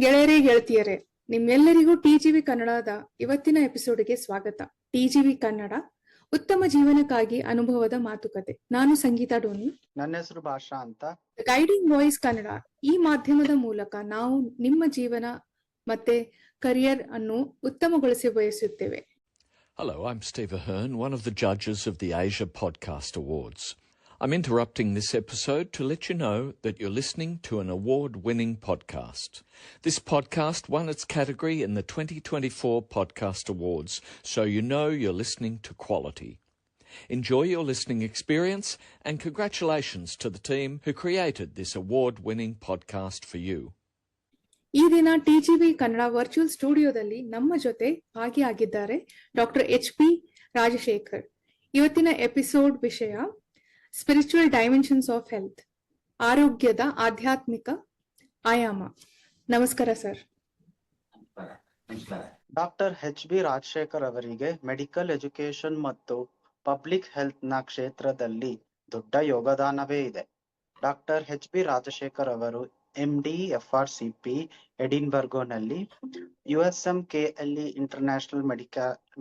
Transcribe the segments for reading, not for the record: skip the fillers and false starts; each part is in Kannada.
ಗೆಳೆಯರೇ ಗೆಳತಿಯರೇ, ನಿಮ್ಮೆಲ್ಲರಿಗೂ ಟಿಜಿವಿ ಕನ್ನಡದ ಇವತ್ತಿನ ಎಪಿಸೋಡ್ಗೆ ಸ್ವಾಗತ. ಟಿಜಿವಿ ಕನ್ನಡ ಉತ್ತಮ ಜೀವನಕ್ಕಾಗಿ ಅನುಭವದ ಮಾತುಕತೆ. ನಾನು ಸಂಗೀತಾ ಡೋನಿ. ನನ್ನ ಹೆಸರು ಭಾಷಾ ಅಂತ. ಗೈಡಿಂಗ್ ವಾಯ್ಸ್ ಕನ್ನಡ ಈ ಮಾಧ್ಯಮದ ಮೂಲಕ ನಾವು ನಿಮ್ಮ ಜೀವನ ಮತ್ತೆ ಕರಿಯರ್ ಅನ್ನು ಉತ್ತಮಗೊಳಿಸಿ ಬಯಸುತ್ತೇವೆ. Hello, I'm Steve Ahern, one of the judges of the Asia Podcast Awards. I'm interrupting this episode to let you know that you're listening to an award-winning podcast. This podcast won its category in the 2024 Podcast Awards, so you know you're listening to quality. Enjoy your listening experience and congratulations to the team who created this award-winning podcast for you. ಈ ದಿನ ಟಿಜಿವಿ ಕನ್ನಡ ವರ್ಚುವಲ್ ಸ್ಟುಡಿಯೋದಲ್ಲಿ ನಮ್ಮ ಜೊತೆ ಭಾಗಿಯಾಗಿದ್ದಾರೆ ಡಾಕ್ಟರ್ HP ರಾಜಶೇಖರ್. ಇವತ್ತಿನ ಎಪಿಸೋಡ್ ವಿಷಯ ಸ್ಪಿರಿಚುವಲ್ ಡೈಮೆನ್ಷನ್ಸ್ ಆಫ್ ಹೆಲ್ತ್, ಆರೋಗ್ಯದ ಆಧ್ಯಾತ್ಮಿಕ ಆಯಾಮ. ನಮಸ್ಕಾರ ಸರ್. ಡಾಕ್ಟರ್ HB ರಾಜಶೇಖರ್ ಅವರಿಗೆ ಮೆಡಿಕಲ್ ಎಜುಕೇಶನ್ ಮತ್ತು ಪಬ್ಲಿಕ್ ಹೆಲ್ತ್ ನ ಕ್ಷೇತ್ರದಲ್ಲಿ ದೊಡ್ಡ ಯೋಗದಾನವೇ ಇದೆ. ಡಾಕ್ಟರ್ HB ರಾಜಶೇಖರ್ ಅವರು MD FRCP ಎಡಿನ್ಬರ್ಗೋನಲ್ಲಿ USMKLE international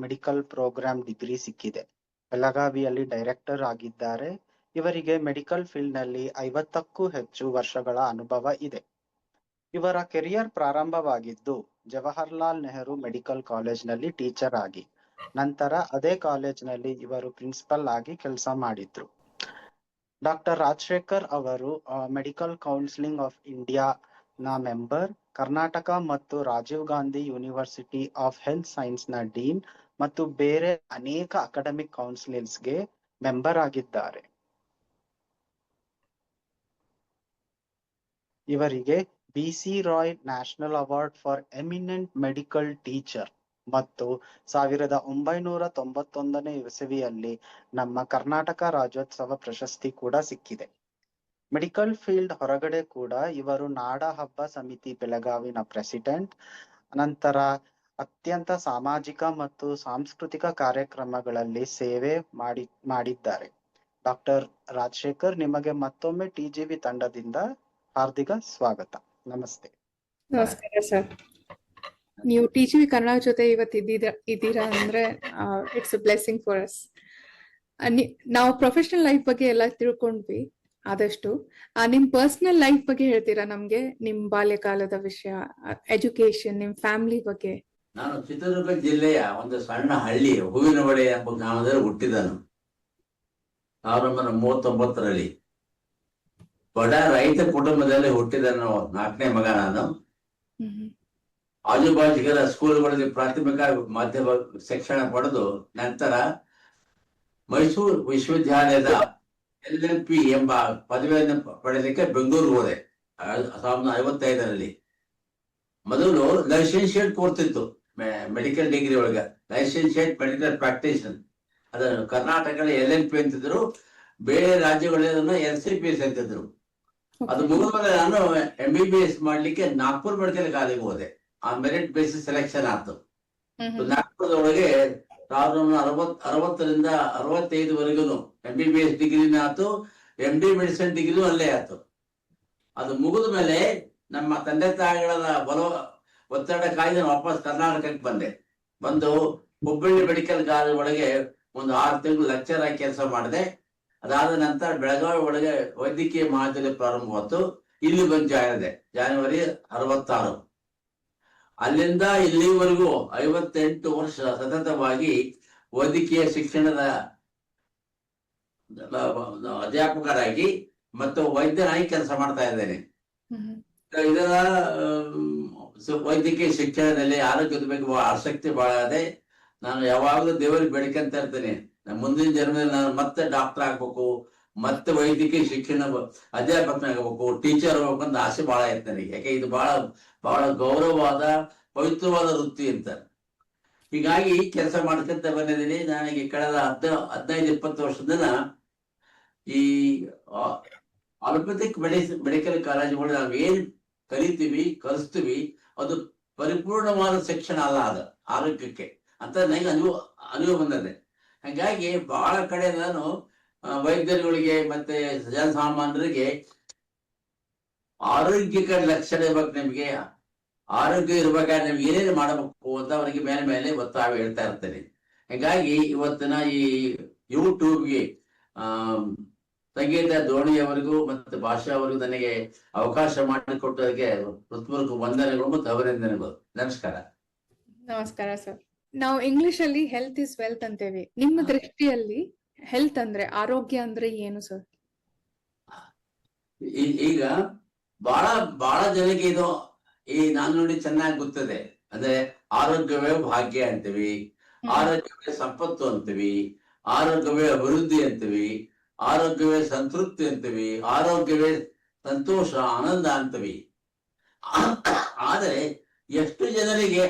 medical program degree ಸಿಕ್ಕಿದೆ. ಬೆಳಗಾವಿಯಲ್ಲಿ ಡೈರೆಕ್ಟರ್ ಆಗಿದ್ದಾರೆ. ಇವರಿಗೆ ಮೆಡಿಕಲ್ ಫೀಲ್ಡ್ ನಲ್ಲಿ 50ಕ್ಕೂ ಹೆಚ್ಚು ವರ್ಷಗಳ ಅನುಭವ ಇದೆ. ಇವರ ಕೆರಿಯರ್ ಪ್ರಾರಂಭವಾಗಿದ್ದು ಜವಾಹರ್ಲಾಲ್ ನೆಹರು ಮೆಡಿಕಲ್ ಕಾಲೇಜ್ ನಲ್ಲಿ ಟೀಚರ್ ಆಗಿ, ನಂತರ ಅದೇ ಕಾಲೇಜ್ ನಲ್ಲಿ ಇವರು ಪ್ರಿನ್ಸಿಪಲ್ ಆಗಿ ಕೆಲಸ ಮಾಡಿದ್ರು. ಡಾಕ್ಟರ್ ರಾಜಶೇಖರ್ ಅವರು ಮೆಡಿಕಲ್ ಕೌನ್ಸಿಲಿಂಗ್ ಆಫ್ ಇಂಡಿಯಾ ನ ಮೆಂಬರ್, ಕರ್ನಾಟಕ ಮತ್ತು Rajiv Gandhi university of health science ನ ಡೀನ್ ಮತ್ತು ಬೇರೆ ಅನೇಕ ಅಕಾಡೆಮಿಕ್ ಕೌನ್ಸಿಲ್ಸ್ ಗೆ ಮೆಂಬರ್ ಆಗಿದ್ದಾರೆ. ಇವರಿಗೆ BC Roy national award for eminent medical teacher ಮತ್ತು 1991ನೇ ಇಸವಿಯಲ್ಲಿ ನಮ್ಮ ಕರ್ನಾಟಕ ರಾಜ್ಯೋತ್ಸವ ಪ್ರಶಸ್ತಿ ಕೂಡ ಸಿಕ್ಕಿದೆ. ಮೆಡಿಕಲ್ ಫೀಲ್ಡ್ ಹೊರಗಡೆ ಕೂಡ ಇವರು ನಾಡ ಹಬ್ಬ ಸಮಿತಿ ಬೆಳಗಾವಿನ ಪ್ರೆಸಿಡೆಂಟ್, ನಂತರ ಅತ್ಯಂತ ಸಾಮಾಜಿಕ ಮತ್ತು ಸಾಂಸ್ಕೃತಿಕ ಕಾರ್ಯಕ್ರಮಗಳಲ್ಲಿ ಸೇವೆ ಮಾಡಿದ್ದಾರೆ. ಡಾಕ್ಟರ್ ರಾಜಶೇಖರ್, ನಿಮಗೆ ಮತ್ತೊಮ್ಮೆ TGV ತಂಡದಿಂದ ಹಾರ್ದಿಕ ಸ್ವಾಗತ. ನಮಸ್ತೆ. ನಮಸ್ಕಾರ ಸರ್. ನೀವು ಟಿಜಿವಿ ಕನ್ನಡ ಜೊತೆ ಇವತ್ತು ಇದ್ದೀರಾ ಅಂದ್ರೆ it's a blessing for us. ನಾವು ಪ್ರೊಫೆಷನಲ್ ಲೈಫ್ ಬಗ್ಗೆ ಎಲ್ಲ ತಿಳ್ಕೊಂಡ್ವಿ. ಆದಷ್ಟು ನಿಮ್ ಪರ್ಸನಲ್ ಲೈಫ್ ಬಗ್ಗೆ ಹೇಳ್ತೀರಾ ನಮ್ಗೆ? ನಿಮ್ ಬಾಲ್ಯಕಾಲದ ವಿಷಯ, ಎಜುಕೇಶನ್, ನಿಮ್ ಫ್ಯಾಮಿಲಿ ಬಗ್ಗೆ. ನಾನು ಚಿತ್ರದುರ್ಗ ಜಿಲ್ಲೆಯ ಒಂದು ಸಣ್ಣ ಹಳ್ಳಿ ಹೂವಿನವಡೆ ಎಂಬ ಗ್ರಾಮದಲ್ಲಿ ಹುಟ್ಟಿದನು. 1939ರಲ್ಲಿ ಬಡ ರೈತ ಕುಟುಂಬದಲ್ಲಿ ಹುಟ್ಟಿದನು. 4ನೇ ಮಗ ನಾನು. ಆಜುಬಾಜುಗಳ ಸ್ಕೂಲ್ಗಳಲ್ಲಿ ಪ್ರಾಥಮಿಕ ಮಾಧ್ಯಮ ಶಿಕ್ಷಣ ಪಡೆದು ನಂತರ ಮೈಸೂರು ವಿಶ್ವವಿದ್ಯಾಲಯದ LLP ಎಂಬ ಪದವಿಯನ್ನು ಪಡೆಯಲಿಕ್ಕೆ ಬೆಂಗಳೂರು ಹೋದೆ 1955ರಲ್ಲಿ. ಮೊದಲು ಲೈಸೆನ್ಶಿಯೇಟ್ ಕೋರ್ಸ್ ಇತ್ತು ಮೆಡಿಕಲ್ ಡಿಗ್ರಿ ಒಳಗೆ, ಲೈಸೆನ್ಶಿಯೇಟ್ ಮೆಡಿಕಲ್ ಪ್ರಾಕ್ಟೀಷನರ್. ಅದನ್ನು ಕರ್ನಾಟಕದಲ್ಲಿ LLP ಅಂತಿದ್ರು, ಬೇರೆ ರಾಜ್ಯಗಳನ್ನ LCPS ಅಂತಿದ್ರು. ಅದು ಮುಗಿದ ಮೇಲೆ ನಾನು MBBS ಮಾಡ್ಲಿಕ್ಕೆ ನಾಗ್ಪುರ್ ಮೆಡಿಕಲ್ ಕಾಲೇಜಿಗೆ ಹೋದೆ. ಆ ಮೆರಿಟ್ ಬೇಸಿಸ್ ಸೆಲೆಕ್ಷನ್ ಆಯ್ತು. ನಾಗ್ಪುರದೊಳಗೆ 1960ರಿಂದ 65ವರೆಗೂ MBBS ಡಿಗ್ರಿನ ಆಯ್ತು, MD ಮೆಡಿಸಿನ್ ಡಿಗ್ರಿನೂ ಅಲ್ಲೇ ಆಯ್ತು. ಅದು ಮುಗಿದ ಮೇಲೆ ನಮ್ಮ ತಂದೆ ತಾಯಿಗಳ ಒತ್ತಡ ಕಾಯ್ದೆ ವಾಪಸ್ ಕರ್ನಾಟಕಕ್ಕೆ ಬಂದು ಹುಬ್ಬಳ್ಳಿ ಮೆಡಿಕಲ್ ಕಾಲೇಜ್ ಒಳಗೆ ಒಂದು 6 ತಿಂಗಳು ಲೆಕ್ಚರ್ ಆಗಿ ಕೆಲಸ ಮಾಡಿದೆ. ಅದಾದ ನಂತರ ಬೆಳಗಾವಿ ಒಳಗೆ ವೈದ್ಯಕೀಯ ಮಹಾವಿದ್ಯಾಲಯ ಪ್ರಾರಂಭವಾಯ್ತು. ಇಲ್ಲಿ ಬಂದು ಜಾಯಿನ್ ಜನವರಿ 66. ಅಲ್ಲಿಂದ ಇಲ್ಲಿವರೆಗೂ 58 ವರ್ಷ ಸತತವಾಗಿ ವೈದ್ಯಕೀಯ ಶಿಕ್ಷಣದ ಅಧ್ಯಾಪಕರಾಗಿ ಮತ್ತು ವೈದ್ಯರಾಗಿ ಕೆಲಸ ಮಾಡ್ತಾ ಇದ್ದೇನೆ. ಇದರ ವೈದ್ಯಕೀಯ ಶಿಕ್ಷಣದಲ್ಲಿ ಆರೋಗ್ಯದ ಬಗ್ಗೆ ಆಸಕ್ತಿ ಬಹಳ ಇದೆ. ನಾನು ಯಾವಾಗಲೂ ದೇವರಿಗೆ ಬೇಡಿಕೊಂತ ಇರ್ತೇನೆ, ಮುಂದಿನ ಜನ್ಮದಲ್ಲಿ ನಾನು ಮತ್ತೆ ಡಾಕ್ಟರ್ ಆಗ್ಬೇಕು, ಮತ್ತೆ ವೈದ್ಯಕೀಯ ಶಿಕ್ಷಣ ಅಧ್ಯಾಪಕನಾಗಬೇಕು, ಟೀಚರ್ ಆಗ್ಬೇಕು ಅಂತ ಆಸೆ ಬಹಳ ಐತೆ ನನಗೆ. ಯಾಕೆ ಇದು ಬಹಳ ಗೌರವವಾದ ಪವಿತ್ರವಾದ ವೃತ್ತಿ ಅಂತ. ಹೀಗಾಗಿ ಕೆಲಸ ಮಾಡ್ಕೊಂತ ಬಂದಿದ್ದೀನಿ. ನನಗೆ ಕಳೆದ 15-20 ವರ್ಷದಿಂದ ಈ ಅಲೋಪತಿಕ್ ಮೆಡಿಕಲ್ ಕಾಲೇಜುಗಳು ನಾವು ಏನ್ ಕಲಿಸ್ತೀವಿ ಅದು ಪರಿಪೂರ್ಣವಾದ ಶಿಕ್ಷಣ ಅಲ್ಲ, ಅದು ಆರೋಗ್ಯಕ್ಕೆ ಅಂತ ನನಗೆ ಅನುಭವ ಬಂದಿದೆ. ಹಾಗಾಗಿ ಬಹಳ ಕಡೆ ನಾನು ವೈದ್ಯರುಗಳಿಗೆ ಮತ್ತೆ ಜನಸಾಮಾನ್ಯರಿಗೆ ಆರೋಗ್ಯಕರ ಲಕ್ಷಣ ಬಗ್ಗೆ ನಿಮಗೆ ಆರೋಗ್ಯ ಇರ್ಬೇಕಾದ್ರೆ ನೀವು ಏನೇನು ಮಾಡಬೇಕು ಅಂತ ಅವರಿಗೆ ಮೇಲೆ ಮೇಲೆ ಒತ್ತಾಯ ಹೇಳ್ತಾ ಇರ್ತೇನೆ. ಹೀಗಾಗಿ ಇವತ್ತಿನ ಈ ಯೂಟ್ಯೂಬ್ಗೆ ಸಂಗೀತ ಧೋಣಿಯವರಿಗೂ ಮತ್ತು ಭಾಷಾ ಅವರಿಗೂ ನನಗೆ ಅವಕಾಶ ಮಾಡಿಕೊಟ್ಟದಕ್ಕೆ ಹೃತ್ಪೂರ್ವಕ ವಂದನೆಗಳು ಮತ್ತು ಅಭಿನಂದನೆಗಳು. ನಮಸ್ಕಾರ. ನಮಸ್ಕಾರ ಸರ್. ನಾವು ಇಂಗ್ಲಿಷ್ ಅಲ್ಲಿ ಹೆಲ್ತ್ ಇಸ್ ವೆಲ್ತ್ ಅಂತೇವಿ. ನಿಮ್ಮ ದೃಷ್ಟಿಯಲ್ಲಿ ಹೆಲ್ತ್ ಅಂದ್ರೆ ಆರೋಗ್ಯ ಅಂದ್ರೆ ಏನು ಸರ್? ಈಗ ಬಹಳ ಬಹಳ ಜನಕ್ಕೆ ಇದು ಈ ನಾನು ನೋಡಿ ಚೆನ್ನಾಗಿ ಗೊತ್ತದೆ. ಅಂದ್ರೆ ಆರೋಗ್ಯವೇ ಭಾಗ್ಯ ಅಂತೀವಿ, ಆರೋಗ್ಯವೇ ಸಂಪತ್ತು ಅಂತೀವಿ, ಆರೋಗ್ಯವೇ ಅಭಿವೃದ್ಧಿ ಅಂತೀವಿ, ಆರೋಗ್ಯವೇ ಸಂತೃಪ್ತಿ ಅಂತೀವಿ, ಆರೋಗ್ಯವೇ ಸಂತೋಷ ಆನಂದ ಅಂತೀವಿ. ಆದರೆ ಎಷ್ಟು ಜನರಿಗೆ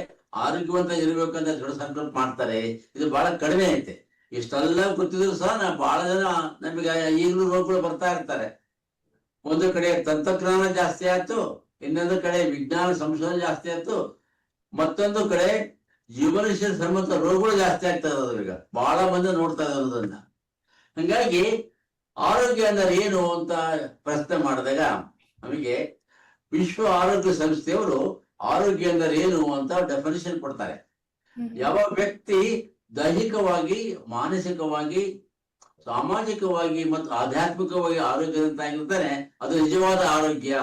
ಆರೋಗ್ಯವಂತ ಇರ್ಬೇಕಂತ ದೃಢ ಸಂಕಲ್ಪ ಮಾಡ್ತಾರೆ? ಇದು ಬಹಳ ಕಡಿಮೆ ಐತೆ. ಇಷ್ಟೆಲ್ಲ ಗೊತ್ತಿದ್ರು ಸಹ ಬಹಳ ಜನ ನಮಗೆ ಈಗಲೂ ರೋಗಗಳು ಬರ್ತಾ ಇರ್ತಾರೆ. ಒಂದು ಕಡೆ ತಂತ್ರಜ್ಞಾನ ಜಾಸ್ತಿ ಆಯ್ತು, ಇನ್ನೊಂದು ಕಡೆ ವಿಜ್ಞಾನ ಸಂಶೋಧನೆ ಜಾಸ್ತಿ ಆಯ್ತು, ಮತ್ತೊಂದು ಕಡೆ ಜೀವನಶೈಲಿ ಸಂಬಂಧ ರೋಗಗಳು ಜಾಸ್ತಿ ಆಗ್ತಾ ಇರೋದು. ಈಗ ಬಹಳ ಮಂದಿ ನೋಡ್ತಾ ಇರೋದನ್ನ. ಹಂಗಾಗಿ ಆರೋಗ್ಯ ಅಂದ್ರೆ ಏನು ಅಂತ ಪ್ರಶ್ನೆ ಮಾಡಿದಾಗ ನಮಗೆ ವಿಶ್ವ ಆರೋಗ್ಯ ಸಂಸ್ಥೆಯವರು ಆರೋಗ್ಯ ಅಂದರೆ ಏನು ಅಂತ ಡೆಫಿನಿಷನ್ ಕೊಡ್ತಾರೆ. ಯಾವ ವ್ಯಕ್ತಿ ದೈಹಿಕವಾಗಿ, ಮಾನಸಿಕವಾಗಿ, ಸಾಮಾಜಿಕವಾಗಿ ಮತ್ತು ಆಧ್ಯಾತ್ಮಿಕವಾಗಿ ಆರೋಗ್ಯದಂತಾಗಿರ್ತಾನೆ ಅದು ನಿಜವಾದ ಆರೋಗ್ಯ.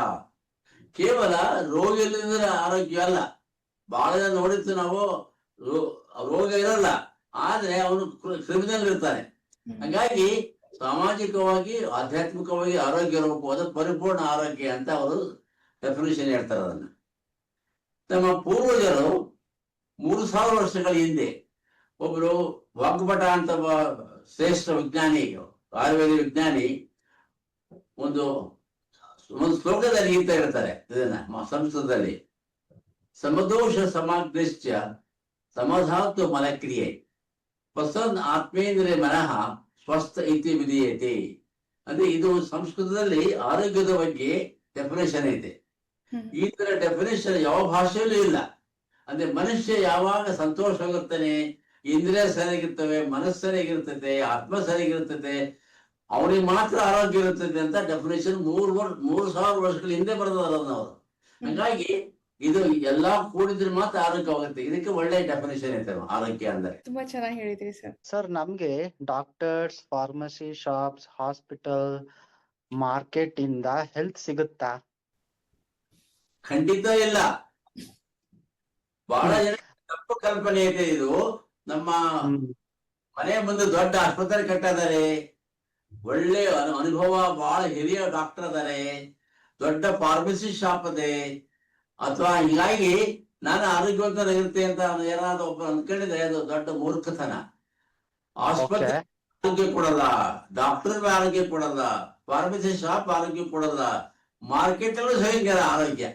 ಕೇವಲ ರೋಗ ಇಲ್ಲದ ಆರೋಗ್ಯ ಅಲ್ಲ. ಬಹಳ ಜನ ನೋಡಿರ್ತೀವಿ ನಾವು, ರೋಗ ಇರಲ್ಲ ಆದ್ರೆ ಅವನು ಕ್ರಿಮಿನಲ್ ಇರ್ತಾನೆ. ಹಾಗಾಗಿ ಸಾಮಾಜಿಕವಾಗಿ ಆಧ್ಯಾತ್ಮಿಕವಾಗಿ ಆರೋಗ್ಯ ಇರಬೇಕು, ಅದು ಪರಿಪೂರ್ಣ ಆರೋಗ್ಯ ಅಂತ ಅವರು ಡೆಫಿನೇಷನ್ ಹೇಳ್ತಾರೆ. ಅದನ್ನ ನಮ್ಮ ಪೂರ್ವಜರು 3000 ವರ್ಷಗಳ ಹಿಂದೆ ಒಬ್ರು ವಾಗ್ಭಟ ಅಂತ ಶ್ರೇಷ್ಠ ವಿಜ್ಞಾನಿ, ಆಯುರ್ವೇದ ವಿಜ್ಞಾನಿ ಒಂದು ಶ್ಲೋಕದಲ್ಲಿ ಅಂತ ಹೇಳ್ತಾರೆ ಇದನ್ನ ಸಂಸ್ಕೃತದಲ್ಲಿ, ಸಮದೋಷ ಸಮಾಗ್ನಿಶ್ಚ ಸಮಧಾತು ಮಲಕ್ರಿಯೆ ಪಸನ್ ಆತ್ಮೇಂದ್ರಿಯ ಮನಃ ಸ್ವಸ್ಥ ಇತಿ ವಿಧೀಯತೆ. ಅಂದ್ರೆ ಇದು ಸಂಸ್ಕೃತದಲ್ಲಿ ಆರೋಗ್ಯದ ಬಗ್ಗೆ ಡೆಫಿನೇಷನ್ ಐತೆ. ಈ ತರ ಡೆಫಿನೇಷನ್ ಯಾವ ಭಾಷೆಯಲ್ಲೂ ಇಲ್ಲ. ಅಂದ್ರೆ ಮನುಷ್ಯ ಯಾವಾಗ ಸಂತೋಷವಾಗಿರ್ತಾನೆ, ಇಂದ್ರಿಯ ಸರಿಯಾಗಿರ್ತವೆ, ಮನಸ್ಸು ಸರಿಯಾಗಿರ್ತದೆ, ಆತ್ಮ ಸರಿಯಾಗಿರ್ತದೆ, ಅವನಿಗೆ ಮಾತ್ರ ಆರೋಗ್ಯ ಇರುತ್ತದೆ ಅಂತ ಡೆಫಿನೇಷನ್ 3000 ವರ್ಷಗಳ ಹಿಂದೆ ಬರೆದವರು ಅವರು. ಹಾಗಾಗಿ ಇದು ಎಲ್ಲಾ ಕೂಡಿದ್ರೆ ಮಾತ್ರ ಆರೋಗ್ಯವಾಗುತ್ತೆ. ಇದಕ್ಕೆ ಒಳ್ಳೆ ಡೆಫಿನೇಷನ್ ಐತೆ ಆರೋಗ್ಯ ಅಂದ್ರೆ. ತುಂಬಾ ಚೆನ್ನಾಗಿ ಹೇಳಿದ್ರಿ ಸರ್. ಸರ್, ನಮ್ಗೆ doctors, pharmacy shops, hospital, market ಇಂದ ಹೆಲ್ತ್ ಸಿಗುತ್ತಾ? ಖಂಡಿತ ಇಲ್ಲ. ಬಹಳ ಜನ ತಪ್ಪು ಕಲ್ಪನೆ ಐತೆ ಇದು. ನಮ್ಮ ಮನೆ ಮುಂದೆ ದೊಡ್ಡ ಆಸ್ಪತ್ರೆ ಕಟ್ಟಿದ್ದಾರೆ, ಒಳ್ಳೆ ಅನುಭವ, ಬಹಳ ಹಿರಿಯ ಡಾಕ್ಟರ್ ಅದಾರೆ, ದೊಡ್ಡ ಫಾರ್ಮಸಿ ಶಾಪ್ ಅದೇ, ಅಥವಾ ಹೀಗಾಗಿ ನಾನು ಆರೋಗ್ಯವಂತನಾಗಿರುತ್ತೆ ಅಂತ ಏನಾದ್ರು ಒಬ್ಬ ಅಂದ್ಕೊಂಡಿದ್ರೆ ಅದು ದೊಡ್ಡ ಮೂರ್ಖತನ. ಆಸ್ಪತ್ರೆ ಆರೋಗ್ಯ ಕೊಡಲ್ಲ, ಡಾಕ್ಟರ್ ಆರೋಗ್ಯ ಕೊಡಲ್ಲ, ಫಾರ್ಮಸಿ ಶಾಪ್ ಆರೋಗ್ಯ ಕೊಡಲ್ಲ, ಮಾರ್ಕೆಟ್ ಅಲ್ಲೂ ಸಹಿಂಗಲ್ಲ ಆರೋಗ್ಯ.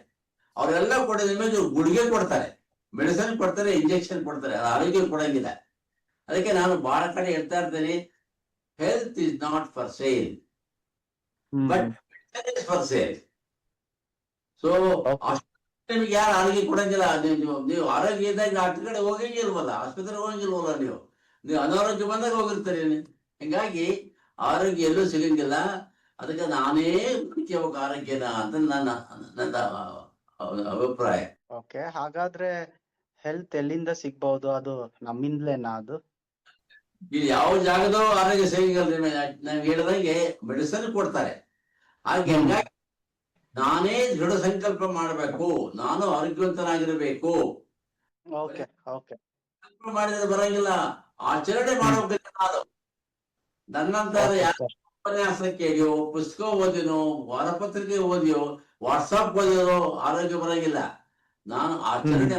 ಅವರೆಲ್ಲ ಕೊಡೋದ್ರ ಮೇಲೆ ಗುಳಿಗೆ ಕೊಡ್ತಾರೆ, ಮೆಡಿಸಿನ್ ಕೊಡ್ತಾರೆ, ಇಂಜೆಕ್ಷನ್ ಕೊಡ್ತಾರೆ, ಅದು ಆರೋಗ್ಯ ಕೊಡಂಗಿಲ್ಲ. ಅದಕ್ಕೆ ನಾನು ಬಹಳ ಕಡೆ ಹೇಳ್ತಾ ಇರ್ತೇನೆ, health is not for sale but medicine is for sale. So ನಿಮ್ಗೆ ಯಾರು ಆರೋಗ್ಯ ಕೊಡಂಗಿಲ್ಲ. ನೀವು ಆರೋಗ್ಯ ಇದ್ದಾಗ ಡಾಕ್ಟರ್ ಕಡೆ ಹೋಗಂಗಿಲ್ವಲ್ಲ, ಆಸ್ಪತ್ರೆಗೆ ಹೋಗಂಗಿಲ್ವಲ್ಲ, ನೀವು ಅನಾರೋಗ್ಯ ಬಂದಾಗ ಹೋಗಿರ್ತೀರಿ. ಹಿಂಗಾಗಿ ಆರೋಗ್ಯ ಎಲ್ಲೂ ಸಿಗಂಗಿಲ್ಲ. ಅದಕ್ಕೆ ನಾನೇ ಮುಖ್ಯವಾಗ ಆರೋಗ್ಯನ ಅಂತ ನನ್ನ ಅಭಿಪ್ರಾಯ. ಓಕೆ, ಹಾಗಾದ್ರೆ ಹೆಲ್ತ್ ಎಲ್ಲಿಂದ ಸಿಗ್ಬಹುದು? ಅದು ನಮ್ಮಿಂದಲೇನಾ? ಅದು ಇಲ್ಲಿ ಯಾವ ಜಾಗದೋ ಆರೋಗ್ಯ ಸಿಗಂಗಿಲ್ಲ. ನಾನು ಹೇಳಿದಂಗೆ ಮೆಡಿಸಿನ್ ಕೊಡ್ತಾರೆ. ಹಾಗೆ ಹಂಗಾಗಿ ನಾನೇ ದೃಢ ಸಂಕಲ್ಪ ಮಾಡಬೇಕು, ನಾನು ಆರೋಗ್ಯವಂತನಾಗಿರ್ಬೇಕು. ಓಕೆ ಓಕೆ, ಸಂಕಲ್ಪ ಮಾಡಿದ್ರೆ ಬರಂಗಿಲ್ಲ, ಆಚರಣೆ ಮಾಡಬೇಕು. ನಾನು ನನ್ನಂತ ಉಪನ್ಯಾಸ ಕೇಳಿಯೋ, ಪುಸ್ತಕ ಓದಿನೋ, ವಾರಪತ್ರಿಕೆ ಓದಿಯೋ, ವಾಟ್ಸಾಪ್ ಓದಿರೋ ಆರೋಗ್ಯ ಬರಂಗಿಲ್ಲ. ನಾನು ಆಚರಣೆ,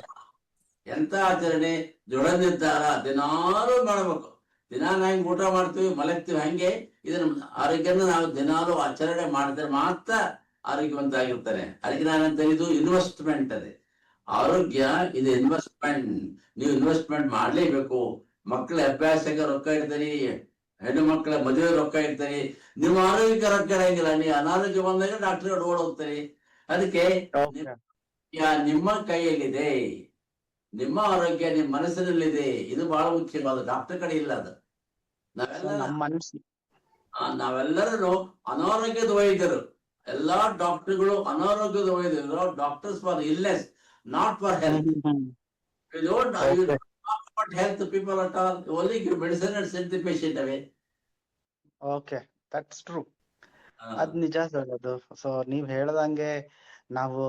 ಎಂತ ಆಚರಣೆ, ದೃಢ ನಿರ್ಧಾರ ದಿನಾಲೂ ಮಾಡಬೇಕು. ದಿನ ನಾವು ಊಟ ಮಾಡ್ತೀವಿ, ಮಲಗ್ತೀವಿ, ಹಂಗೆ ಇದನ್ನ ಆರೋಗ್ಯನ ನಾವು ದಿನಾಲೂ ಆಚರಣೆ ಮಾಡಿದ್ರೆ ಮಾತ್ರ ಆರೋಗ್ಯವಂತ ಆಗಿರ್ತಾರೆ. ಅದಕ್ಕೆ ನಾನಂತ ಇದು ಇನ್ವೆಸ್ಟ್ಮೆಂಟ್. ಅದೇ ಆರೋಗ್ಯ ಇದು ಇನ್ವೆಸ್ಟ್ಮೆಂಟ್. ನೀವು ಇನ್ವೆಸ್ಟ್ಮೆಂಟ್ ಮಾಡ್ಲೇಬೇಕು. ಮಕ್ಕಳ ಅಭ್ಯಾಸಕ್ಕೆ ರೊಕ್ಕ ಇಡ್ತೀರಿ, ಹೆಣ್ಣು ಮಕ್ಕಳ ಮದುವೆ ರೊಕ್ಕ ಇಡ್ತೀರಿ, ನಿಮ್ಮ ಆರೋಗ್ಯಕ್ಕೆ ರೊಕ್ಕ ಇರಂಗಿಲ್ಲ. ನೀವು ಅನಾರೋಗ್ಯ ಬಂದಾಗ ಡಾಕ್ಟರ್ ಓಡ್ ಹೋಗ್ತೀರಿ. ಅದಕ್ಕೆ ನಿಮ್ಮ ಕೈಯಲ್ಲಿದೆ, ನಿಮ್ಮ ಆರೋಗ್ಯ ನಿಮ್ಮ ಮನಸ್ಸಿನಲ್ಲಿದೆ. ಇದು ಬಹಳ ಮುಖ್ಯವಾದ, ಡಾಕ್ಟರ್ ಕಡೆ ಇಲ್ಲ ಅದು. ನಾವೆಲ್ಲರೂ ಅನಾರೋಗ್ಯದ ವೈದ್ಯರು. ಎಲ್ಲಾ ಡಾಕ್ಟರ್ಗಳು ಅನಾರೋಗ್ಯದ ವೈದ್ಯರು, doctors for illness. not for health. You don't Okay. talk about health people at all. You only give medicine and send the patient away. Okay, that's true. Uh, ಅದ್ ನಿಜ ಸರ್ ಅದು. ಸೊ ನೀವ್ ಹೇಳ್ದಂಗೆ ನಾವು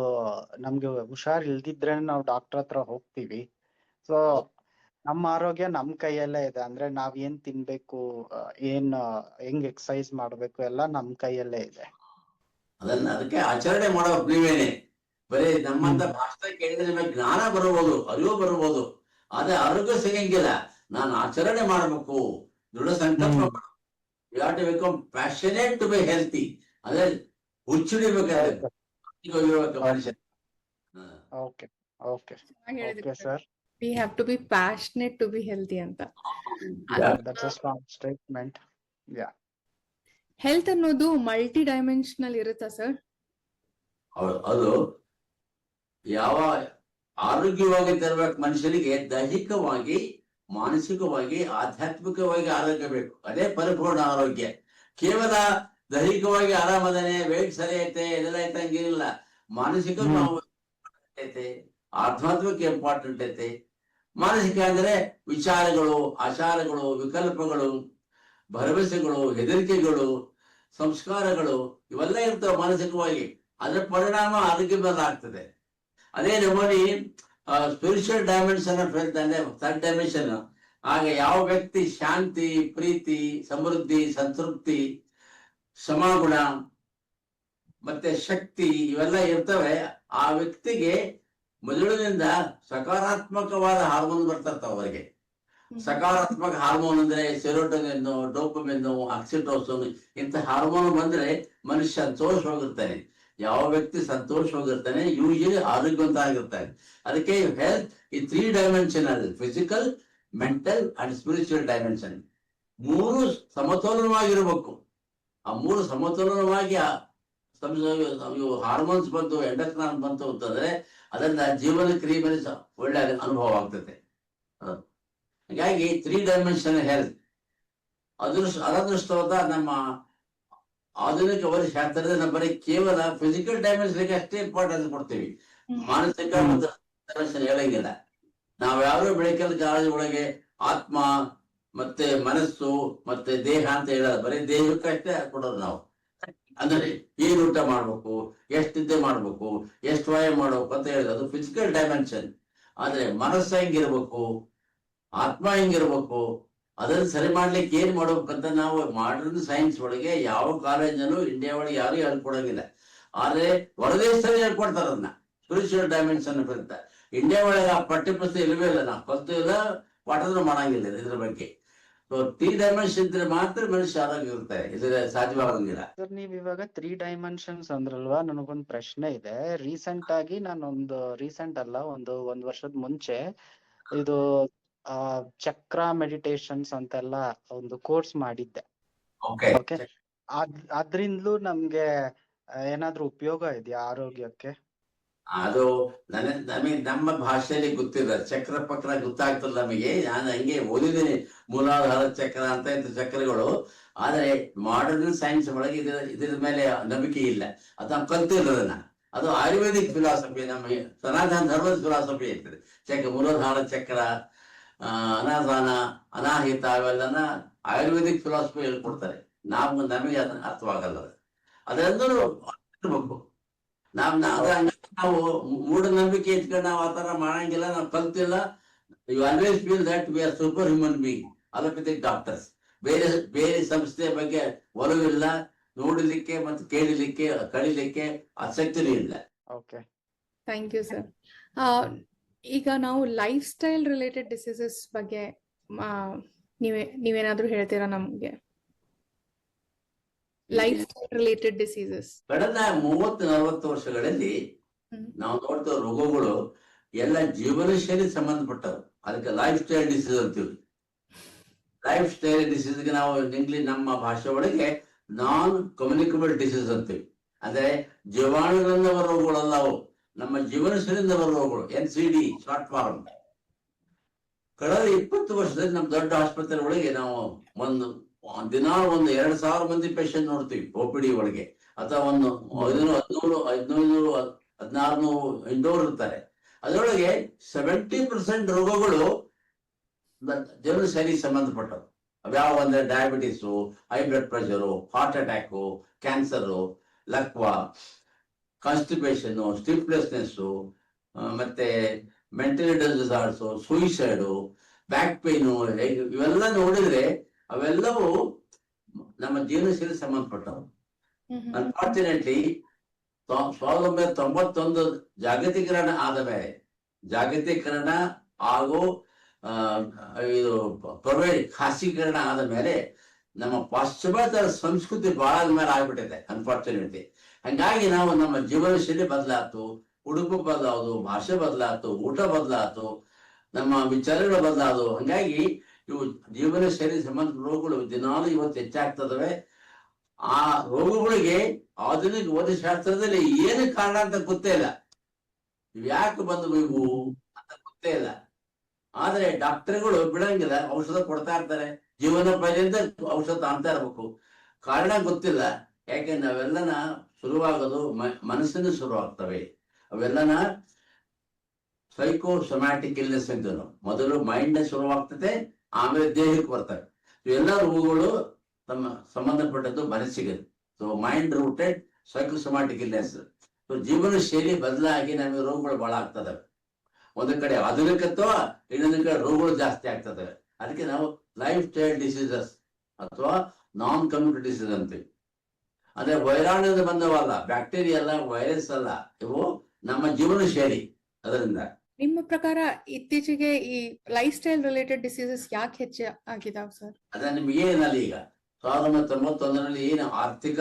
ನಮ್ಗೆ ಹುಷಾರ್ ಇಲ್ದಿದ್ರೆ ನಾವು ಡಾಕ್ಟರ್ ಹತ್ರ ಹೋಗ್ತೀವಿ. ಸೊ ನಮ್ಮ ಆರೋಗ್ಯ ನಮ್ ಕೈಯಲ್ಲೇ ಇದೆ. ಅಂದ್ರೆ ನಾವ್ ಏನ್ ತಿನ್ಬೇಕು, ಹೆಂಗ್ ಎಕ್ಸರ್ಸೈಸ್ ಮಾಡ್ಬೇಕು ಎಲ್ಲ ನಮ್ ಕೈಯಲ್ಲೇ ಇದೆ. ಅದಕ್ಕೆ ಆಚರಣೆ ಮಾಡೋ ನೀವೇನೆ. ಬರೀ ನಮ್ಮಂತ ಭಾಷಣ ಕೇಳಿದ್ರೆ ನಿಮಗೆ ಜ್ಞಾನ ಬರಬಹುದು, ಅರಿವು ಬರಬಹುದು, ಆದ್ರೆ ಆರೋಗ್ಯ ಸಿಗಂಗಿಲ್ಲ. ನಾನು ಆಚರಣೆ ಮಾಡಬೇಕು, ದೃಢ ಸಂಕಲ್ಪ. You have to become passionate to be healthy. ಅದೇ ಹುಚ್ಚಿಡಿಬೇಕಾದ್ರೆ ಮನುಷ್ಯ. Okay okay okay sir. We have to be passionate to be healthy ಅಂತ. That's a strong statement. Yeah. Health ಅನ್ನೋದು ಮಲ್ಟಿ ಡೈಮೆನ್ಷನಲ್ ಇರುತ್ತಾ ಸರ್? ಅದು ಯಾವ ಆರೋಗ್ಯವಾಗಿ ತರಬೇಕು ಮನುಷ್ಯನಿಗೆ, ದೈಹಿಕವಾಗಿ, ಮಾನಸಿಕವಾಗಿ, ಆಧ್ಯಾತ್ಮಿಕವಾಗಿ ಆರೋಗ್ಯ ಬೇಕು. ಅದೇ ಪರಿಪೂರ್ಣ ಆರೋಗ್ಯ. ಕೇವಲ ದೈಹಿಕವಾಗಿ ಆರಾಮದಾನೆ, ವೇಟ್ ಸರಿ ಐತೆ, ಇದೆಲ್ಲ ಐತೆ ಹಂಗೇನಿಲ್ಲ. ಮಾನಸಿಕ ಐತೆ, ಆಧ್ಯಾತ್ಮಿಕ ಇಂಪಾರ್ಟೆಂಟ್ ಐತೆ. ಮಾನಸಿಕ ಅಂದ್ರೆ ವಿಚಾರಗಳು, ಆಚಾರಗಳು, ವಿಕಲ್ಪಗಳು, ಭರವಸೆಗಳು, ಹೆದರಿಕೆಗಳು, ಸಂಸ್ಕಾರಗಳು ಇವೆಲ್ಲ ಇರ್ತವೆ ಮಾನಸಿಕವಾಗಿ. ಅದರ ಪರಿಣಾಮ ಆರೋಗ್ಯ ಮೇಲೆ ಆಗ್ತದೆ. ಅದೇ ನೋಡಿ ಸ್ಪಿರಿಚುವಲ್ ಡೈಮೆನ್ಷನ್ ಆಫ್ ಹೆಲ್ತ್ ಅಂದ್ರೆ ಥರ್ಡ್ ಡೈಮೆನ್ಷನ್. ಆಗ ಯಾವ ವ್ಯಕ್ತಿ ಶಾಂತಿ, ಪ್ರೀತಿ, ಸಮೃದ್ಧಿ, ಸಂತೃಪ್ತಿ, ಸಮಾಗುಣ ಮತ್ತೆ ಶಕ್ತಿ ಇವೆಲ್ಲ ಇರ್ತವೆ, ಆ ವ್ಯಕ್ತಿಗೆ ಮೊದಲಿನಿಂದ ಸಕಾರಾತ್ಮಕವಾದ ಹಾರ್ಮೋನ್ ಬರ್ತಿರ್ತಾವ ಅವರಿಗೆ. ಸಕಾರಾತ್ಮಕ ಹಾರ್ಮೋನ್ ಅಂದ್ರೆ ಸೆರೋಟೋನಿನ್, ಡೋಪಮಿನ್, ಆಕ್ಸಿಟೋಸಿನ್ ಇಂಥ ಹಾರ್ಮೋನ್ ಬಂದ್ರೆ ಮನುಷ್ಯ ಸಂತೋಷವಾಗಿರ್ತಾನೆ. ಯಾವ ವ್ಯಕ್ತಿ ಸಂತೋಷವಾಗಿರ್ತಾನೆ ಯೂಶಲಿ ಆರೋಗ್ಯವಂತ ಆಗಿರ್ತಾನೆ. ಅದಕ್ಕೆ ಹೆಲ್ತ್ ಈ 3 dimensional, physical, mental and spiritual dimension. 3 ಸಮತೋಲನವಾಗಿರ್ಬೇಕು. ಆ 3 ಸಮತೋಲನವಾಗಿ ಹಾರ್ಮೋನ್ಸ್ ಬಂತು, ಎಂಡೋಕ್ರೈನ್ ಬಂತು ಅಂತಂದ್ರೆ ಅದರಿಂದ ಜೀವನ ಕ್ರಿಯೆ ಮೇಲೆ ಒಳ್ಳೆ ಅನುಭವ ಆಗ್ತದೆ. ಹಾಗಾಗಿ 3 ಡೈಮೆನ್ಷನ್ ಹೆಲ್ತ್ ಅದೃಷ್ಟವಾದ ನಮ್ಮ ಆಧುನಿಕ ಶಾಸ್ತ್ರದ ನಮ್ಮ ಬರೀ ಕೇವಲ ಫಿಸಿಕಲ್ ಡೈಮೆನ್ಷನ್ಗೆ ಅಷ್ಟೇ ಇಂಪಾರ್ಟೆನ್ಸ್ ಕೊಡ್ತೀವಿ. ಮಾನಸಿಕ ಮತ್ತು ಡೈಮೆನ್ಷನ್ ಹೇಳಂಗಿಲ್ಲ. ನಾವ್ ಯಾವ್ಯಾವ ಬೆಳಕಲ್ ಕಾಲೇಜ್ ಒಳಗೆ ಆತ್ಮ ಮತ್ತೆ ಮನಸ್ಸು ಮತ್ತೆ ದೇಹ ಅಂತ ಹೇಳೋದು, ಬರೀ ದೇಹಕ್ಕೆ ಅಷ್ಟೇ ಕೊಡೋದು ನಾವು. ಅಂದ್ರೆ ಏನ್ ಊಟ ಮಾಡ್ಬೇಕು, ಎಷ್ಟು ನಿದ್ದೆ ಮಾಡ್ಬೇಕು, ಎಷ್ಟು ವ್ಯಾಯಾಮ ಮಾಡ್ಬೇಕು ಅಂತ ಹೇಳಿದ್ರೆ ಅದು ಫಿಸಿಕಲ್ ಡೈಮೆನ್ಷನ್. ಆದ್ರೆ ಮನಸ್ಸು ಹೆಂಗಿರ್ಬೇಕು, ಆತ್ಮ ಹೆಂಗಿರ್ಬೇಕು, ಅದನ್ನ ಸರಿ ಮಾಡ್ಲಿಕ್ಕೆ ಏನ್ ಮಾಡ್ಬೇಕಂತ ನಾವು ಮಾಡರ್ನ್ ಸೈನ್ಸ್ ಒಳಗೆ ಯಾವ ಕಾಲೇಜಲ್ಲೂ ಇಂಡಿಯಾ ಒಳಗೆ ಯಾರು ಹೇಳ್ಕೊಡಂಗಿಲ್ಲ. ಆದ್ರೆ ಹೊರದೇಶದಲ್ಲಿ ಹೇಳ್ಕೊಡ್ತಾರ ಅದನ್ನ ಸ್ಪಿರಿಚುವಲ್ ಡೈಮೆನ್ಷನ್ ಅಂತ. ಇಂಡಿಯಾ ಒಳಗೆ ಆ ಪಠ್ಯಪುಸ್ತಕ ಇಲ್ಲವೇ ಇಲ್ಲ, ನಾವು ಕಲ್ತು ಇಲ್ಲ, ಪಾಠನೂ ಮಾಡಂಗಿಲ್ಲ ಇದ್ರ ಬಗ್ಗೆ. ಸೊ 3 ಡೈಮೆನ್ಷನ್ ಇದ್ರೆ ಮಾತ್ರ ಮನುಷ್ಯ ಆರೋಗ್ಯ ಇರ್ತಾರೆ, ಇದ್ರೆ ಸಾಧ್ಯವಾಗಂಗಿಲ್ಲ. ಸರ್ ನೀವ್ ಇವಾಗ 3 ಡೈಮೆನ್ಷನ್ಸ್ ಅಂದ್ರಲ್ವಾ, ನನಗೊಂದು ಪ್ರಶ್ನೆ ಇದೆ. ರೀಸೆಂಟ್ ಅಲ್ಲ, ಒಂದ್ ವರ್ಷದ ಮುಂಚೆ ಇದು ಚಕ್ರ ಮೆಡಿಟೇಷನ್ಸ್ ಅಂತೆಲ್ಲ ಒಂದು ಕೋರ್ಸ್ ಮಾಡಿದ್ದೆ. ಓಕೆ, ಅದ್ರಿಂದಲೂ ನಮ್ಗೆ ಏನಾದ್ರೂ ಉಪಯೋಗ ಇದೆಯಾ ಆರೋಗ್ಯಕ್ಕೆ? ಅದು ನಮಗೆ ನಮ್ಮ ಭಾಷೆಯಲ್ಲಿ ಗೊತ್ತಿಲ್ಲ, ಚಕ್ರ ಪಕ್ರ ಗೊತ್ತಾಗ್ತದೆ ನಮಗೆ. ನಾನು ಹಂಗೆ ಓದಿದ್ದೀನಿ, ಮೂಲಾಧಾರ ಚಕ್ರ ಅಂತ ಇಂಥ ಚಕ್ರಗಳು. ಆದ್ರೆ ಮಾಡರ್ನ್ ಸೈನ್ಸ್ ಒಳಗೆ ಇದ್ರ ಮೇಲೆ ನಂಬಿಕೆ ಇಲ್ಲ, ಅದು ನಾವು ಕಲ್ತಿರೋದನ್ನ. ಅದು ಆಯುರ್ವೇದಿಕ್ ಫಿಲಾಸಫಿ, ನಮಗೆ ಸನಾತನ ಧರ್ಮದ ಫಿಲಾಸಫಿ ಇರ್ತದೆ. ಮೂಲಾಧಾರ ಚಕ್ರ, ಅನಾದಾನ, ಅನಾಹಿತ ಇವೆಲ್ಲನ ಆಯುರ್ವೇದಿಕ್ ಫಿಲಾಸಫಿ ಹೇಳ್ಕೊಡ್ತಾರೆ. ನಮಗೆ ಅದನ್ನ ಅರ್ಥವಾಗಲ್ಲ. ಅದೆಲ್ಲರೂ ಇರ್ಬೇಕು. ನಾವು ಮೂಢನಂಬಿಕೆ ಇಟ್ಕೊಂಡು ನಾವು ಆತರ ಮಾಡಂಗಿಲ್ಲ, ನಾವು ಕಲ್ತಿಲ್ಲ. You always feel that we are super human being. Allopathic doctors ಬೇರೆ ಸಂಸ್ಥೆಯ ಬಗ್ಗೆ ಒಲವಿಲ್ಲ, ನೋಡಲಿಕ್ಕೆ ಮತ್ತು ಕೇಳಲಿಕ್ಕೆ, ಕಳಿಲಿಕ್ಕೆ ಆಸಕ್ತಿನೂ ಇಲ್ಲ. Okay, thank you sir. ಈಗ ನಾವು ಲೈಫ್ ಸ್ಟೈಲ್ ರಿಲೇಟೆಡ್ ಡಿಸೀಸಸ್ ಬಗ್ಗೆ ನೀವೇನಾದ್ರೂ ಹೇಳ್ತೀರಾ ನಮ್ಗೆ? ಲೈಫ್ ಸ್ಟೈಲ್ ರಿಲೇಟೆಡ್ ಡಿಸೀಸಸ್ ಕಳೆದ 30-40 ವರ್ಷಗಳಲ್ಲಿ ನಾವು ನೋಡ್ತಾ ರೋಗಗಳು ಎಲ್ಲ ಜೀವನ ಶೈಲಿ ಸಂಬಂಧಪಟ್ಟವು. ಅದಕ್ಕೆ ಲೈಫ್ ಸ್ಟೈಲ್ ಡಿಸೀಸ್ ಅಂತೀವಿ. ಲೈಫ್ ಸ್ಟೈಲ್ ಡಿಸೀಸ್ಗೆ ನಾವು ನಮ್ಮ ಭಾಷೆ ಒಳಗೆ ನಾನ್ ಕಮ್ಯುನಿಕಬಲ್ ಡಿಸೀಸ್ ಅಂತೀವಿ. ಅಂದ್ರೆ ಜೀವಾಣುಗಳಿಂದ ಬರೋ ರೋಗಗಳಲ್ಲ ಅವು, ನಮ್ಮ ಜೀವನ ಶೈಲಿಯಿಂದ ಬರೋ ರೋಗಗಳು, NCD ಶಾರ್ಟ್ ಫಾರ್ಮ್. ಕಳೆದ 20 ವರ್ಷದಲ್ಲಿ ನಮ್ಮ ದೊಡ್ಡ ಆಸ್ಪತ್ರೆ ಒಳಗೆ ನಾವು ದಿನ 2,000 ಮಂದಿ ಪೇಷಂಟ್ ನೋಡ್ತೀವಿ OPD ಒಳಗೆ, ಅಥವಾ 1,500, 1,500, 1,600 ಇಂಡೋರ್ ಇರ್ತಾರೆ. ಅದರೊಳಗೆ 70% ರೋಗಗಳು ಜೀವನ ಶೈಲಿಗೆ ಸಂಬಂಧಪಟ್ಟವು. ಅವ್ಯಾವ ಅಂದ್ರೆ diabetes, high blood pressure, heart attack, cancer, ಲಕ್ವಾ, ಕಾನ್ಸ್ಟಿಪೇಷನ್, ಸ್ಲೀಪ್ಲೆಸ್ನೆಸ್ಸು, ಮತ್ತೆ mental disorders, suicide, back pain, ಇವೆಲ್ಲ ನೋಡಿದ್ರೆ ಅವೆಲ್ಲವೂ ನಮ್ಮ ಜೀವನ ಶೈಲಿ ಸಂಬಂಧಪಟ್ಟವು. ಅನ್ಫಾರ್ಚುನೇಟ್ಲಿ 1991 ಜಾಗತೀಕರಣ ಹಾಗೂ ಇದು ಖಾಸಗೀಕರಣ ಆದ ಮೇಲೆ ನಮ್ಮ ಪಾಶ್ಚಿಮಾತ್ಯ ಸಂಸ್ಕೃತಿ ಬಹಳ ಮೇಲೆ ಆಗ್ಬಿಟ್ಟಿದೆ ಅನ್ಫಾರ್ಚುನೇಟ್ಲಿ. ಹಂಗಾಗಿ ನಾವು ನಮ್ಮ ಜೀವನ ಶೈಲಿ ಬದಲಾತು, ಉಡುಪು ಬದಲಾವುದು, ಭಾಷೆ ಬದಲಾತು, ಊಟ ಬದಲಾತು, ನಮ್ಮ ವಿಚಾರಗಳು ಬದಲಾದು. ಹಂಗಾಗಿ ಇವು ಜೀವನ ಶೈಲಿ ಸಂಬಂಧ ರೋಗಗಳು ದಿನಾಲು ಇವತ್ತು ಹೆಚ್ಚಾಗ್ತದವೆ. ಆ ರೋಗಗಳಿಗೆ ಆಧುನಿಕ ವೈದ್ಯಶಾಸ್ತ್ರದಲ್ಲಿ ಏನು ಕಾರಣ ಅಂತ ಗೊತ್ತೇ ಇಲ್ಲ. ಇವು ಯಾಕೆ ಬಂದವು ಇವು ಅಂತ ಗೊತ್ತೇ ಇಲ್ಲ. ಆದ್ರೆ ಡಾಕ್ಟರ್ಗಳು ಬಿಡಂಗಿಲ್ಲ, ಔಷಧ ಕೊಡ್ತಾ ಇರ್ತಾರೆ. ಜೀವನ ಪರ್ಯಂತ ಔಷಧ ತಾಂತಾ ಇರ್ಬೇಕು. ಕಾರಣ ಗೊತ್ತಿಲ್ಲ. ಯಾಕೆ ನಾವೆಲ್ಲನ ಶುರುವಾಗೋದು ಮನಸ್ಸಿನ ಶುರುವಾಗ್ತವೆ. ಅವೆಲ್ಲನ ಸೈಕೋಸೊಮ್ಯಾಟಿಕ್ ಇಲ್ನೆಸ್ ಅಂತ ಮೊದಲು ಮೈಂಡ್ ಶುರುವಾಗ್ತದೆ, ಆಮೇಲೆ ದೇಹಕ್ಕೆ ಬರ್ತವೆ. ಇವೆಲ್ಲ ರೋಗಗಳು ತಮ್ಮ ಸಂಬಂಧಪಟ್ಟದ್ದು ಮನಸ್ಸಿಗೆ. So mind rooted psychosomatic illness. So ಜೀವನ ಶೈಲಿ ಬದಲಾಗಿ ನಮಗೆ ರೋಗಗಳು ಬಹಳ ಆಗ್ತದವೆ. ಒಂದು ಕಡೆ ಆಧುನಿಕತ್ವ, ಇನ್ನೊಂದು ಕಡೆ ರೋಗಗಳು ಜಾಸ್ತಿ ಆಗ್ತದವೆ. ಅದಕ್ಕೆ ನಾವು ಲೈಫ್ ಸ್ಟೈಲ್ ಡಿಸೀಸಸ್ ಅಥವಾ ನಾನ್ ಕಮ್ಯುನಿಟಿ ಡಿಸೀಸ್ ಅಂತೀವಿ. ಅಂದ್ರೆ ವೈರಾಣುವಿಂದ ಬಂದವಲ್ಲ, ಬ್ಯಾಕ್ಟೀರಿಯಾ ಅಲ್ಲ, ವೈರಸ್ ಅಲ್ಲ, ಇವು ನಮ್ಮ ಜೀವನ ಶೈಲಿ. ಅದರಿಂದ ನಿಮ್ಮ ಪ್ರಕಾರ ಇತ್ತೀಚೆಗೆ ಈ ಲೈಫ್ ಸ್ಟೈಲ್ ರಿಲೇಟೆಡ್ ಡಿಸೀಸಸ್ ಯಾಕೆ ಹೆಚ್ಚು ಆಗಿದಾವ್ ಸರ್? ಅದ ನಿಮ್ಗೆ ಏನಲ್ಲ, ಈಗ 1991 ಏನು ಆರ್ಥಿಕ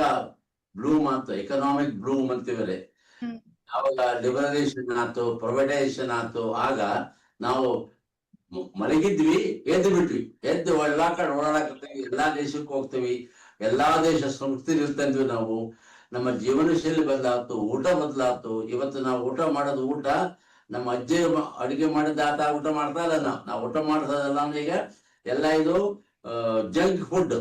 ಬ್ಲೂಮ್ ಆಯ್ತು, ಎಕನಾಮಿಕ್ ಬ್ಲೂಮ್ ಅಂತೀವರೆ, ಅವಾಗ ಲಿಬರಲೈಸೇಷನ್ ಆಯ್ತು, ಪ್ರೈವೇಟೈಸೇಷನ್ ಆಯ್ತು. ಆಗ ನಾವು ಮಲಗಿದ್ವಿ, ಎದ್ದು ಬಿಟ್ವಿ, ಎದ್ದು ಎಲ್ಲಾ ಕಡೆ ಓಡಾಡಕತ್ತೀವಿ, ಎಲ್ಲಾ ದೇಶಕ್ಕೆ ಹೋಗ್ತೀವಿ, ಎಲ್ಲಾ ದೇಶ ಸಂಸ್ಕೃತಿ ಇರ್ತೀವಿ ನಾವು. ನಮ್ಮ ಜೀವನ ಶೈಲಿ ಬದಲಾತು, ಊಟ ಬದಲಾತು. ಇವತ್ತು ನಾವು ಊಟ ಮಾಡೋದು, ಊಟ ನಮ್ಮ ಅಜ್ಜಿ ಅಡಿಗೆ ಮಾಡಿದ ಆತ ಊಟ ಮಾಡ್ತಾ ಇಲ್ಲ. ನಾವು ಊಟ ಮಾಡ್ತದಲ್ಲ ಅಂದ್ರೆ ಈಗ ಎಲ್ಲ ಇದು junk food,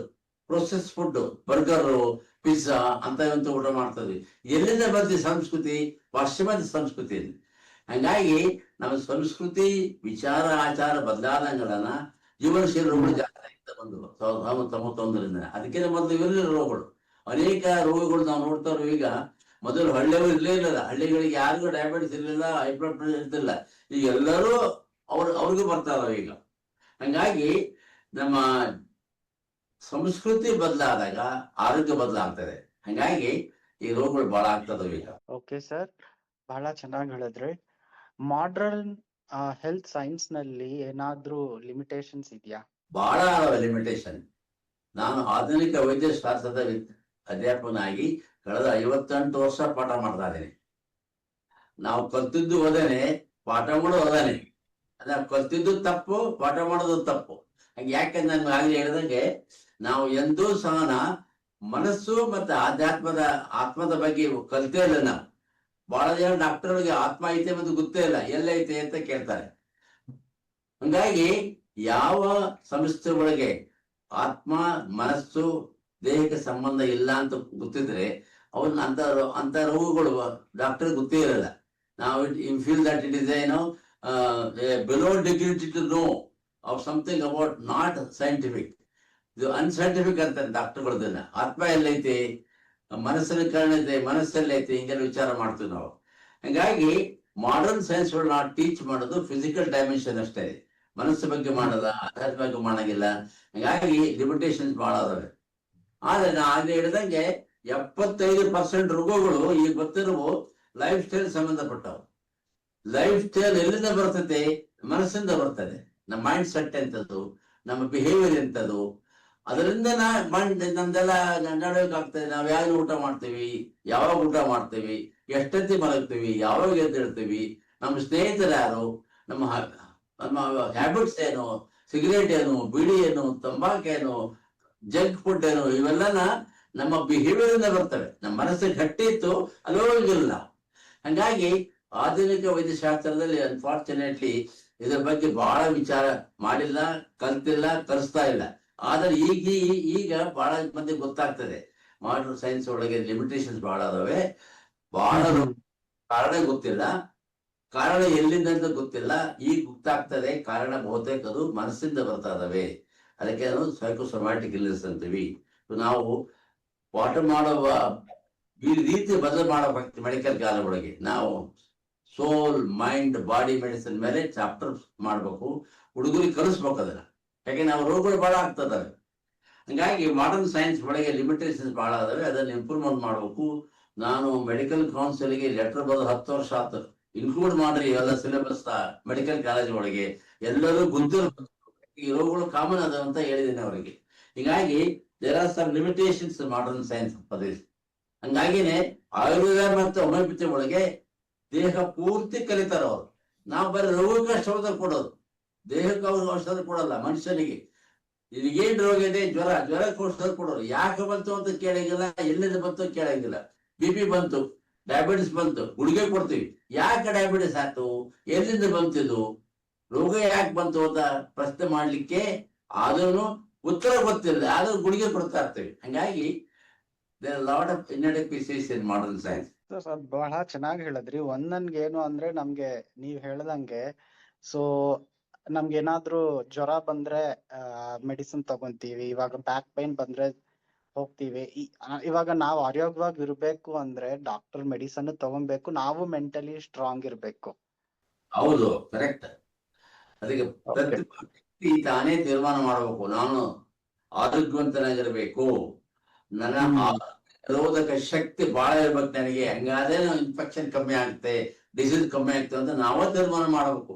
process food, burger, pizza ಅಂತ ಊಟ ಮಾಡ್ತದ್ವಿ. ಎಲ್ಲಿಂದ ಬಂದ ಸಂಸ್ಕೃತಿ? ಪಾಶ್ಚಿಮಾತ್ಯ ಸಂಸ್ಕೃತಿ. ಹಂಗಾಗಿ ನಮ್ಮ ಸಂಸ್ಕೃತಿ, ವಿಚಾರ, ಆಚಾರ ಬದಲಾದಂಗಳನ್ನ ಜೀವನ ಶೈಲಿ ರೋಗಗಳು ಜಾಸ್ತಿ ಆಗ್ತಾ ಬಂದವು 1991. ಅದಕ್ಕಿಂತ ಮೊದಲು ಇರಲಿಲ್ಲ ರೋಗಗಳು. ಅನೇಕ ರೋಗಗಳು ನಾವು ನೋಡ್ತಾ ಇರೋ ಈಗ. ಮೊದಲು ಹಳ್ಳಿಯವರು ಇರ್ಲೇ ಇಲ್ಲ, ಹಳ್ಳಿಗಳಿಗೆ ಯಾರಿಗೂ ಡಯಾಬಿಟಿಸ್ ಇರಲಿಲ್ಲ, ಹೈ ಬ್ಲಡ್ ಪ್ರೆಷರ್ ಇರ್ತಿಲ್ಲ. ಈಗ ಎಲ್ಲರೂ ಅವ್ರಿಗೂ ಬರ್ತಾರ ಈಗ. ಹಂಗಾಗಿ ನಮ್ಮ ಸಂಸ್ಕೃತಿ ಬದಲಾದಾಗ ಆರೋಗ್ಯ ಬದಲಾಗ್ತದೆ. ಹಂಗಾಗಿ ಈ ರೋಗಗಳು ಬಹಳ ಆಗ್ತದವ ಈಗ. ಓಕೆ ಸರ್, ಬಹಳ ಚೆನ್ನಾಗಿ ಹೇಳಿದ್ರಿ. ಮಾಡರ್ನ್ ಹೆಲ್ತ್ ಸೈನ್ಸ್ ನಲ್ಲಿ ಏನಾದ್ರೂ ಲಿಮಿಟೇಷನ್ಸ್ ಇದೆಯಾ? ಬಹಳ ಲಿಮಿಟೇಷನ್. ನಾನು ಆಧುನಿಕ ವೈದ್ಯಶಾಸ್ತ್ರದ ಅಧ್ಯಾಪಕನಾಗಿ ಕಳೆದ 58 ವರ್ಷ ಪಾಠ ಮಾಡ್ತಾ ಇದ್ದೀನಿ. ನಾವು ಕಲ್ತಿದ್ದು ಓದೇನೆ, ಪಾಠ ಮಾಡೋದು ಓದಾನೆ. ಅದ ಕಲ್ತಿದ್ದು ತಪ್ಪು, ಪಾಠ ಮಾಡೋದು ತಪ್ಪು. ಹಂಗೆ ಯಾಕಂದ್ರೆ ನನ್ಗೆ ಆಗಲಿ ಹೇಳಿದಂಗೆ, ನಾವು ಎಂದೂ ಸಹನ ಮನಸ್ಸು ಮತ್ತೆ ಆತ್ಮದ ಬಗ್ಗೆ ಕಲ್ತೇ ಇಲ್ಲ. ನಾವು ಬಹಳ ಜನ ಡಾಕ್ಟರ್ಗಳಿಗೆ ಆತ್ಮ ಐತೆ ಮತ್ತು ಗೊತ್ತೇ ಇಲ್ಲ, ಎಲ್ಲೈತೆ ಅಂತ ಕೇಳ್ತಾರೆ. ಹಂಗಾಗಿ ಯಾವ ಸಂಸ್ಥೆ ಒಳಗೆ ಆತ್ಮ, ಮನಸ್ಸು, ದೇಹಕ್ಕೆ ಸಂಬಂಧ ಇಲ್ಲ ಅಂತ ಗೊತ್ತಿದ್ರೆ ಅವ್ರನ್ನ ಅಂತ ರೋಗಗಳು ಡಾಕ್ಟರ್ ಗೊತ್ತೇ ಇರಲ್ಲ. ನಾವು feel that it is below dignity to know of something about not scientific. ಇದು ಅನ್ಸೈಂಟಿಫಿಕ್ ಅಂತ ಡಾಕ್ಟರ್ಗಳದನ್ನ. ಆತ್ಮ ಎಲ್ಲೈತಿ, ಮನಸ್ಸಿನ ಕಾರಣ ಐತೆ, ಮನಸ್ಸಲ್ಲೈತಿ, ಹಿಂಗೆಲ್ಲ ವಿಚಾರ ಮಾಡ್ತೀವಿ ನಾವು. ಹಂಗಾಗಿ ಮಾಡರ್ನ್ ಸೈನ್ಸ್ ನಾವು ಟೀಚ್ ಮಾಡೋದು ಫಿಸಿಕಲ್ ಡೈಮೆನ್ಷನ್ ಅಷ್ಟೇ, ಮನಸ್ಸು ಬಗ್ಗೆ ಮಾಡಲ್ಲ, ಆಧ್ಯಾತ್ಮ ಬಗ್ಗೆ ಮಾಡಂಗಿಲ್ಲ. ಹಂಗಾಗಿ ಲಿಮಿಟೇಷನ್ಸ್ ಬಹಳ ಅದಾವೆ. ಆದ್ರೆ ನಾ ಆಗ್ಲೇ ಹೇಳಿದಂಗೆ 75% ರೋಗಗಳು ಈಗ ಗೊತ್ತಿರುವ ಲೈಫ್ ಸ್ಟೈಲ್ ಸಂಬಂಧಪಟ್ಟವು. ಲೈಫ್ ಸ್ಟೈಲ್ ಎಲ್ಲಿಂದ ಬರ್ತದೆ? ಮನಸ್ಸಿಂದ ಬರ್ತದೆ. ನಮ್ಮ ಮೈಂಡ್ ಸೆಟ್ ಎಂತದ್ದು, ನಮ್ಮ ಬಿಹೇವಿಯರ್ ಎಂತದ್ದು, ಅದರಿಂದ ನಮ್ದೆಲ್ಲ ನಡವಳಿಕೆ ಆಗ್ತದೆ. ನಾವ್ ಯಾವಾಗ ಊಟ ಮಾಡ್ತೀವಿ, ಯಾವಾಗ ಊಟ ಮಾಡ್ತೀವಿ, ಎಷ್ಟೊತ್ತಿ ಮಲಗ್ತೀವಿ, ಯಾವಾಗ ಎದ್ದೇಳ್ತೀವಿ, ನಮ್ಮ ಸ್ನೇಹಿತರು ಯಾರು, ನಮ್ಮ ಹ್ಯಾಬಿಟ್ಸ್ ಏನು, ಸಿಗರೇಟ್ ಏನು, ಬಿಡಿ ಏನು, ತಂಬಾಕೇನು, ಜಂಕ್ ಫುಡ್ ಏನು, ಇವೆಲ್ಲನ ನಮ್ಮ ಬಿಹೇವಿಯರ್ ಇಂದ ಬರ್ತವೆ. ನಮ್ಮ ಮನಸ್ಸಿಗೆ ಗಟ್ಟಿ ಇತ್ತು, ಅಲ್ಲಿ ಹೋಗಿಲ್ಲ ನಾವು. ಹಂಗಾಗಿ ಆಧುನಿಕ ವೈದ್ಯಶಾಸ್ತ್ರದಲ್ಲಿ ಅನ್ಫಾರ್ಚುನೇಟ್ಲಿ ಇದ್ರ ಬಗ್ಗೆ ಬಹಳ ವಿಚಾರ ಮಾಡಿಲ್ಲ, ಕಲ್ತಿಲ್ಲ, ಕಲಿಸ್ತಾ ಇಲ್ಲ. ಆದ್ರೆ ಈಗ ಬಹಳ ಮಂದಿ ಗೊತ್ತಾಗ್ತದೆ ಮಾಡರ್ನ್ ಸೈನ್ಸ್ ಒಳಗೆ ಲಿಮಿಟೇಷನ್ಸ್ ಬಹಳ ಅದಾವೆ. ಬಹಳ ಕಾರಣ ಗೊತ್ತಿಲ್ಲ. ಕಾರಣ ಎಲ್ಲಿಂದ ಅಂತ ಗೊತ್ತಿಲ್ಲ, ಈಗ ಗೊತ್ತಾಗ್ತದೆ. ಕಾರಣ ಬಹುತೇಕ ಅದು ಮನಸ್ಸಿಂದ ಬರ್ತಾ ಇದಾವೆ. ಅದಕ್ಕೆ ನಾವು ಸೈಕೋಸೊಮ್ಯಾಟಿಕ್ ಇಲ್ನೆಸ್ ಅಂತೀವಿ. ನಾವು ಪಾಠ ಮಾಡುವ ಈ ರೀತಿ ಬದಲು ಮಾಡಬೇಕು ಮೆಡಿಕಲ್ ಕಾಲೇಜ್ ಒಳಗೆ. ನಾವು ಸೋಲ್, ಮೈಂಡ್, ಬಾಡಿ ಮೆಡಿಸಿನ್ ಮೇಲೆ ಚಾಪ್ಟರ್ ಮಾಡ್ಬೇಕು, ಹುಡುಗರಿಗೆ ಕಲಿಸ್ಬೇಕು ಅದನ್ನ. ಯಾಕೆ ನಾವು ರೋಗಗಳು ಬಹಳ ಆಗ್ತದವೆ. ಹಂಗಾಗಿ ಮಾಡರ್ನ್ ಸೈನ್ಸ್ ಒಳಗೆ ಲಿಮಿಟೇಷನ್ಸ್ ಬಹಳ ಅದಾವೆ, ಅದನ್ನ ಇಂಪ್ರೂವ್ಮೆಂಟ್ ಮಾಡ್ಬೇಕು. ನಾನು ಮೆಡಿಕಲ್ ಕೌನ್ಸಿಲ್ಗೆ ಲೆಟರ್ ಬರೆದು 10 ವರ್ಷ ಆಯ್ತು. ಇನ್ಕ್ಲೂಡ್ ಮಾಡ್ರಿ ಎಲ್ಲ ಸಿಲೆಬಸ್ ಮೆಡಿಕಲ್ ಕಾಲೇಜ್ ಒಳಗೆ, ಎಲ್ಲರೂ ಗುಂತಿರ್ಬೇಕು, ಈ ರೋಗಗಳು ಕಾಮನ್ ಅದಾವ ಅಂತ ಹೇಳಿದ್ದೇನೆ ಅವರಿಗೆ. ಹೀಗಾಗಿ there are some limitations modern science ಪದವಿ. ಹಂಗಾಗಿನೇ ಆಯುರ್ವೇದ ಮತ್ತು ಹೋಮಿಯೋಪತಿ ಒಳಗೆ ದೇಹ ಪೂರ್ತಿ ಕಲಿತಾರ ಅವರು. ನಾವು ಬರೀ ರೋಗಕ್ಕೆ ಔಷಧ ಕೊಡೋದು, ದೇಹಕ್ಕೆ ಅವ್ರಿಗೆ ಔಷಧ ಕೊಡಲ್ಲ. ಮನುಷ್ಯನಿಗೆ ಏನ್ ರೋಗ ಇದೆ, ಜ್ವರಕ್ಕೆ ಔಷಧ ಕೊಡೋರು. ಯಾಕೆ ಬಂತು ಅಂತ ಕೇಳಂಗಿಲ್ಲ, ಎಲ್ಲಿಂದ ಬಂತು ಕೇಳಂಗಿಲ್ಲ. BP ಬಂತು, ಡಯಾಬಿಟಿಸ್ ಬಂತು, ಗುಳಿಗೆ ಕೊಡ್ತೀವಿ. ಯಾಕೆ ಡಯಾಬಿಟಿಸ್ ಆಯ್ತು, ಎಲ್ಲಿಂದ ಬಂತಿದ್ದು, ರೋಗ ಯಾಕೆ ಬಂತು ಅಂತ ಪ್ರಶ್ನೆ ಮಾಡ್ಲಿಕ್ಕೆ ಆದ್ರೂ ಉತ್ತರ ಗೊತ್ತಿಲ್ಲ, ಆದ್ರೂ ಗುಳಿಗೆ ಕೊಡ್ತಾ ಇರ್ತೀವಿ. ಹಂಗಾಗಿ there are a lot of inadequacies in modern science. Sir ಬಹಳ ಚೆನ್ನಾಗಿ ಹೇಳಿದ್ರಿ. ನನ್ಗೆ ಏನು ಅಂದ್ರೆ, ನಮ್ಗೆ ನೀವ್ ಹೇಳ್ದಂಗೆ ಸೊ ನಮ್ಗೆ ಏನಾದ್ರೂ ಜ್ವರ ಬಂದ್ರೆ ಮೆಡಿಸಿನ್ ತಗೊಂತೀವಿ. ಇವಾಗ ಬ್ಯಾಕ್ ಪೈನ್ ಬಂದ್ರೆ ಹೋಗ್ತೀವಿ. ಇವಾಗ ನಾವು ಆರೋಗ್ಯವಾಗಿ ಇರ್ಬೇಕು ಅಂದ್ರೆ ಡಾಕ್ಟರ್ ಮೆಡಿಸನ್ ತಗೊಬೇಕು, ನಾವು ಮೆಂಟಲಿ ಸ್ಟ್ರಾಂಗ್ ಇರ್ಬೇಕು. ಹೌದು, ಕರೆಕ್ಟ್. ಅದಕ್ಕೆ ಪ್ರತಿ ವ್ಯಕ್ತಿ ತಾನೇ ತೀರ್ಮಾನ ಮಾಡಬೇಕು, ನಾನು ಆರೋಗ್ಯವಂತನಾಗಿರ್ಬೇಕು, ನನ್ನ ರೋಧಕ ಶಕ್ತಿ ಬಹಳ ಇರ್ಬೇಕು ನನಗೆ, ಹಂಗಾದ್ರೆ ಇನ್ಫೆಕ್ಷನ್ ಕಮ್ಮಿ ಆಗುತ್ತೆ, ಡಿಸೀಸ್ ಕಮ್ಮಿ ಆಗ್ತದೆ ಅಂತ ನಾವೇ ತೀರ್ಮಾನ ಮಾಡಬೇಕು.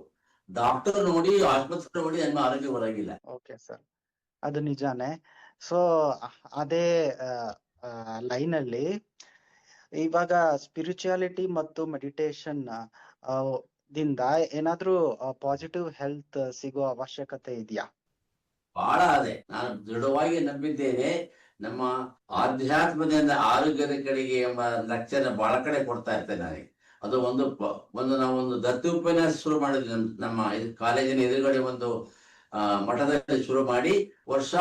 ಡಾಕ್ಟರ್ ನೋಡಿ, ಆಸ್ಪತ್ರೆ ನೋಡಿ ನಮ್ಮ ಆರೋಗ್ಯ ಬರಂಗಿಲ್ಲ. ಓಕೆ ಸರ್, ಅದು ನಿಜಾನೇ. ಸೊ ಅದೇ ಲೈನ್ ಅಲ್ಲಿ ಇವಾಗ ಸ್ಪಿರಿಚುಯಾಲಿಟಿ ಮತ್ತು ಮೆಡಿಟೇಷನ್ ದಿಂದ ಏನಾದ್ರೂ ಪಾಸಿಟಿವ್ ಹೆಲ್ತ್ ಸಿಗೋ ಅವಶ್ಯಕತೆ ಇದೆಯಾ? ಬಹಳ ಅದೇ, ನಾನು ದೃಢವಾಗಿ ನಂಬಿದ್ದೇನೆ. ನಮ್ಮ ಆಧ್ಯಾತ್ಮದಿಂದ ಆರೋಗ್ಯದ ಕಡೆಗೆ ಎಂಬ ಲಕ್ಷ್ಯನ ಬಹಳ ಕಡೆ ಕೊಡ್ತಾ ಇರ್ತೇನೆ ನನಗೆ. ಅದು ನಾವೊಂದು ದತ್ತು ಉಪನ್ಯಾಸ ಶುರು ಮಾಡಿದ್ವಿ ನಮ್ಮ ಕಾಲೇಜಿನ ಎದುರುಗಡೆ ಒಂದು ಮಠದಲ್ಲಿ ಶುರು ಮಾಡಿ, ವರ್ಷ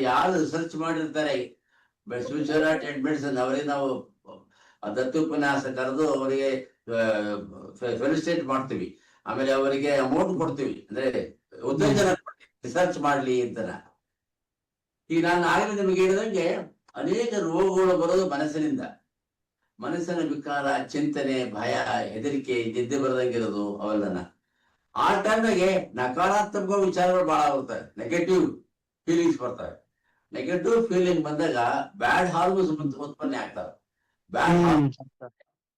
ಯಾರು ರಿಸರ್ಚ್ ಮಾಡಿರ್ತಾರೆ ಸ್ಪಿರಿಚುಯಾಲಿಟಿ ಅಂಡ್ ಮೆಡಿಸಿನ್, ಅವರಿಗೆ ನಾವು ದತ್ತು ಉಪನ್ಯಾಸ ಕರೆದು ಅವರಿಗೆ ಫೆಲಿಸಿಟೇಟ್ ಮಾಡ್ತೀವಿ. ಆಮೇಲೆ ಅವರಿಗೆ ಅಮೌಂಟ್ ಕೊಡ್ತೀವಿ, ಅಂದ್ರೆ ಉತ್ತೇಜನ ರಿಸರ್ಚ್ ಮಾಡ್ಲಿ ಅಂತ. ಈಗ ನಾನು ಆಗಲೇ ನಿಮಗೆ ಹೇಳಿದಂಗೆ ಅನೇಕ ರೋಗಗಳು ಬರೋದು ಮನಸ್ಸಿನಿಂದ. ಮನಸ್ಸಿನ ವಿಕಾರ, ಚಿಂತನೆ, ಭಯ, ಹೆದರಿಕೆ, ನಿದ್ದೆ ಬರದಂಗಿರೋದು ಅವೆಲ್ಲನ. ಆ ಟೈಮ್ನಾಗೆ ನಕಾರಾತ್ಮಕ ವಿಚಾರಗಳು ಬಹಳ ಬರ್ತವೆ, ನೆಗೆಟಿವ್ ಫೀಲಿಂಗ್ಸ್ ಬರ್ತವೆ. ನೆಗೆಟಿವ್ ಫೀಲಿಂಗ್ ಬಂದಾಗ ಬ್ಯಾಡ್ ಹಾರ್ಮೋನ್ಸ್ ಉತ್ಪನ್ನ ಆಗ್ತವೆ. ಬ್ಯಾಡ್ ಹಾರ್ಮೋನ್ಸ್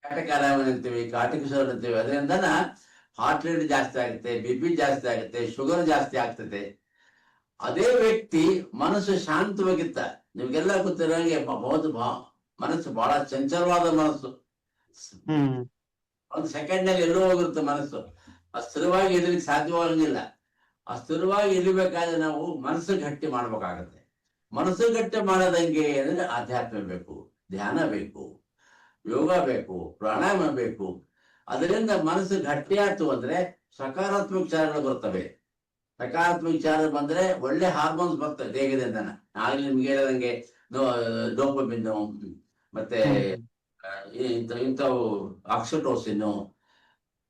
ಕಾಟಕಾರಾಮನ್ ಅಂತೀವಿ, ಕಾರ್ಟಿಸೋಲ್ ಅಂತೀವಿ. ಅದರಿಂದನ ಹಾರ್ಟ್ ರೇಟ್ ಜಾಸ್ತಿ ಆಗುತ್ತೆ, BP ಜಾಸ್ತಿ ಆಗುತ್ತೆ, ಶುಗರ್ ಜಾಸ್ತಿ ಆಗ್ತದೆ. ಅದೇ ವ್ಯಕ್ತಿ ಮನಸ್ಸು ಶಾಂತವಾಗಿತ್ತ, ನಿಮ್ಗೆಲ್ಲ ಗೊತ್ತಿರೋಂಗೆ ಮನಸ್ಸು ಬಹಳ ಚಂಚಲವಾದ ಮನಸ್ಸು. ಒಂದು ಸೆಕೆಂಡ್ ನಲ್ಲಿ ಎಲ್ಲೋ ಹೋಗಿರುತ್ತೆ ಮನಸ್ಸು. ಸ್ಥಿರವಾಗಿ ಇರ್ಲಿಕ್ಕೆ ಸಾಧ್ಯವಾಗಂಗಿಲ್ಲ. ಸ್ಥಿರವಾಗಿ ಇರ್ಬೇಕಾದ್ರೆ ನಾವು ಮನಸ್ಸು ಗಟ್ಟಿ ಮಾಡ್ಬೇಕಾಗತ್ತೆ. ಮನಸ್ಸು ಗಟ್ಟಿ ಮಾಡೋದಂಗೆ ಅಂದ್ರೆ ಆಧ್ಯಾತ್ಮ ಬೇಕು, ಧ್ಯಾನ ಬೇಕು, ಯೋಗ ಬೇಕು, ಪ್ರಾಣಾಯಾಮ ಬೇಕು. ಅದರಿಂದ ಮನಸ್ಸು ಗಟ್ಟಿ ಆಯ್ತು ಅಂದ್ರೆ ಸಕಾರಾತ್ಮಕ ವಿಚಾರಗಳು ಬರ್ತವೆ. ಸಕಾರಾತ್ಮಕ ವಿಚಾರ ಬಂದ್ರೆ ಒಳ್ಳೆ ಹಾರ್ಮೋನ್ಸ್ ಬರ್ತವೆ ದೇಹದಿಂದ. ಆಗ್ಲಿ ನಿಮ್ಗೆ ಹೇಳಿದಂಗೆ ಡೋಪಮಿನ್ ಮತ್ತೆ ಇಂಥವು ಆಕ್ಸಿಟೋಸಿನ್,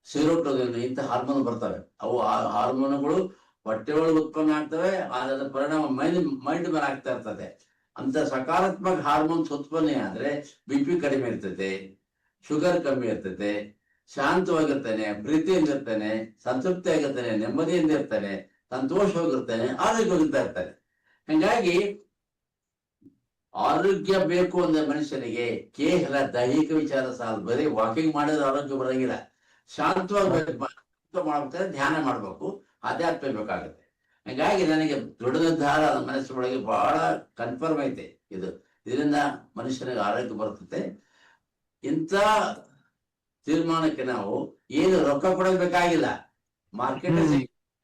ಸಿರೋಟೋನಿನ್, ಇಂಥ ಹಾರ್ಮೋನ್ ಬರ್ತವೆ. ಅವು ಹಾರ್ಮೋನ್ಗಳು ಹೊಟ್ಟೆ ಒಳಗೆ ಉತ್ಪನ್ನ ಆಗ್ತವೆ, ಅದರ ಪರಿಣಾಮ ಮೈಂಡ್ ಮೇಲೆ ಆಗ್ತಾ ಇರ್ತದೆ. ಅಂತ ಸಕಾರಾತ್ಮಕ ಹಾರ್ಮೋನ್ಸ್ ಉತ್ಪನ್ನ ಆದ್ರೆ BP ಕಡಿಮೆ ಇರ್ತೈತೆ, ಶುಗರ್ ಕಮ್ಮಿ ಇರ್ತೈತೆ, ಶಾಂತವಾಗಿರ್ತಾನೆ, ಪ್ರೀತಿಯಿಂದ ಇರ್ತಾನೆ, ಸಂತೃಪ್ತಿ ಆಗಿರ್ತಾನೆ, ನೆಮ್ಮದಿಯಿಂದ ಇರ್ತಾನೆ, ಸಂತೋಷವಾಗಿರ್ತಾನೆ, ಆರೋಗ್ಯವಾಗಿರ್ತಾ ಇರ್ತಾನೆ. ಹಂಗಾಗಿ ಆರೋಗ್ಯ ಬೇಕು ಅಂದ್ರೆ ಮನುಷ್ಯನಿಗೆ ಕೇವಲ ದೈಹಿಕ ವಿಚಾರ ಸಾಲ, ಬರೀ ವಾಕಿಂಗ್ ಮಾಡಿದ್ರೆ ಆರೋಗ್ಯ ಬರಂಗಿಲ್ಲ. ಶಾಂತವಾಗಿ ಮಾಡ್ಬೇಕಾದ್ರೆ ಧ್ಯಾನ ಮಾಡ್ಬೇಕು, ಆಧ್ಯಾತ್ಮ ಬೇಕಾಗುತ್ತೆ. ಹಂಗಾಗಿ ನನಗೆ ದೃಢ ನಿರ್ಧಾರ ಮನಸ್ಸಿನೊಳಗೆ ಬಹಳ ಕನ್ಫರ್ಮ್ ಐತೆ. ಇದರಿಂದ ಮನುಷ್ಯನಿಗೆ ಆರೋಗ್ಯ ಬರ್ತದೆ. ಇಂಥ ತೀರ್ಮಾನಕ್ಕೆ ನಾವು ಏನು ರೊಕ್ಕ ಕೊಡಬೇಕಾಗಿಲ್ಲ, ಮಾರ್ಕೆಟ್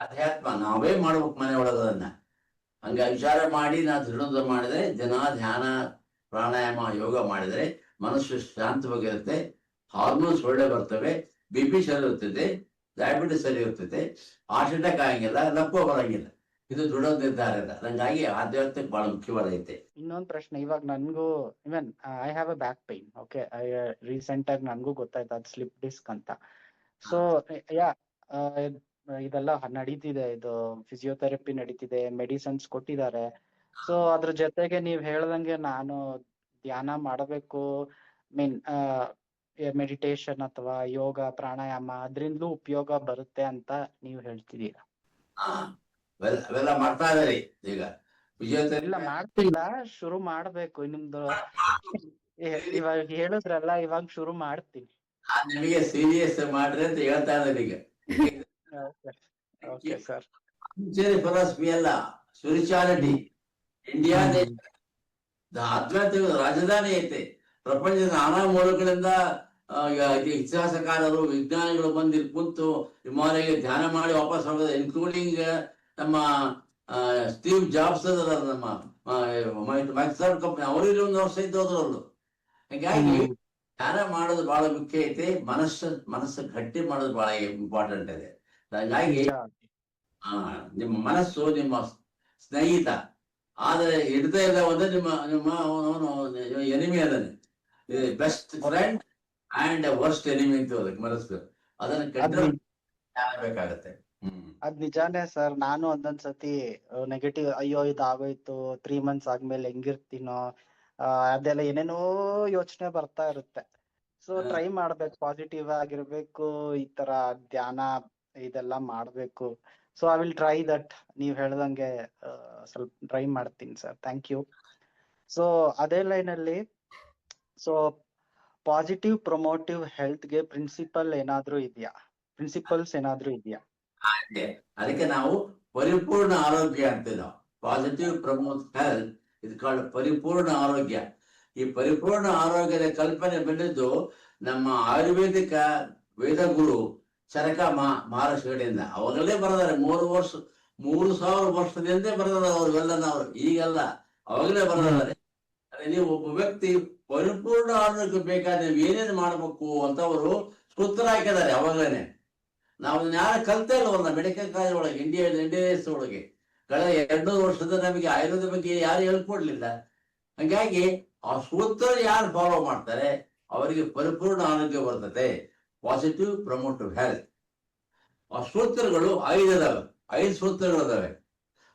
ಅಧ್ಯಾತ್ಮ ನಾವೇ ಮಾಡ್ಬೇಕು ಮನೆ ಒಳಗದನ್ನ. ಹಂಗ ವಿಚಾರ ಮಾಡಿ ನಾವು ದೃಢ ಮಾಡಿದ್ರೆ, ದಿನ ಧ್ಯಾನ, ಪ್ರಾಣಾಯಾಮ, ಯೋಗ ಮಾಡಿದ್ರೆ ಮನಸ್ಸು ಶಾಂತವಾಗಿರುತ್ತೆ, ಹಾರ್ಮೋನ್ಸ್ ಒಳ್ಳೆ ಬರ್ತವೆ, BP ಸರಿ ಇರ್ತೈತೆ, ಡಯಾಬಿಟಿಸ್ ಸರಿ ಇರ್ತೈತೆ, ಹಾರ್ಟ್ ಅಟ್ಯಾಕ್ ಆಗಂಗಿಲ್ಲ, ಲಕ್ಕೋ ಬರಂಗಿಲ್ಲ. ಇದು ದೃಢ ನಿರ್ಧಾರ ಇದೆ. ಹಂಗಾಗಿ ಆಧ್ಯಾತ್ಮಿಕ ಬಹಳ ಮುಖ್ಯವಾದೈತೆ. ಇನ್ನೊಂದು ಪ್ರಶ್ನೆ, ಇವಾಗ ನನ್ಗೂ even I have a back pain. Okay, recent ಆಗಿ ನನ್ಗೂ ಗೊತ್ತಾಯ್ತು ಅದು ಸ್ಲಿಪ್ ಡಿಸ್ಕ್ ಅಂತ. ಸೊ ಯಾ ಇದೆಲ್ಲ ನಡೀತಿದೆ, ಇದು ಫಿಸಿಯೋಥೆರಪಿ ನಡೀತಿದೆ, ಮೆಡಿಸಿನ್ಸ್ ಕೊಟ್ಟಿದ್ದಾರೆ. ಸೊ ಅದ್ರ ಜೊತೆಗೆ ನೀವ್ ಹೇಳ್ದಂಗೆ ನಾನು ಧ್ಯಾನ ಮಾಡಬೇಕು, ಮೀನ್ ಮೆಡಿಟೇಷನ್ ಅಥವಾ ಯೋಗ ಪ್ರಾಣಾಯಾಮ ಅದ್ರಿಂದಲೂ ಉಪಯೋಗ ಬರುತ್ತೆ ಅಂತ ನೀವು ಹೇಳ್ತಿದ್ದೀರಾ. ಅವೆಲ್ಲ ಮಾಡ್ತಾ ಇದಾರೆ ಈಗ ಫಿಸಿಯೋಥೆರಪಿ. ಇಲ್ಲ ಮಾಡ್ತಿಲ್ಲ, ಶುರು ಮಾಡ್ಬೇಕು. ನಿಮ್ದು ಇವಾಗ ಹೇಳಿದ್ರಲ್ಲ, ಇವಾಗ ಶುರು ಮಾಡ್ತೀನಿ. ನಿಮಗೆ ಸೀರಿಯಸ್ ಮಾಡ್ರಿ ಅಂತ ಹೇಳ್ತಾ ಇದ್ದಾರೆ ಈಗ. Okay sir. ಫಿಲಾಸಫಿ ಅಲ್ಲ, ಸ್ಪಿರಿಚುಯಾಲಿಟಿ. ಇಂಡಿಯಾ ದೇಶ ಅದ್ವೈತ ರಾಜಧಾನಿ ಐತೆ. ಪ್ರಪಂಚದ ನಾನಾ ಮೂಲಗಳಿಂದ ಇತಿಹಾಸಕಾರರು ವಿಜ್ಞಾನಿಗಳು ಬಂದು ಕುಂತು ಹಿಮಾಲಯಗೆ ಧ್ಯಾನ ಮಾಡಿ ವಾಪಸ್ ಹೋಗೋದು, ಇನ್ಕ್ಲೂಡಿಂಗ್ ನಮ್ಮ ಸ್ಟೀವ್ ಜಾಬ್ಸ್ ಅದರ ನಮ್ಮ ಮೈಕ್ರೋಸಾಫ್ಟ್ ಕಂಪನಿ, ಅವರು ಇಲ್ಲಿ 1 ವರ್ಷ ಇದ್ದೋದ್ರಲ್ಲೂ. ಹೀಗಾಗಿ ಧ್ಯಾನ ಮಾಡೋದು ಬಹಳ ಮುಖ್ಯ ಐತಿ. ಮನಸ್ಸು ಗಟ್ಟಿ ಮಾಡೋದು ಬಹಳ ಇಂಪಾರ್ಟೆಂಟ್ ಇದೆ. ಹಾಗಾಗಿ ನಿಮ್ಮ ಮನಸ್ಸು ನಿಮ್ಮ ಸ್ನೇಹಿತ, ಆದ್ರೆ ಹಿಡ್ತಾ ಇಲ್ಲ ಅಂದ್ರೆ ನಿಮ್ಮ ಎನಿಮಿ ಅದನ್ನೇ. Best friend and worst enemy ಅಂತ ಅದಕ್ಕೆ ಮನಸ್ಸು. ಅದನ್ನ ಕಂಟ್ರೋಲ್ ಬೇಕಾಗತ್ತೆ. ಅದ್ ನಿಜಾನೇ ಸರ್. ನಾನು ಒಂದೊಂದ್ಸತಿ ನೆಗೆಟಿವ್, ಅಯ್ಯೋ ಇದಾಗೋಯ್ತು 3 months ಆದ್ಮೇಲೆ ಹೆಂಗಿರ್ತೀನೋ, ಅದೆಲ್ಲ ಏನೇನೋ ಯೋಚನೆ ಬರ್ತಾ ಇರುತ್ತೆ. ಸೊ ಟ್ರೈ ಮಾಡ್ಬೇಕು, ಪಾಸಿಟಿವ್ ಆಗಿರ್ಬೇಕು, ಈ ತರ ಧ್ಯಾನ ಇದೆಲ್ಲ ಮಾಡ್ಬೇಕು. So I will try that. ನೀವ್ ಹೇಳ್ದಂಗೆ ಸ್ವಲ್ಪ ಟ್ರೈ ಮಾಡ್ತೀನಿ ಸರ್. Thank you. ಸೊ ಅದೇ ಲೈನ್ ಅಲ್ಲಿ, ಸೊ ಪಾಸಿಟಿವ್ ಪ್ರಮೋಟಿವ್ ಹೆಲ್ತ್ ಗೆ ಪ್ರಿನ್ಸಿಪಲ್ಸ್ ಏನಾದ್ರೂ ಇದೆಯಾ? ಅದಕ್ಕೆ ನಾವು ಪರಿಪೂರ್ಣ ಆರೋಗ್ಯ ಅಂತೀವಿ ನಾವು. ಪಾಸಿಟಿವ್ ಪ್ರಮೋಟ್ ಹೆಲ್ತ್, ಇದು ಕಾಲ್ಡ್ ಪರಿಪೂರ್ಣ ಆರೋಗ್ಯ. ಈ ಪರಿಪೂರ್ಣ ಆರೋಗ್ಯದ ಕಲ್ಪನೆ ಬಂದಿದ್ದು ನಮ್ಮ ಆಯುರ್ವೇದಿಕ ವೇದಗುರು ಚರಕ ಮಹರ್ಷಿಗಳಿಂದ. ಅವಾಗಲೇ ಬರೆದಾರೆ, 3,000 ವರ್ಷದಿಂದ ಬರೆದಾರೆ ಅವ್ರಿಗೆಲ್ಲ. ಈಗಲ್ಲ, ಅವಾಗಲೇ ಬರೆದಾರೆ. ನೀವು ಒಬ್ಬ ವ್ಯಕ್ತಿ ಪರಿಪೂರ್ಣ ಆರೋಗ್ಯ ಬೇಕಾದ್ರೆ ನೀವು ಏನೇನು ಮಾಡ್ಬೇಕು ಅಂತ ಅವರು ಸೂತ್ರ ಹಾಕಿದ್ದಾರೆ ಅವಾಗಲೇನೆ. ನಾವು ಯಾರು ಕಲ್ತಾ ಇಲ್ವಲ್ಲ ಮೆಡಿಕಲ್ ಕಾಲೇಜ್ ಒಳಗೆ, ಇಂಡಿಯಾ ಒಳಗೆ. ಕಳೆದ 200 ವರ್ಷದ ನಮಗೆ ಆಯುರ್ವೇದ ಬಗ್ಗೆ ಯಾರು ಹೇಳ್ಕೊಡ್ಲಿಲ್ಲ. ಹಾಗಾಗಿ ಆ ಸೂತ್ರ ಯಾರು ಫಾಲೋ ಮಾಡ್ತಾರೆ ಅವರಿಗೆ ಪರಿಪೂರ್ಣ ಆರೋಗ್ಯ ಬರ್ತದೆ. Positive promotive health. ಆ ಸೂತ್ರಗಳು 5 ಸೂತ್ರಗಳು ಇದಾವೆ.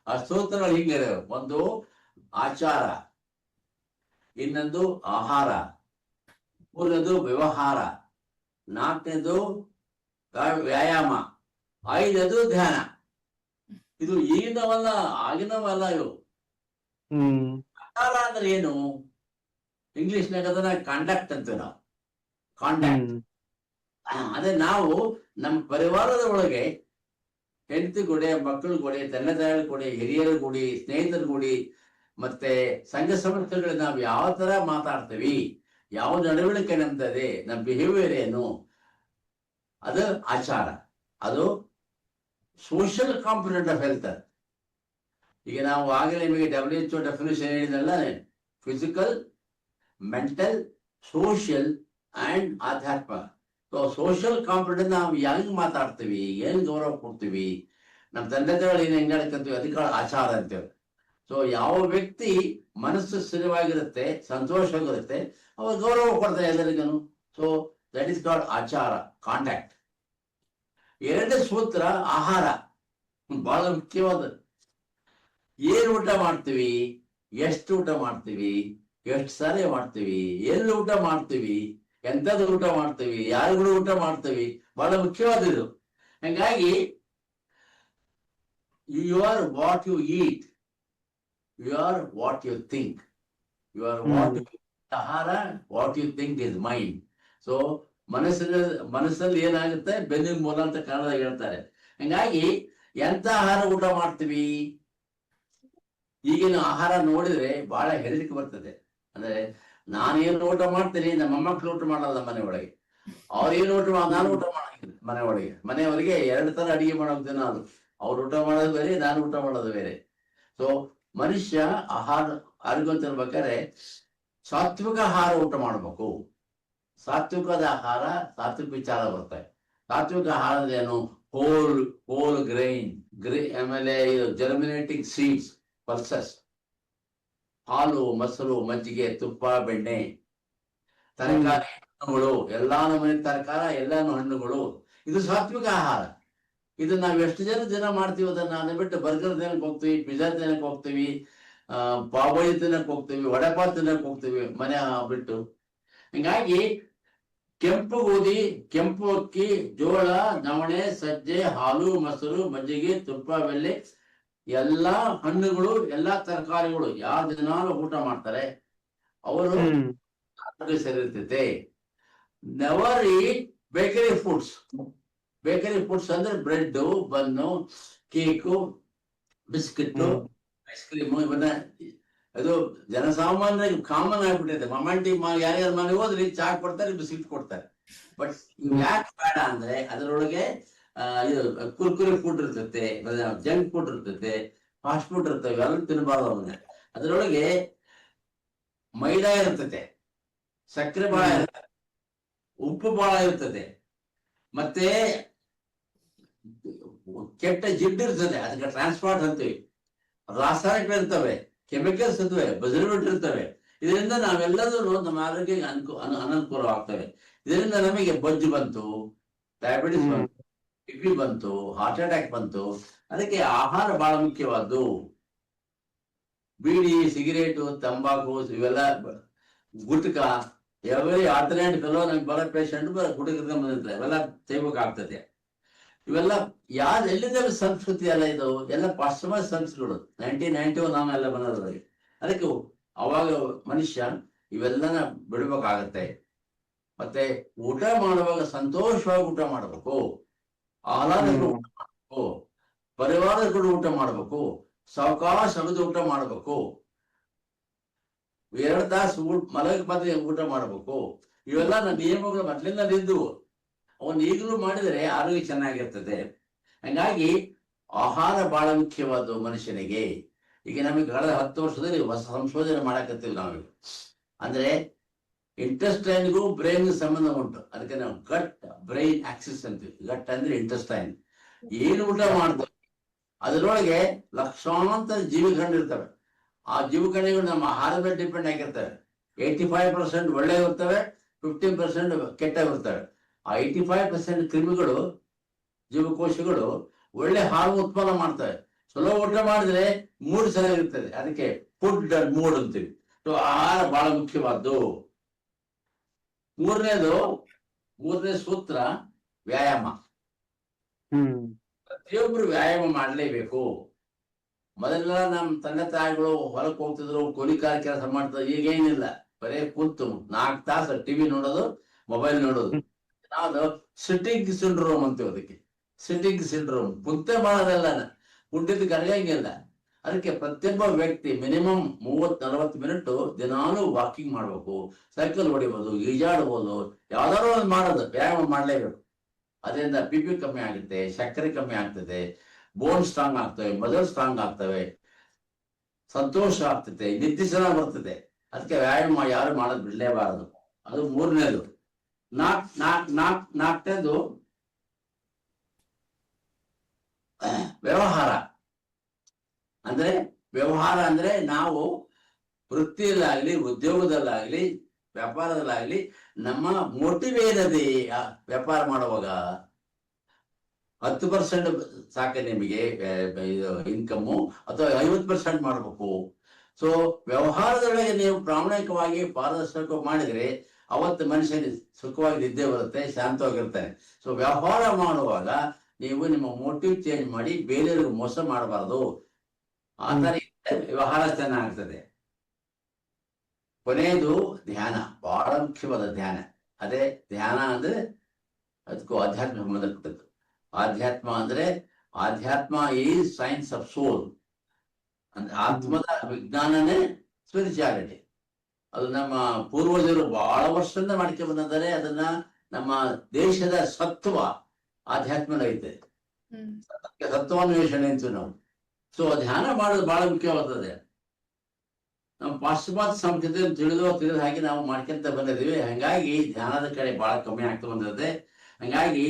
ಆ ಸೂತ್ರಗಳು ಹಿಂಗಿದಾವೆ. ಒಂದು ಆಚಾರ, ಇನ್ನೊಂದು ಆಹಾರ, 3ನೇದು ವ್ಯವಹಾರ, 4ನೇದು ವ್ಯಾಯಾಮ, 5ನೇದು ಧ್ಯಾನ. ಇದು ಈಗಿನವಲ್ಲ, ಆಗಿನವಲ್ಲ ಇವು. ಆಚಾರ ಅಂದ್ರೆ ಏನು? ಇಂಗ್ಲಿಷ್ನಾಗ ಅದನ್ನ ಕಾಂಡಕ್ಟ್ ಅಂತೀವಿ ನಾವು. ಕಾಂಟ್ಯಾಕ್ಟ್. ಅದೇ ನಾವು ನಮ್ಮ ಪರಿವಾರದ ಒಳಗೆ ಹೆಂಡತಿ ಕೂಡಿ, ಮಕ್ಕಳು ಕೂಡಿ, ತಂದೆ ತಾಯಿಗಳ ಕೂಡಿ, ಹಿರಿಯರ ಕೂಡಿ, ಸ್ನೇಹಿತರ ಕೂಡಿ, ಮತ್ತೆ ಸಂಘ ಸಂಸ್ಥೆಗಳು ನಾವು ಯಾವ ತರ ಮಾತಾಡ್ತೀವಿ, ಯಾವ ನಡವಳಿಕೆ ನಮ್ದಿದೆ, ನಮ್ಮ ಬಿಹೇವಿಯರ್ ಏನು, ಅದು ಆಚಾರ. ಅದು ಸೋಷಿಯಲ್ ಕಾಂಪೊನೆಂಟ್ ಆಫ್ ಹೆಲ್ತ್. ಈಗ ನಾವು ಆಗಲೇ ನಿಮಗೆ WHO ಡೆಫಿನೇಷನ್ ಹೇಳಿದಲ್ಲ, ಫಿಸಿಕಲ್, ಮೆಂಟಲ್, ಸೋಷಿಯಲ್ ಅಂಡ್ ಆಧ್ಯಾತ್ಮ. ಸೊ ಸೋಷಿಯಲ್ ಕಾಂಪೊನೆಂಟ್ ನಾವು ಹೆಂಗ್ ಮಾತಾಡ್ತೀವಿ, ಏನ್ ಗೌರವ ಕೊಡ್ತೀವಿ, ನಮ್ಮ ತಂದೆ ತಾಯಿಗಳು ಏನ್ ಹೆಂಗ್ ಹೇಳ್ಕೊಂತೀವಿ, ಅದಕ್ಕೆ ಆಚಾರ ಅಂತೇವೆ. ಸೊ ಯಾವ ವ್ಯಕ್ತಿ ಮನಸ್ಸು ಸ್ಥಿರವಾಗಿರುತ್ತೆ, ಸಂತೋಷವಾಗಿರುತ್ತೆ, ಅವಾಗ ಗೌರವ ಕೊಡ್ತಾರೆ ಎಲ್ಲರಿಗೂ. ಸೊ ದಟ್ ಇಸ್ ಕಾಲ್ಡ್ ಆಚಾರ, ಕಾಂಟ್ಯಾಕ್ಟ್. 2ನೇ ಸೂತ್ರ ಆಹಾರ, ಬಹಳ ಮುಖ್ಯವಾದ. ಏನ್ ಊಟ ಮಾಡ್ತೀವಿ, ಎಷ್ಟು ಊಟ ಮಾಡ್ತೀವಿ, ಎಷ್ಟು ಸಾರಿ ಮಾಡ್ತೀವಿ, ಎಲ್ಲಿ ಊಟ ಮಾಡ್ತೀವಿ, ಎಂಥದ್ದು ಊಟ ಮಾಡ್ತೀವಿ, ಯಾರುಗಳು ಊಟ ಮಾಡ್ತೀವಿ, ಬಹಳ ಮುಖ್ಯವಾದದ್ದು. ಹಂಗಾಗಿ you are what you eat, you are what you think. You are what ಆಹಾರ, what you think is mind. So ಮನಸ್ಸಲ್ಲಿ ಏನಾಗುತ್ತೆ, ಬೆನ್ನಿನ ಮೂಲ ಅಂತ ಕನ್ನಡ ಹೇಳ್ತಾರೆ. ಹಂಗಾಗಿ ಎಂತ ಆಹಾರ ಊಟ ಮಾಡ್ತೀವಿ. ಈಗಿನ ಆಹಾರ ನೋಡಿದ್ರೆ ಬಹಳ ಹೆದರಿಕೆ ಬರ್ತದೆ. ಅಂದ್ರೆ ನಾನೇನು ಊಟ ಮಾಡ್ತೀನಿ, ನಮ್ಮ ಮೊಮ್ಮಕ್ಳು ಊಟ ಮಾಡಲ್ಲ ಮನೆ ಒಳಗೆ. ಅವ್ರೇನು ಊಟ ನಾನು ಊಟ ಮಾಡಂಗಿಲ್ಲ ಮನೆ ಒಳಗೆ. ಮನೆಯವರಿಗೆ 2 ತರ ಅಡಿಗೆ ಮಾಡೋದು ನಾನು. ಅವ್ರು ಊಟ ಮಾಡೋದು ಬೇರೆ, ನಾನು ಊಟ ಮಾಡೋದು ಬೇರೆ. ಸೊ ಮನುಷ್ಯ ಆರೋಗ್ಯ ಇರ್ಬೇಕಾದ್ರೆ ಸಾತ್ವಿಕ ಆಹಾರ ಊಟ ಮಾಡ್ಬೇಕು. ಸಾತ್ವಿಕದ ಆಹಾರ, ಸಾತ್ವಿಕ ವಿಚಾರ ಬರ್ತವೆ. ಸಾತ್ವಿಕ ಆಹಾರ ಏನು? ಹೋಲ್ ಗ್ರೈನ್, ಆಮೇಲೆ ಜರ್ಮಿನೇಟಿಂಗ್ ಸೀಡ್ಸ್, ಪಲ್ಸಸ್, ಹಾಲು, ಮೊಸರು, ಮಜ್ಜಿಗೆ, ತುಪ್ಪ, ಬೆಣ್ಣೆ, ತರಕಾರಿ, ಹಣ್ಣುಗಳು, ಎಲ್ಲಾನು ಮನೆ ತರಕಾರಿ, ಎಲ್ಲಾನು ಹಣ್ಣುಗಳು, ಇದು ಸಾತ್ವಿಕ ಆಹಾರ. ಇದು ನಾವು ಎಷ್ಟು ದಿನ ಮಾಡ್ತೀವಿ ಅದನ್ನ. ಅದನ್ನ ಬಿಟ್ಟು ಬರ್ಗರ್ ತಿನ್ನಕ್ ಹೋಗ್ತೀವಿ, ಪಿಜ್ಜಾ ತಿನ್ನಕ್ ಹೋಗ್ತೀವಿ, ಪಾವ್ಭಾಜಿ ತಿನ್ನಕ್ ಹೋಗ್ತೀವಿ, ವಡೆಪಾವ್ ತಿನ್ನಕ್ ಹೋಗ್ತೀವಿ ಮನೆ ಬಿಟ್ಟು. ಹಿಂಗಾಗಿ ಕೆಂಪು ಗೋಧಿ, ಕೆಂಪು ಅಕ್ಕಿ, ಜೋಳ, ನವಣೆ, ಸಜ್ಜೆ, ಹಾಲು, ಮೊಸರು, ಮಜ್ಜಿಗೆ, ತುಪ್ಪ, ಬೆಣ್ಣೆ, ಎಲ್ಲಾ ಹಣ್ಣುಗಳು, ಎಲ್ಲಾ ತರಕಾರಿಗಳು ಯಾರು ದಿನಾಲು ಊಟ ಮಾಡ್ತಾರೆ ಅವರು ಆರೋಗ್ಯ ಸರಿ ಇರ್ತೈತೆ. ನೆವರ್ ಈಟ್ ಬೇಕರಿ ಫುಡ್ಸ್. ಬೇಕರಿ ಫುಡ್ಸ್ ಅಂದ್ರೆ bread, bun, cake, biscuit, ice cream, ಇವನ್ನ ಅದು ಜನಸಾಮಾನ್ಯರಿಗೆ ಕಾಮನ್ ಆಗ್ಬಿಟ್ಟಿದೆ. ಮಮ್ಮಂಟಿ ಯಾರ್ಯಾರ ಮನೆಗೆ ಹೋದ್ರೆ ಚಾ ಕೊಡ್ತಾರೆ, ಬಿಸ್ಕಿಟ್ ಕೊಡ್ತಾರೆ. ಬಟ್ ಯಾಕೆ ಬೇಡ ಅಂದ್ರೆ ಅದರೊಳಗೆ ಇದು ಕುರ್ಕುರಿ ಫುಡ್ ಇರ್ತೈತೆ, ಜಂಕ್ ಫುಡ್ ಇರ್ತೈತೆ, ಫಾಸ್ಟ್ ಫುಡ್ ಇರ್ತವೆ, ಎಲ್ಲ ತಿನ್ನಬಾರ್ದು. ಅವನ್ನ ಅದರೊಳಗೆ ಮೈದಾ ಇರ್ತದೆ, ಸಕ್ಕರೆ ಬಹಳ ಇರ್ತದೆ, ಉಪ್ಪು ಬಹಳ ಇರ್ತದೆ, ಮತ್ತೆ ಕೆಟ್ಟ ಜಿಡ್ಡು ಇರ್ತದೆ, ಅದಕ್ಕೆ ಟ್ರಾನ್ಸ್ಪೋರ್ಟ್ ಅಂತೀವಿ. ರಾಸಾಯನಿಕ ಇರ್ತವೆ, ಕೆಮಿಕಲ್ಸ್ ಇರ್ತವೆ, ಬಜರ್ಮೆಂಟ್ ಇರ್ತವೆ. ಇದರಿಂದ ನಾವೆಲ್ಲದೂ ನಮ್ಮ ಆರೋಗ್ಯಕ್ಕೆ ಅನನುಕೂಲವಾಗ್ತವೆ. ಇದರಿಂದ ನಮಗೆ ಬೊಜ್ಜು ಬಂತು, ಡಯಾಬಿಟಿಸ್ ಬಂತು, BP ಬಂತು, ಹಾರ್ಟ್ ಅಟ್ಯಾಕ್ ಬಂತು. ಅದಕ್ಕೆ ಆಹಾರ ಬಹಳ ಮುಖ್ಯವಾದ್ದು. ಬೀಡಿ, ಸಿಗರೇಟು, ತಂಬಾಕು, ಇವೆಲ್ಲ ಗುಟ್ಕ, ಎವರಿ ಆಲ್ಟರ್ನೇಟ್ ಫೆಲೋ ನಮ್ಗೆ ಬರೋ ಪೇಷಂಟ್ ಗುಟ್ಕ ಬಂದಿರ್ತಾರೆ, ಇವೆಲ್ಲ ತೆಗಿಬೇಕಾಗ್ತದೆ. ಇವೆಲ್ಲ ಎಲ್ಲಿಂದ ಸಂಸ್ಕೃತಿ ಅಲ್ಲ, ಇದು ಎಲ್ಲ ಪಾಶ್ಚಿಮಾತ್ಯ ಸಂಸ್ಕೃತಿಗಳು. 1991 ನಾವೆಲ್ಲ ಬಂದದ್ರಲ್ಲಿ. ಅದಕ್ಕೆ ಅವಾಗ ಮನುಷ್ಯ ಇವೆಲ್ಲನ ಬಿಡ್ಬೇಕಾಗತ್ತೆ. ಮತ್ತೆ ಊಟ ಮಾಡುವಾಗ ಸಂತೋಷವಾಗಿ ಊಟ ಮಾಡಬೇಕು, ಆಹ್ಲಾದಗಳು ಊಟ ಮಾಡಬೇಕು, ಪರಿವಾರದ ಕೂಡ ಊಟ ಮಾಡಬೇಕು, ಸಾವಕಾಶ ಅಗದು ಊಟ ಮಾಡಬೇಕು, 2 ತಾಸು ಮಲಗಿ ಬಂದ್ರೆ ಊಟ ಮಾಡಬೇಕು. ಇವೆಲ್ಲ ನನ್ನ ನಿಯಮಗಳು ಮೊದಲಿಂದ ಇದ್ದವು. ಅವನು ಈಗಲೂ ಮಾಡಿದರೆ ಆರೋಗ್ಯ ಚೆನ್ನಾಗಿರ್ತದೆ. ಹಂಗಾಗಿ ಆಹಾರ ಬಹಳ ಮುಖ್ಯವಾದ ಮನುಷ್ಯನಿಗೆ. ಈಗ ನಮಗೆ ಕಳೆದ 10 ವರ್ಷದಲ್ಲಿ ಹೊಸ ಸಂಶೋಧನೆ ಮಾಡಕತ್ತೀವಿ ನಾವೀಗ. ಅಂದ್ರೆ ಇಂಟೆಸ್ಟೈನ್ಗೂ ಬ್ರೈನ್ಗೂ ಸಂಬಂಧ ಉಂಟು. ಅದಕ್ಕೆ ನಾವು ಗಟ್ ಬ್ರೈನ್ ಆಕ್ಸಿಸ್ ಅಂತೀವಿ. ಗಟ್ ಅಂದ್ರೆ ಇಂಟೆಸ್ಟೈನ್. ಏನು ಊಟ ಮಾಡ್ತೇವೆ ಅದರೊಳಗೆ ಲಕ್ಷಾಂತರ ಜೀವಿಕಣಗಳು ಇರ್ತವೆ. ಆ ಜೀವಿಕಣಗಳು ನಮ್ಮ ಆಹಾರದ ಮೇಲೆ ಡಿಪೆಂಡ್ ಆಗಿರ್ತವೆ. 85% ಒಳ್ಳೆ ಇರ್ತವೆ, 15% ಕೆಟ್ಟವಿರ್ತವೆ. ಆ 85% ಕ್ರಿಮಿಗಳು, ಜೀವಕೋಶಗಳು ಒಳ್ಳೆ ಹಾಲು ಉತ್ಪನ್ನ ಮಾಡ್ತವೆ. ಚಲೋ ಊಟ ಮಾಡಿದ್ರೆ ಮೂಡ್ ಚೆನ್ನಾಗಿರ್ತದೆ. ಅದಕ್ಕೆ ಫುಡ್ ಅಂಡ್ ಮೂಡ್ ಅಂತೀವಿ. ಆಹಾರ ಬಹಳ ಮುಖ್ಯವಾದ್ದು. ಮೂರನೇ ಸೂತ್ರ ವ್ಯಾಯಾಮ. ಪ್ರತಿಯೊಬ್ರು ವ್ಯಾಯಾಮ ಮಾಡ್ಲೇಬೇಕು. ಮೊದಲೆಲ್ಲ ನಮ್ಮ ತಂದೆ ತಾಯಿಗಳು ಹೊಲಕ್ಕೆ ಹೋಗ್ತಿದ್ರು, ಕೂಲಿಕಾರ ಕೆಲಸ ಮಾಡ್ತಿದ್ರು. ಈಗೇನಿಲ್ಲ, ಬರೇ ಕೂತು 4 ತಾಸು ಟಿವಿ ನೋಡೋದು, ಮೊಬೈಲ್ ನೋಡೋದು. ನಾವು ಸಿಟ್ಟಿಂಗ್ ಸಿಂಡ್ರೋಮ್ ಅಂತೀವಿ. ಅದಕ್ಕೆ ಸಿಟ್ಟಿಂಗ್ ಸಿಂಡ್ರೋಮ್. ಕುಂತೆ ಮಾಡೋದಲ್ಲ, ಕುಂಟಿದ್ದು ಕರಗಂಗಿಲ್ಲ. ಅದಕ್ಕೆ ಪ್ರತಿಯೊಬ್ಬ ವ್ಯಕ್ತಿ ಮಿನಿಮಮ್ 30-40 ಮಿನಿಟ್ ದಿನಾಲೂ ವಾಕಿಂಗ್ ಮಾಡ್ಬೇಕು, ಸೈಕಲ್ ಹೊಡಿಬೋದು, ಈಜಾಡ್ಬೋದು, ಯಾವ್ದಾದ್ರು ಒಂದು ಮಾಡೋದು, ವ್ಯಾಯಾಮ ಮಾಡ್ಲೇಬೇಕು. ಅದರಿಂದ BP ಕಮ್ಮಿ ಆಗುತ್ತೆ, ಸಕ್ಕರೆ ಕಮ್ಮಿ ಆಗ್ತದೆ, ಬೋನ್ ಸ್ಟ್ರಾಂಗ್ ಆಗ್ತವೆ, ಮದರ್ ಸ್ಟ್ರಾಂಗ್ ಆಗ್ತವೆ, ಸಂತೋಷ ಆಗ್ತದೆ, ನಿದ್ದೆ ಚೆನ್ನಾಗಿ ಬರ್ತದೆ. ಅದಕ್ಕೆ ವ್ಯಾಯಾಮ ಯಾರು ಮಾಡೋದು ಬಿಡಲೇಬಾರದು. ಅದು ಮೂರನೇದು. ನಾಲ್ಕನೇದು ವ್ಯವಹಾರ. ವ್ಯವಹಾರ ಅಂದ್ರೆ ನಾವು ವೃತ್ತಿಯಲ್ಲಾಗ್ಲಿ, ಉದ್ಯೋಗದಲ್ಲಾಗ್ಲಿ, ವ್ಯಾಪಾರದಲ್ಲಾಗ್ಲಿ ನಮ್ಮ ಮೋಟಿವ್ ಏನದೆ. ವ್ಯಾಪಾರ ಮಾಡುವಾಗ 10% ಸಾಕ ನಿಮಗೆ ಇನ್ಕಮ್ಮು, ಅಥವಾ 50% ಮಾಡಬೇಕು. ಸೊ ವ್ಯವಹಾರದೊಳಗೆ ನೀವು ಪ್ರಾಮಾಣಿಕವಾಗಿ ಪಾರದರ್ಶಕ ಮಾಡಿದ್ರೆ ಅವತ್ತು ಮನುಷ್ಯನಿಗೆ ಸುಖವಾಗಿ ನಿದ್ದೆ ಬರುತ್ತೆ, ಶಾಂತವಾಗಿರ್ತಾನೆ. ಸೊ ವ್ಯವಹಾರ ಮಾಡುವಾಗ ನೀವು ನಿಮ್ಮ ಮೋಟಿವ್ ಚೇಂಜ್ ಮಾಡಿ ಬೇರೆಯವ್ರಿಗೆ ಮೋಸ ಮಾಡಬಾರ್ದು. ಆ ತರ ವ್ಯವಹಾರ ಚೆನ್ನಾಗ್ತದೆ. ಕೊನೆಯದು ಧ್ಯಾನ, ಬಹಳ ಮುಖ್ಯವಾದ ಧ್ಯಾನ. ಅದೇ ಧ್ಯಾನ ಅಂದ್ರೆ ಅದಕ್ಕೂ ಆಧ್ಯಾತ್ಮ ಸಂಬಂಧಪಟ್ಟದ್ದು. ಆಧ್ಯಾತ್ಮ ಈಸ್ ಸೈನ್ಸ್ ಆಫ್ ಸೋಲ್. ಅಂದ್ರೆ ಆತ್ಮದ ವಿಜ್ಞಾನನೇ ಸ್ಪಿರಿಚುಯಾಲಿಟಿ. ಅದು ನಮ್ಮ ಪೂರ್ವಜರು ಬಹಳ ವರ್ಷದಿಂದ ಮಾಡ್ಕೊಂಡು ಬಂದಿದ್ದಾರೆ. ಅದನ್ನ ನಮ್ಮ ದೇಶದ ಸತ್ವ ಆಧ್ಯಾತ್ಮದ ಐತೆ. ಸತ್ವಾನ್ವೇಷಣೆ ಅಂತೀವಿ ನಾವು. ಸೊ ಧ್ಯಾನ ಮಾಡೋದು ಬಹಳ ಮುಖ್ಯವಾಗ್ತದೆ. ನಮ್ಮ ಪಾಶ್ಚಿಮಾತ್ಯ ಸಂಸ್ಕೃತಿ ತಿಳಿದ ಹಾಗೆ ನಾವು ಮಾಡ್ಕೊಂತ ಬಂದಿದ್ದೀವಿ. ಹಂಗಾಗಿ ಧ್ಯಾನದ ಕಡೆ ಬಹಳ ಕಮ್ಮಿ ಆಗ್ತಾ ಬಂದಿರುತ್ತೆ. ಹಂಗಾಗಿ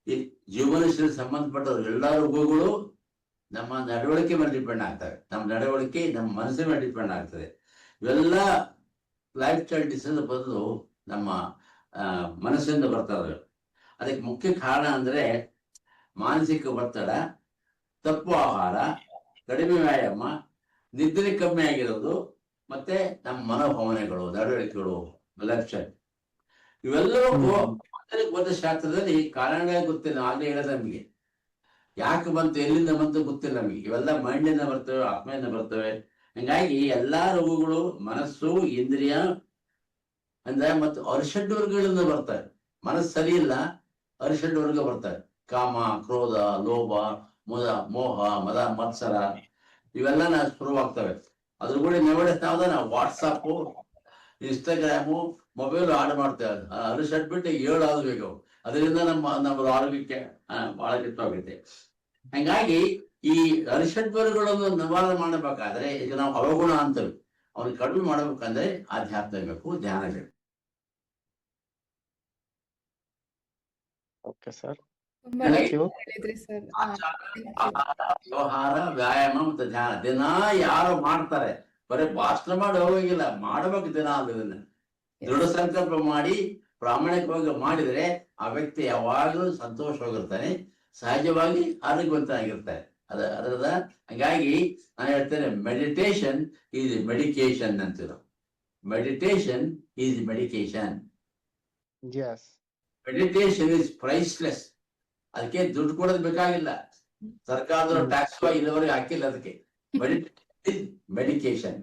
ಈ ಜೀವನಶೈಲಿ ಸಂಬಂಧಪಟ್ಟ ಎಲ್ಲ ರೋಗಗಳು ನಮ್ಮ ನಡವಳಿಕೆ ಮೇಲೆ ಡಿಪೆಂಡ್ ಆಗ್ತವೆ. ನಮ್ಮ ನಡವಳಿಕೆ ನಮ್ಮ ಮನಸ್ಸಿನ ಮೇಲೆ ಡಿಪೆಂಡ್ ಆಗ್ತದೆ. ಇವೆಲ್ಲ ಲೈಫ್ ಸ್ಟೈಲ್ ಡಿಸೀಸ್ ಬದಲು ನಮ್ಮ ಮನಸ್ಸಿಂದ ಬರ್ತವೆ. ಅದಕ್ಕೆ ಮುಖ್ಯ ಕಾರಣ ಅಂದ್ರೆ ಮಾನಸಿಕ ಒತ್ತಡ, ತಪ್ಪು ಆಹಾರ, ಕಡಿಮೆ ವ್ಯಾಯಾಮ, ನಿದ್ರೆ ಕಮ್ಮಿ ಆಗಿರೋದು, ಮತ್ತೆ ನಮ್ಮ ಮನೋಭಾವನೆಗಳು, ನಡವಳಿಕೆಗಳು, ಲಕ್ಷ್ಯ, ಇವೆಲ್ಲವೂ ಒಂದು ಶಾಸ್ತ್ರದಲ್ಲಿ ಕಾರಣಗಳೇ ಗೊತ್ತಿಲ್ಲ. ಆಗ್ಲೇ ಹೇಳಿದ ನಮಗೆ ಯಾಕೆ ಬಂತು, ಎಲ್ಲಿಂದ ಬಂತು ಗೊತ್ತಿಲ್ಲ ನಮಗೆ. ಇವೆಲ್ಲ ಮೈಂಡಿಂದ ಬರ್ತವೆ, ಆತ್ಮೆಯಿಂದ ಬರ್ತವೆ. ಹಂಗಾಗಿ ಎಲ್ಲಾ ರೋಗಗಳು ಮನಸ್ಸು, ಇಂದ್ರಿಯ ಅಂದ್ರೆ ಮತ್ತು ಅರಿಷಡ್ವರ್ಗಗಳಿಂದ ಬರ್ತವೆ. ಮನಸ್ಸು ಸರಿ ಇಲ್ಲ, ಅರಿಷಡ್ವರ್ಗ ಬರ್ತವೆ. ಕಾಮ, ಕ್ರೋಧ, ಲೋಭ, ಮೋಹ, ಮದ, ಮತ್ಸರ ಇವೆಲ್ಲ ಶುರುವಾಗ್ತವೆ. ಅದ್ರ ಕೂಡ ನೆವಡಿಸ್ತಾವ ನಾವು ವಾಟ್ಸಪ್, ಇನ್ಸ್ಟಾಗ್ರಾಮು, ಮೊಬೈಲ್ ಆಡ್ ಮಾಡ್ತೇವೆ. ಅರಿಷಡ್ ಬಿಟ್ಟು 7 ಆಗಬೇಕು. ಅದರಿಂದ ನಮ್ಮ ಆರೋಗ್ಯಕ್ಕೆ ಬಹಳ ಕೆಟ್ಟೋಗೈತೆ. ಹಂಗಾಗಿ ಈ ಅರಿಷಡ್ವರ್ಗಗಳನ್ನು ನಿವಾರಣೆ ಮಾಡಬೇಕಾದ್ರೆ ಈಗ ನಾವು ಅವಗುಣ ಅಂತೇವೆ. ಅವ್ರಿಗೆ ಕಡಿಮೆ ಮಾಡಬೇಕಂದ್ರೆ ಆಧ್ಯಾತ್ಮ ಬೇಕು, ಧ್ಯಾನ ಬೇಕು. ಓಕೆ ಸರ್, ತುಂಬಾ ಥ್ಯಾಂಕ್ ಯು. ಹೇಳಿದ್ರಿ ಸರ್. ಆಹಾರ, ವ್ಯವಹಾರ, ವ್ಯಾಯಾಮ ಮತ್ತು ಧ್ಯಾನ ದಿನ ಯಾರು ಮಾಡ್ತಾರೆ, ಬರೀ ಭಾಷಣ ಮಾಡಿ ಹೋಗಿಲ್ಲ, ಮಾಡಬೇಕು ದಿನ. ಅದನ್ನ ದೃಢ ಸಂಕಲ್ಪ ಮಾಡಿ ಪ್ರಾಮಾಣಿಕವಾಗಿ ಮಾಡಿದ್ರೆ ಆ ವ್ಯಕ್ತಿ ಯಾವಾಗಲೂ ಸಂತೋಷವಾಗಿರ್ತಾನೆ, ಸಹಜವಾಗಿ ಆರೋಗ್ಯವಂತನಾಗಿರ್ತಾರೆ. ಅದರದ ಹಂಗಾಗಿ ನಾನು ಹೇಳ್ತೇನೆ, ಮೆಡಿಟೇಷನ್ ಈಸ್ ಮೆಡಿಕೇಶನ್ ಅಂತಿರೋ. Meditation is medication. Yes. Meditation is priceless. ಅದಕ್ಕೆ ದುಡ್ಡು ಕೊಡೋದು ಬೇಕಾಗಿಲ್ಲ. ಸರ್ಕಾರದವರು ಟ್ಯಾಕ್ಸ್ ಇಲ್ಲಿವರೆಗೆ ಹಾಕಿಲ್ಲ ಅದಕ್ಕೆ. Medication,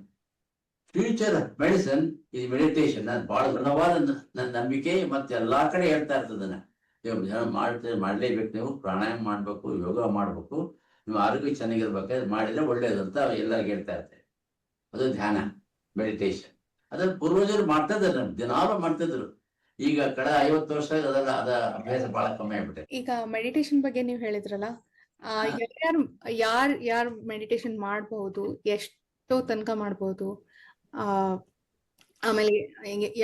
future medicine is meditation. ನಾನು ಬಹಳ ದೃಢವಾದ ನನ್ನ ನಂಬಿಕೆ, ಮತ್ತೆ ಎಲ್ಲಾ ಕಡೆ ಹೇಳ್ತಾ ಇರ್ತದನ್ನ. ಮಾಡ್ಲೇಬೇಕು. ನೀವು ಪ್ರಾಣಾಯಾಮ ಮಾಡ್ಬೇಕು, ಯೋಗ ಮಾಡ್ಬೇಕು, ನೀವು ಆರೋಗ್ಯ ಚೆನ್ನಾಗಿರ್ಬೇಕಾದ್ರೆ ಮಾಡಿದ್ರೆ ಒಳ್ಳೇದು ಅಂತ ಎಲ್ಲರಿಗೂ ಹೇಳ್ತಾ ಇರ್ತಾರೆ. ಅದು ಧ್ಯಾನ, ಮೆಡಿಟೇಷನ್. ಅದ್ರ ಪೂರ್ವಜರು ಮಾಡ್ತಾ ಇದ್ರು, ದಿನಾಲು ಮಾಡ್ತಿದ್ರು. ಈಗ ಕಳೆದ 50 ವರ್ಷ ಅದ ಅಭ್ಯಾಸ ಬಹಳ ಕಮ್ಮಿ ಆಗ್ಬಿಟ್ಟೆ. ಈಗ ಮೆಡಿಟೇಷನ್ ಬಗ್ಗೆ ನೀವು ಹೇಳಿದ್ರಲ್ಲ, ಯಾರ್ ಮೆಡಿಟೇಷನ್ ಮಾಡಬಹುದು, ಎಷ್ಟೋ ತನಕ ಮಾಡಬಹುದು, ಆಮೇಲೆ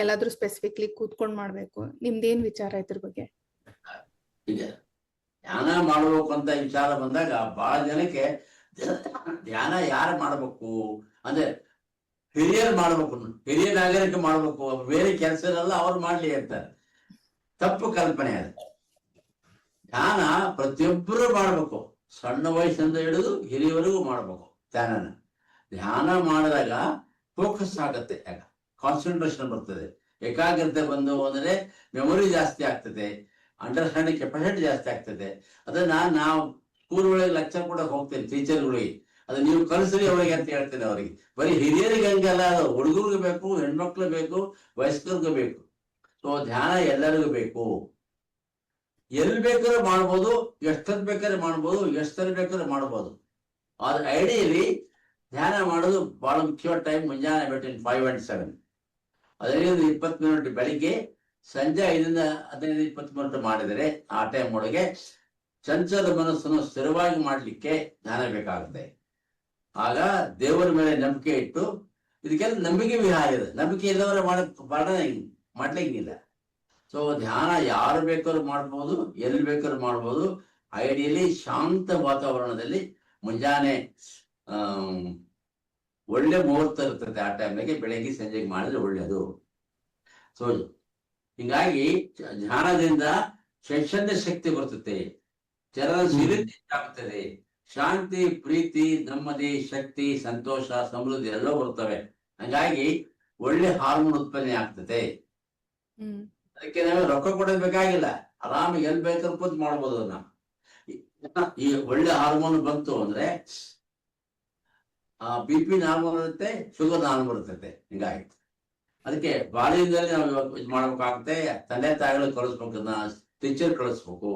ಎಲ್ಲಾದ್ರೂ ಸ್ಪೆಸಿಫಿಕ್ಲಿ ಕೂತ್ಕೊಂಡ್ ಮಾಡ್ಬೇಕು, ನಿಮ್ದೇನ್ ವಿಚಾರ ಇದ್ರ ಬಗ್ಗೆ? ಈಗ ಧ್ಯಾನ ಮಾಡ್ಬೇಕು ಅಂತ ವಿಚಾರ ಬಂದಾಗ ಬಹಳ ಜನಕ್ಕೆ ಧ್ಯಾನ ಯಾರು ಮಾಡ್ಬೇಕು ಅಂದ್ರೆ ಹಿರಿಯರು ಮಾಡ್ಬೇಕು, ಹಿರಿಯ ನಾಗರಿಕ ಮಾಡ್ಬೇಕು, ಬೇರೆ ಕೆಲಸ ಇರಲ್ಲ ಅವ್ರು ಮಾಡ್ಲಿ ಅಂತಾರೆ. ತಪ್ಪು ಕಲ್ಪನೆ ಅದು. ಧ್ಯಾನ ಪ್ರತಿಯೊಬ್ಬರು ಮಾಡ್ಬೇಕು, ಸಣ್ಣ ವಯಸ್ಸಿಂದ ಹಿಡಿದು ಹಿರಿಯವರೆಗೂ ಮಾಡ್ಬೇಕು ಧ್ಯಾನನ. ಧ್ಯಾನ ಮಾಡಿದಾಗ ಫೋಕಸ್ ಆಗತ್ತೆ, ಕಾನ್ಸಂಟ್ರೇಷನ್ ಬರ್ತದೆ, ಏಕಾಗ್ರತೆ ಬಂದು ಅಂದ್ರೆ ಮೆಮೊರಿ ಜಾಸ್ತಿ ಆಗ್ತದೆ, ಅಂಡರ್ಸ್ಟ್ಯಾಂಡಿಂಗ್ ಕೆಪಾಸಿಟಿ ಜಾಸ್ತಿ ಆಗ್ತದೆ. ಅದನ್ನ ನಾವು ಸ್ಕೂಲ್ ಒಳಗೆ ಲೆಕ್ಚರ್ ಕೂಡ ಹೋಗ್ತೇನೆ ಟೀಚರ್ಗಳಿಗೆ, ಅದು ನೀವು ಕಲಿಸ್ರಿ ಅವರಿಗೆ ಅಂತ ಹೇಳ್ತೇನೆ. ಅವರಿಗೆ ಬರೀ ಹಿರಿಯರಿಗೆ ಹಂಗೆಲ್ಲ, ಅದು ಹುಡುಗರಿಗೆ ಬೇಕು, ಹೆಣ್ಮಕ್ಳು ಬೇಕು, ವಯಸ್ಕರಿಗೂ ಬೇಕು. ಸೊ ಧ್ಯಾನ ಎಲ್ಲರಿಗೂ ಬೇಕು. ಎಲ್ಲಿ ಬೇಕಾದ್ರೂ ಮಾಡ್ಬೋದು, ಎಷ್ಟೊತ್ತು ಬೇಕಾದ್ರೆ ಮಾಡ್ಬೋದು, ಎಷ್ಟು ಬೇಕಾದ್ರೂ ಮಾಡ್ಬೋದು. ಆದ್ರೆ ಐಡಿಯಲಿ ಧ್ಯಾನ ಮಾಡೋದು ಬಹಳ ಮುಖ್ಯವಾದ ಟೈಮ್ ಮುಂಜಾನೆ ಬಿಟ್ವೀನ್ 5 and 7. 15-20 ಮಿನಿಟ್ ಬೆಳಿಗ್ಗೆ, ಸಂಜೆ 5-15-20 ಮಿನಿಟ್ ಮಾಡಿದರೆ ಆ ಟೈಮ್ ಒಳಗೆ ಚಂಚಲ ಮನಸ್ಸನ್ನು ಸ್ಥಿರವಾಗಿ ಮಾಡ್ಲಿಕ್ಕೆ ಧ್ಯಾನ ಬೇಕಾಗುತ್ತೆ. ಆಗ ದೇವರ ಮೇಲೆ ನಂಬಿಕೆ ಇಟ್ಟು, ಇದಕ್ಕೆಲ್ಲ ನಂಬಿಕೆ ವಿಹಾರ ಇದೆ, ನಂಬಿಕೆ ಇಲ್ಲವರ ಮಾಡ್ಲಿಕ್ಕಿಲ್ಲ. ಸೊ ಧ್ಯಾನ ಯಾರು ಬೇಕಾದ್ರೂ ಮಾಡ್ಬೋದು, ಎಲ್ಲಿ ಬೇಕಾದ್ರೂ ಮಾಡ್ಬೋದು. ಐಡಿಯಲಿ ಶಾಂತ ವಾತಾವರಣದಲ್ಲಿ ಮುಂಜಾನೆ ಒಳ್ಳೆ ಮುಹೂರ್ತ ಇರ್ತದೆ, ಆ ಟೈಮ್ನಾಗೆ ಬೆಳಗ್ಗೆ ಸಂಜೆಗೆ ಮಾಡಿದ್ರೆ ಒಳ್ಳೇದು. ಸೊ ಹಿಂಗಾಗಿ ಧ್ಯಾನದಿಂದ ಚೈತನ್ಯ ಶಕ್ತಿ ಬರ್ತದೆ, ಚಲನಶೀಲತೆ ಆಗ್ತದೆ, ಶಾಂತಿ, ಪ್ರೀತಿ, ನೆಮ್ಮದಿ, ಶಕ್ತಿ, ಸಂತೋಷ, ಸಮೃದ್ಧಿ ಎಲ್ಲ ಬರ್ತವೆ. ಹಂಗಾಗಿ ಒಳ್ಳೆ ಹಾರ್ಮೋನ್ ಉತ್ಪನ್ನ ಆಗ್ತದೆ. ಅದಕ್ಕೆ ನಾವು ರೊಕ್ಕ ಕೊಡೋದು ಬೇಕಾಗಿಲ್ಲ, ಆರಾಮಾಗಿ ಎಲ್ಲಿ ಬೇಕಾದ್ರೂ ಕೂತ್ ಮಾಡ್ಬೋದು ಅದನ್ನ. ಈ ಒಳ್ಳೆ ಹಾರ್ಮೋನ್ ಬಂತು ಅಂದ್ರೆ BP ನಾರ್ಮಲ್ ಇರುತ್ತೆ, ಶುಗರ್ ನಾರ್ಮಲ್ ಇರ್ತೈತೆ. ಹಿಂಗಾಗಿ ಅದಕ್ಕೆ ಬಾಲ್ಯದಲ್ಲಿ ನಾವು ಇದು ಮಾಡ್ಬೇಕಾಗುತ್ತೆ. ತಂದೆ ತಾಯಿಗಳು ಕಳಿಸ್ಬೇಕು, ಟೀಚರ್ ಕಳಿಸ್ಬೇಕು.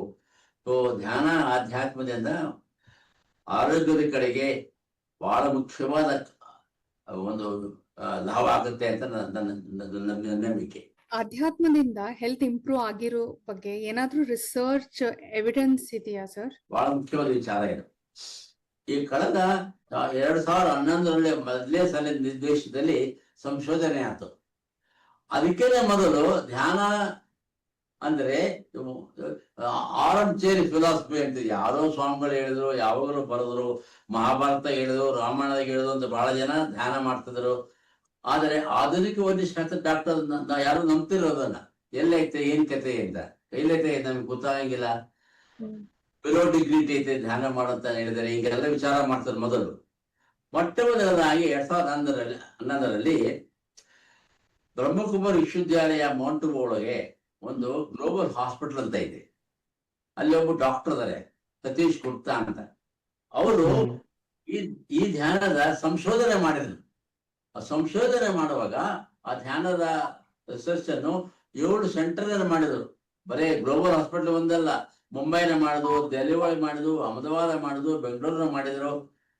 ಸೊ ಧ್ಯಾನ ಆಧ್ಯಾತ್ಮದಿಂದ ಆರೋಗ್ಯದ ಕಡೆಗೆ ಬಹಳ ಮುಖ್ಯವಾದ ಒಂದು ಲಾಭ ಆಗುತ್ತೆ ಅಂತ ನನ್ನ ನಂಬಿಕೆ. ಅಧ್ಯಾತ್ಮದಿಂದ ಹೆಲ್ತ್ ಇಂಪ್ರೂವ್ ಆಗಿರೋ ಬಗ್ಗೆ ಏನಾದ್ರೂ ರಿಸರ್ಚ್ ಎವಿಡೆನ್ಸ್ ಇದೆಯಾ ಸರ್? ಬಹಳ ಮುಖ್ಯವಾದ ವಿಚಾರ ಇದು. ಈ ಕಳೆದ 2011ರಲ್ಲಿ ಮೊದಲೇ ಸಲ ನಿರ್ದೇಶದಲ್ಲಿ ಸಂಶೋಧನೆ ಆಯ್ತು. ಅದಕ್ಕೆ ಮೊದಲು ಧ್ಯಾನ ಅಂದ್ರೆ ಆರಂಚೇರಿ ಫಿಲಾಸಫಿ ಅಂತ ಯಾರೋ ಸ್ವಾಮಿಗಳು ಹೇಳಿದ್ರು, ಯಾವಾಗಲೂ ಬರೆದ್ರು, ಮಹಾಭಾರತ ಹೇಳಿದ್ರು, ರಾಮಾಯಣ ಹೇಳಿದ್ರು ಅಂತ ಬಹಳ ಜನ ಧ್ಯಾನ ಮಾಡ್ತಿದ್ರು. ಆದರೆ ಆಧುನಿಕ ವೈದ್ಯಶಾಸ್ತ್ರ ಡಾಕ್ಟರ್ ಯಾರು ನಂಬ್ತಿರೋದನ್ನ, ಎಲ್ಲೈತೆ ಏನ್ ಕತೆ ಅಂತ. ಕೈಲೈತೆ ನಮ್ಗೆ ಗೊತ್ತಾಗಂಗಿಲ್ಲ, ಹ್ಮ್. ಬಿಲೋ ಡಿಗ್ನಿಟಿ ಐತೆ ಧ್ಯಾನ ಮಾಡಂತ ಹೇಳಿದರೆ ಹಿಂಗೆಲ್ಲ ವಿಚಾರ ಮಾಡ್ತಾರೆ ಮೊದಲು. ಮೊಟ್ಟ ಮೊದಲನಾಗಿ 2011ರಲ್ಲಿ ಬ್ರಹ್ಮಕುಮಾರಿ ವಿಶ್ವವಿದ್ಯಾಲಯ ಮೌಂಟಬು ಒಳಗೆ ಒಂದು ಗ್ಲೋಬಲ್ ಹಾಸ್ಪಿಟಲ್ ಅಂತ ಇದೆ. ಅಲ್ಲಿ ಒಬ್ಬ ಡಾಕ್ಟರ್ ಇದಾರೆ, ಸತೀಶ್ ಗುಪ್ತಾ ಅಂತ. ಅವರು ಈ ಧ್ಯಾನದ ಸಂಶೋಧನೆ ಮಾಡಿದ್ರು. ಆ ಸಂಶೋಧನೆ ಮಾಡುವಾಗ ಆ ಧ್ಯಾನದ ರಿಸರ್ಚ್ ಅನ್ನು 7 ಸೆಂಟರ್ ಮಾಡಿದ್ರು. ಬರೇ ಗ್ಲೋಬಲ್ ಹಾಸ್ಪಿಟಲ್ ಒಂದಲ್ಲ, ಮುಂಬೈನ ಮಾಡಿದ್ರು, ದೆಹಲಿ ಒಳಗೆ ಮಾಡಿದ್ರು, ಅಹಮದಾಬಾದ್ ಮಾಡಿದ್ರು, ಬೆಂಗಳೂರಿನ ಮಾಡಿದ್ರು.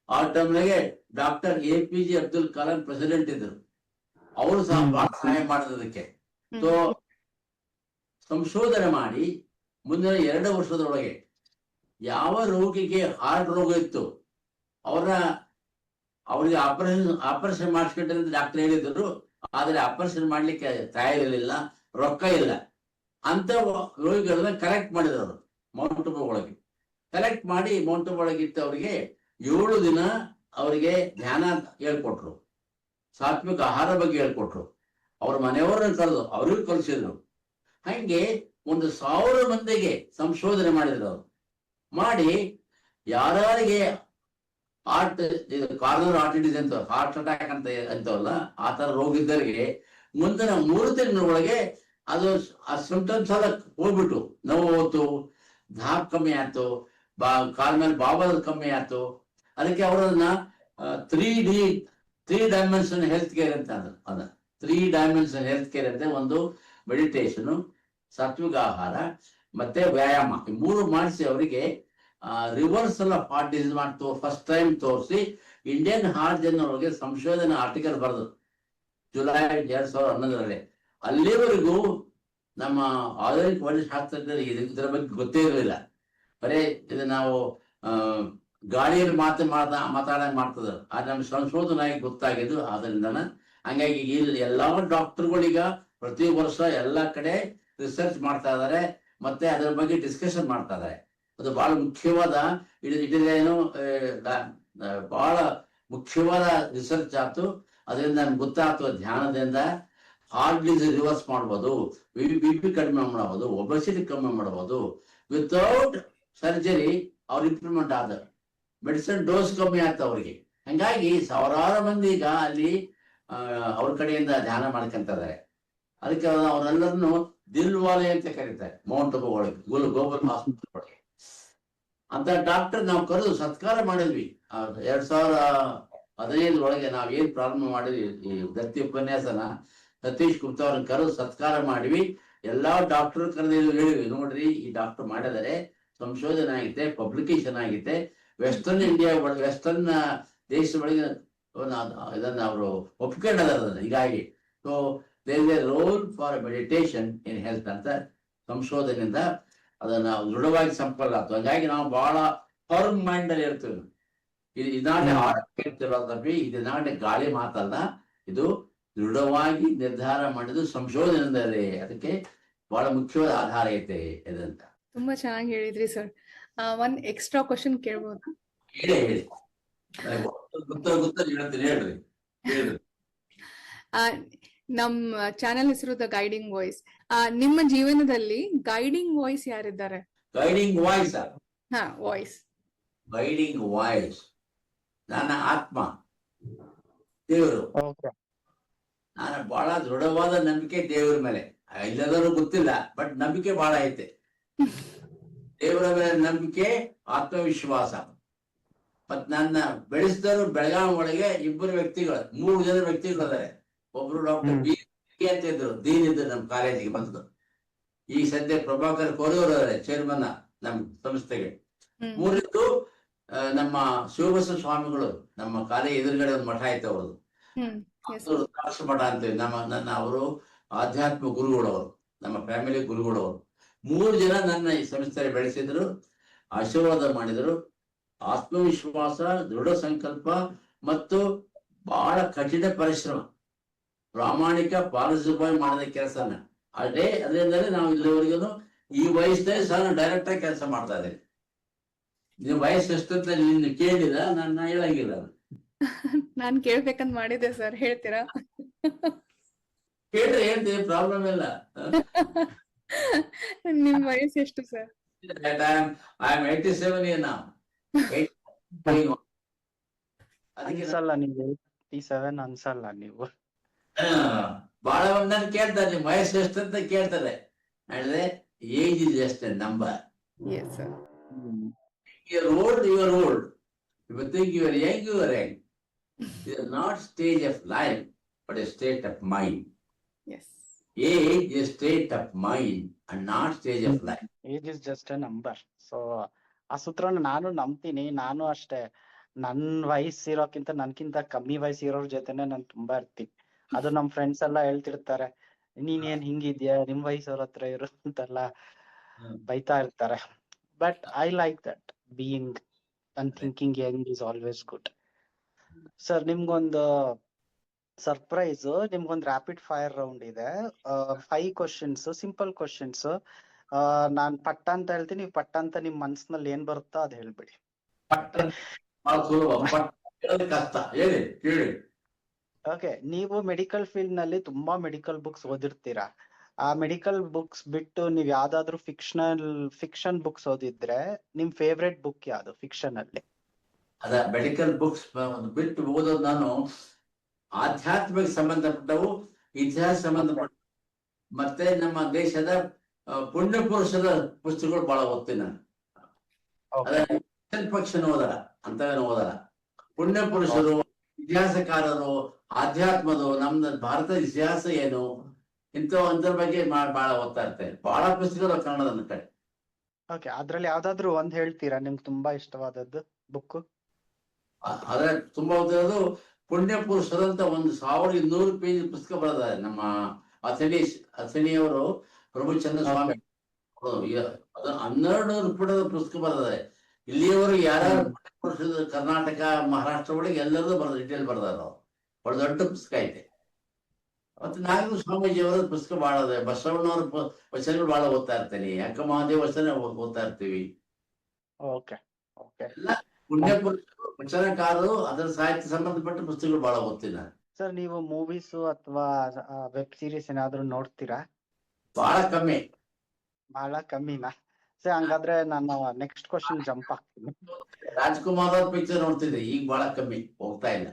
ಆ ಟೈಮ್ನಾಗೆ doctor APJ Abdul Kalam president ಇದ್ರು. ಅವರು ಸಹ ಬಹಳ ಸಹಾಯ ಮಾಡಿದಕ್ಕೆ. ಸೊ ಸಂಶೋಧನೆ ಮಾಡಿ ಮುಂದಿನ 2 ವರ್ಷದೊಳಗೆ ಯಾವ ರೋಗಿಗೆ ಹಾರ್ಟ್ ರೋಗ ಇತ್ತು ಅವ್ರಿಗೆ ಆಪರೇಷನ್ ಮಾಡಿಸ್ಕೊಂಡ್ರೆ ಡಾಕ್ಟರ್ ಹೇಳಿದ್ರು. ಆದ್ರೆ ಆಪರೇಷನ್ ಮಾಡ್ಲಿಕ್ಕೆ ತಯಾರಿರಲಿಲ್ಲ, ರೊಕ್ಕ ಇಲ್ಲ ಅಂತ ರೋಗಿಗಳನ್ನ ಕಲೆಕ್ಟ್ ಮಾಡಿದ್ರು. ಅವರು ಮೌಂಟಬು ಒಳಗೆ ಕಲೆಕ್ಟ್ ಮಾಡಿ ಮೌಂಟಬು ಒಳಗಿತ್ತು ಅವರಿಗೆ 7 ದಿನ ಅವರಿಗೆ ಧ್ಯಾನ ಹೇಳ್ಕೊಟ್ರು, ಸಾತ್ವಿಕ ಆಹಾರ ಬಗ್ಗೆ ಹೇಳ್ಕೊಟ್ರು. ಅವ್ರ ಮನೆಯವರನ್ನ ಕರೆದು ಅವ್ರಿಗೂ ಕಲಿಸಿದ್ರು. ಹಂಗೆ 1,000 ಮಂದಿಗೆ ಸಂಶೋಧನೆ ಮಾಡಿದ್ರು. ಅವರು ಮಾಡಿ ಯಾರಿಗೆ ಕಾರ್ನರ್ ಆರ್ಟಿಡಿಸ್ ಅಂತ ಹಾರ್ಟ್ ಅಟ್ಯಾಕ್ ಅಂತವಲ್ಲ ಆ ತರ ರೋಗ ಇದ್ದವರಿಗೆ ಮುಂದಿನ 3 ತಿಂಗಳ ಒಳಗೆ ಅದು ಆ ಸಿಂಪ್ಟಮ್ಸ್ ಎಲ್ಲ ಹೋಗ್ಬಿಟ್ಟು, ನೋವು ಹೋಯ್ತು, ಧಾಪ್ ಕಮ್ಮಿ ಆಯ್ತು, ಕಾಲ ಮೇಲೆ ಬಾಬಾದ ಕಮ್ಮಿ ಆಯ್ತು. ಅದಕ್ಕೆ ಅವರನ್ನ 3 ಡೈಮೆನ್ಷನ್ ಹೆಲ್ತ್ ಕೇರ್ ಅಂತ ಅದ 3 ಡೈಮೆನ್ಷನ್ ಹೆಲ್ತ್ ಕೇರ್ ಅಂತ ಒಂದು ಮೆಡಿಟೇಷನ್, ಸಾತ್ವಿಕ ಆಹಾರ ಮತ್ತೆ ವ್ಯಾಯಾಮ, ಈ 3 ಮಾಡಿಸಿ ಅವರಿಗೆ ರಿವರ್ಸಲ್ ಆಫ್ ಹಾರ್ಟ್ ಡಿಸೀಸ್ ಮಾಡಿ ಫಸ್ಟ್ ಟೈಮ್ ತೋರಿಸಿ ಇಂಡಿಯನ್ ಹಾರ್ಟ್ ಜರ್ನಲ್ ಒಳಗೆ ಸಂಶೋಧನೆ ಆರ್ಟಿಕಲ್ ಬರೆದು ಜುಲೈ 2011ರಲ್ಲಿ. ಅಲ್ಲಿವರೆಗೂ ನಮ್ಮ ಆಧುನಿಕ ವೈದ್ಯಶಾಸ್ತ್ರಜ್ಞರಿಗೆ ಇದರ ಬಗ್ಗೆ ಗೊತ್ತೇ ಇರಲಿಲ್ಲ. ಬರೇ ಇದು ನಾವು ಗಾಳಿಯಲ್ಲಿ ಮಾತಾಡಂಗ್ ಮಾಡ್ತದ. ಆದ್ರೆ ನಮ್ಗೆ ಸಂಶೋಧನೆಯಾಗಿ ಗೊತ್ತಾಗಿದ್ದು ಆದ್ರಿಂದನ. ಹಂಗಾಗಿ ಇಲ್ಲಿ ಎಲ್ಲಾ ಡಾಕ್ಟರ್ಗಳೀಗ ಪ್ರತಿ ವರ್ಷ ಎಲ್ಲಾ ಕಡೆ ರಿಸರ್ಚ್ ಮಾಡ್ತಾ ಇದಾರೆ, ಮತ್ತೆ ಅದರ ಬಗ್ಗೆ ಡಿಸ್ಕಷನ್ ಮಾಡ್ತಾ ಇದಾರೆ. ಅದು ಬಹಳ ಮುಖ್ಯವಾದ ಇದೇನು ಬಹಳ ಮುಖ್ಯವಾದ ರಿಸರ್ಚ್ ಆಯ್ತು. ಅದರಿಂದ ನಮ್ಗೆ ಗೊತ್ತಾಗ್ತು ಧ್ಯಾನದಿಂದ ಹಾರ್ಟ್ ಡಿಸೀಸ್ ರಿವರ್ಸ್ ಮಾಡ್ಬೋದು, BP ಕಡಿಮೆ ಮಾಡಬಹುದು, ಒಬೆಸಿಟಿ ಕಮ್ಮಿ ಮಾಡಬಹುದು, ವಿತೌಟ್ ಸರ್ಜರಿ ಅವ್ರ ಇಂಪ್ರೂವ್ಮೆಂಟ್ ಆದ, ಮೆಡಿಸಿನ್ ಡೋಸ್ ಕಮ್ಮಿ ಆಗ್ತ ಅವ್ರಿಗೆ. ಹಂಗಾಗಿ ಸಾವಿರಾರು ಮಂದಿ ಈಗ ಅಲ್ಲಿ ಅವ್ರ ಕಡೆಯಿಂದ ಧ್ಯಾನ ಮಾಡ್ಕೊಂತ ಇದಾರೆ. ಅದಕ್ಕೆ ಅವರೆಲ್ಲರನ್ನು ದಿಲ್ವಾಲೆ ಅಂತ ಕರೀತಾರೆ ಮೌಂಟಬು ಒಳಗೆ, ಗ್ಲೋಬಲ್ ಹಾಸ್ಪಿಟಲ್ ಒಳಗೆ. ಅಂತ ಡಾಕ್ಟರ್ ನಾವು ಕರೆದು ಸತ್ಕಾರ ಮಾಡಿದ್ವಿ. 2015 ಒಳಗೆ ನಾವ್ ಏನ್ ಪ್ರಾರಂಭ ಮಾಡಿದ್ವಿ ಈ ದತ್ತಿ ಉಪನ್ಯಾಸನ, ಸತೀಶ್ ಗುಪ್ತಾ ಅವ್ರನ್ನ ಕರೆದು ಸತ್ಕಾರ ಮಾಡಿವಿ. ಎಲ್ಲಾ ಡಾಕ್ಟರ್ ಕರೆದು ಹೇಳಿವಿ, ನೋಡ್ರಿ ಈ ಡಾಕ್ಟರ್ ಮಾಡಿದರೆ ಸಂಶೋಧನೆ ಆಗಿದೆ, ಪಬ್ಲಿಕೇಶನ್ ಆಗಿದೆ, ವೆಸ್ಟರ್ನ್ ಇಂಡಿಯಾ ಒಳಗೆ ವೆಸ್ಟರ್ನ್ ದೇಶ ಒಳಗೆ ಇದನ್ನ ಅವರು ಒಪ್ಕೊಂಡಿದ್ದಾರೆ. ಹೀಗಾಗಿ so there is a role for meditation in health ಅಂತ ಸಂಶೋಧನೆಯಿಂದ ಅದನ್ನ ದೃಢವಾಗಿ ಸಂಪರ್ಕ ಆಗ್ತದೆ. ಹಂಗಾಗಿ ನಾವು ಬಹಳ ಫರ್ಮ್ ಮೈಂಡ್ ಅಲ್ಲಿ ಇರ್ತೀವಿ. ಇದು ನಾಟೆ ಗಾಳಿ ಮಾತಲ್ಲ, ಇದು ದೃಢವಾಗಿ ನಿರ್ಧಾರ ಮಾಡಿದ್ದು ಸಂಶೋಧನೆಯಿಂದ ಇದೆ. ಅದಕ್ಕೆ ಬಹಳ ಮುಖ್ಯವಾದ ಆಧಾರ ಐತೆ ಇದಂತ. ತುಂಬಾ ಚೆನ್ನಾಗಿ ಹೇಳಿದ್ರಿ ಸರ್. ಒಂದ್ ಎಕ್ಸ್ಟ್ರಾ ಕ್ವಶನ್ ಕೇಳ್ಬೋದಾ? ಹೇಳಿ ಗೊತ್ತ ಹೇಳ್ರಿ. ನಮ್ಮ ಚಾನೆಲ್ ಹೆಸರು ದ ಗೈಡಿಂಗ್ ವಾಯ್ಸ್. ನಿಮ್ಮ ಜೀವನದಲ್ಲಿ ಗೈಡಿಂಗ್ ವಾಯ್ಸ್ ಯಾರಿದ್ದಾರೆ? Guiding voice voice guiding voice ನನ್ನ ಆತ್ಮ, ದೇವರು. ನಾನು ಬಹಳ ದೃಢವಾದ ನಂಬಿಕೆ ದೇವರ ಮೇಲೆ. ಇಲ್ಲದರೂ ಗೊತ್ತಿಲ್ಲ, ಬಟ್ ನಂಬಿಕೆ ಬಹಳ ಐತೆ. ದೇವರ ಮೇಲೆ ನಂಬಿಕೆ, ಆತ್ಮವಿಶ್ವಾಸ. ಮತ್ ನನ್ನ ಬೆಳೆಸಿದರು ಬೆಳಗಾವಿ ಒಳಗೆ 3 ಜನ ವ್ಯಕ್ತಿಗಳಿದ್ದಾರೆ. ಒಬ್ರು ಡಾಕ್ಟರ್ B ಅಂತ ಇದ್ರು, ದೀನ್ ಇದ್ರು ನಮ್ಮ ಕಾಲೇಜಿಗೆ ಬಂದು. ಈಗ ಸದ್ಯ ಪ್ರಭಾಕರ್ ಕೋರೂರ್ ಚೇರ್ಮನ್ ನಮ್ಮ ಸಂಸ್ಥೆಗೆ. 3 ನಮ್ಮ ಶಿವಬಸವ ಸ್ವಾಮಿಗಳು, ನಮ್ಮ ಕಾಲೇಜ್ ಎದುರುಗಡೆ ಒಂದು ಮಠ ಐತೆ ಅವ್ರದ್ದು, ಮಠ ಅಂತೇಳಿ. ನನ್ನ ಅವರು ಆಧ್ಯಾತ್ಮ ಗುರುಗಳವರು, ನಮ್ಮ ಫ್ಯಾಮಿಲಿ ಗುರುಗಳವರು. 3 ಜನ ನನ್ನ ಈ ಸಂಸ್ಥೆಯಲ್ಲಿ ಬೆಳೆಸಿದ್ರು, ಆಶೀರ್ವಾದ ಮಾಡಿದರು. ಆತ್ಮವಿಶ್ವಾಸ, ದೃಢ ಸಂಕಲ್ಪ ಮತ್ತು ಬಹಳ ಕಠಿಣ ಪರಿಶ್ರಮ, ಪ್ರಾಮಾಣಿಕ ಪಾರದರ್ಶಕವಾಗಿ ಮಾಡಿದ ಕೆಲಸನ ಅದರಿಂದಲೇ ನಾವು ಇಲ್ಲಿವರೆಗೂ ಈ ವಯಸ್ಸಲ್ಲಿ ಸಹ ಡೈರೆಕ್ಟ್ ಆಗಿ ಕೆಲಸ ಮಾಡ್ತಾ ಇದ್ದೇನೆ. ನೀವು ವಯಸ್ಸು ಎಷ್ಟಂತ ನಿನ್ನ ಕೇಳಿಲ್ಲ, ನನ್ನ ಹೇಳಂಗಿಲ್ಲ. ನಾನ್ ಕೇಳ್ಬೇಕಂತ ಮಾಡಿದ್ದೆ ಸರ್, ಹೇಳ್ತೀರಾ? ಕೇಳ್ರಿ, ಹೇಳ್ತೀವಿ, ಪ್ರಾಬ್ಲಮ್ ಇಲ್ಲ. ನಿಮ್ ವಯಸ್ಸು ಎಷ್ಟು sir? That I am 87 years now. 80 ಅದಕ್ಕೆ ಅನ್ಸಲ್ಲ ನೀವು 87 ಅನ್ಸಲ್ಲ ನೀವು. ಬಹಳ ನನ್ನ ಕೇಳ್ತಾರೆ ನಿಮ್ ವಯಸ್ಸು ಎಷ್ಟು ಅಂತ ಕೇಳ್ತಾರೆ. ಹೇಳಿದ್ರೆ age is just A number. Yes sir. You are old, you are old. If you think you are young, you are young. It is not stage of life, but a state of mind. Yes. Age is state of mind and not stage of life. Age is just A number. So ಆ ಸೂತ್ರನ ನಾನು ನಂಬ್ತೀನಿ. ನಾನು ಅಷ್ಟೇ, ನನ್ ವಯಸ್ಸಿರೋಕ್ಕಿಂತ ನನ್ಕಿಂತ ಕಮ್ಮಿ ವಯಸ್ಸಿರೋರ್ ಜೊತೆನೆ ನಾನು ತುಂಬಾ ಇರ್ತೀನಿ. ಅದು ನಮ್ ಫ್ರೆಂಡ್ಸ್ ಎಲ್ಲ ಹೇಳ್ತಿರ್ತಾರೆ, ನೀನೇನ್ ಹಿಂಗಿದ್ಯಾ, ನಿಮ್ ವಯಸ್ಸವ್ರ ಹತ್ರ ಇರು ಅಂತೆಲ್ಲ ಬೈತಾ ಇರ್ತಾರೆ. But I like that being and thinking Young is always good. Sir ನಿಮ್ಗೊಂದು ಸರ್ಪ್ರೈಸ್, ನಿಮ್ಗೊಂದು ರ್ಯಾಪಿಡ್ ಫೈರ್ ರೌಂಡ್ ಇದೆ. 5 ಕ್ವಶನ್ಸ್, ಸಿಂಪಲ್ ಕ್ವಶನ್ಸ್. ನಾನ್ ಪಟ್ಟ ಅಂತ ಹೇಳ್ತೀನಿ, ನೀವು ಪಟ್ಟ ಅಂತ ನಿಮ್ ಮನ್ಸಿನಲ್ಲಿ ಏನ್ ಬರುತ್ತೋ ಅದ್ ಹೇಳ್ಬಿಡಿ. ಕಷ್ಟ ಹೇಳಿ ಕೇಳಿ. ಓಕೆ, ನೀವು ಮೆಡಿಕಲ್ ಫೀಲ್ಡ್ ನಲ್ಲಿ ತುಂಬಾ ಮೆಡಿಕಲ್ ಬುಕ್ಸ್ ಓದಿರ್ತೀರಾ. ಆ ಮೆಡಿಕಲ್ ಬುಕ್ಸ್ ಬಿಟ್ಟು ನೀವ್ ಯಾವ್ದಾದ್ರು ಫಿಕ್ಷನ್ ಬುಕ್ಸ್ ಓದಿದ್ರೆ ನಿಮ್ ಫೇವ್ರೆಟ್ ಬುಕ್ ಯಾವ್ದು ಫಿಕ್ಷನ್ ಅಲ್ಲಿ? ಅದ ಮೆಡಿಕಲ್ ಬುಕ್ಸ್ ಬಿಟ್ಟು ಓದೋದು ನಾನು ಆಧ್ಯಾತ್ಮಕ್ಕೆ ಸಂಬಂಧಪಟ್ಟವು, ಇತಿಹಾಸ ಸಂಬಂಧಪಟ್ಟ ಮತ್ತೆ ನಮ್ಮ ದೇಶದ ಪುಣ್ಯ ಪುರುಷರ ಪುಸ್ತಕಗಳು ಬಹಳ ಓದ್ತೀನಿ ನಾನು. ಪಕ್ಷನ ಓದಲ್ಲ, ಅಂತವೇನು ಓದಲ್ಲ. ಪುಣ್ಯ ಪುರುಷರು, ಇತಿಹಾಸಕಾರರು, ಆಧ್ಯಾತ್ಮದು, ನಮ್ದು ಭಾರತದ ಇತಿಹಾಸ ಏನು, ಇಂಥದ್ರ ಬಗ್ಗೆ ಬಹಳ ಓದ್ತಾ ಇರ್ತೇನೆ. ಬಹಳ ಪುಸ್ತಕಗಳು ಕನ್ನಡದ ಕಡೆ. ಓಕೆ, ಅದ್ರಲ್ಲಿ ಯಾವ್ದಾದ್ರು ಒಂದ್ ಹೇಳ್ತೀರಾ ನಿಮ್ಗೆ ತುಂಬಾ ಇಷ್ಟವಾದದ್ದು ಬುಕ್? ಆದ್ರೆ ತುಂಬಾ ಓದಿರೋದು ಪುಣ್ಯ ಪುರುಷರಂತ 1200 ಪೇಜ್ ಪುಸ್ತಕ ಬರೆದಿದ್ದಾರೆ ನಮ್ಮ ಅಥಣಿಯವರು, ಪ್ರಭುಚಂದ್ರ ಸ್ವಾಮಿ. ಅದು 1200 ಪುಟದ ಪುಸ್ತಕ ಬರೆದಿದ್ದಾರೆ. ಇಲ್ಲಿಯವರು ಯಾರ್ಯಾರು ಪುರುಷರು ಕರ್ನಾಟಕ, ಮಹಾರಾಷ್ಟ್ರ ಒಳಗೆ ಎಲ್ಲರದು ಡೀಟೇಲ್ ಬರ್ದಾರ. ಬಹಳ ದೊಡ್ಡ ಪುಸ್ತಕ ಐತೆ. ಮತ್ತೆ ನಾಗೇಂದ್ರ ಸ್ವಾಮೀಜಿ ಅವರ ಪುಸ್ತಕ ಬಹಳ ಇದೆ. ಬಸವಣ್ಣವ್ರ ವಚನಗಳು ಬಹಳ ಓದ್ತಾ ಇರ್ತೇನೆ. ಅಕ್ಕ ಮಹಾದೇವ ವಚನ ಓದ್ತಾ ಇರ್ತೀವಿ. ಎಲ್ಲ ಪುಣ್ಯ ಪುರುಷರು, ವಚನಕಾರರು, ಅದರ ಸಾಹಿತ್ಯ ಸಂಬಂಧಪಟ್ಟ ಪುಸ್ತಕಗಳು ಬಹಳ ಓದ್ತೀನಿ ನಾನು. ಸರ್ ನೀವು ಮೂವೀಸ್ ಅಥವಾ ವೆಬ್ ಸೀರೀಸ್ ಏನಾದ್ರು ನೋಡ್ತೀರಾ? ಬಹಳ ಕಮ್ಮಿ. ಬಹಳ ಕಮ್ಮಿನಾ? ಸರ್ ಹಂಗಾದ್ರೆ ನಾನು ನೆಕ್ಸ್ಟ್ ಕ್ವಶನ್ ಜಂಪ್ ಆಗ್ತೀನಿ. ರಾಜ್ಕುಮಾರ್ ಅವ್ರ ಪಿಕ್ಚರ್ ನೋಡ್ತಿದ್ದೆ, ಈಗ ಬಹಳ ಕಮ್ಮಿ, ಹೋಗ್ತಾ ಇಲ್ಲ.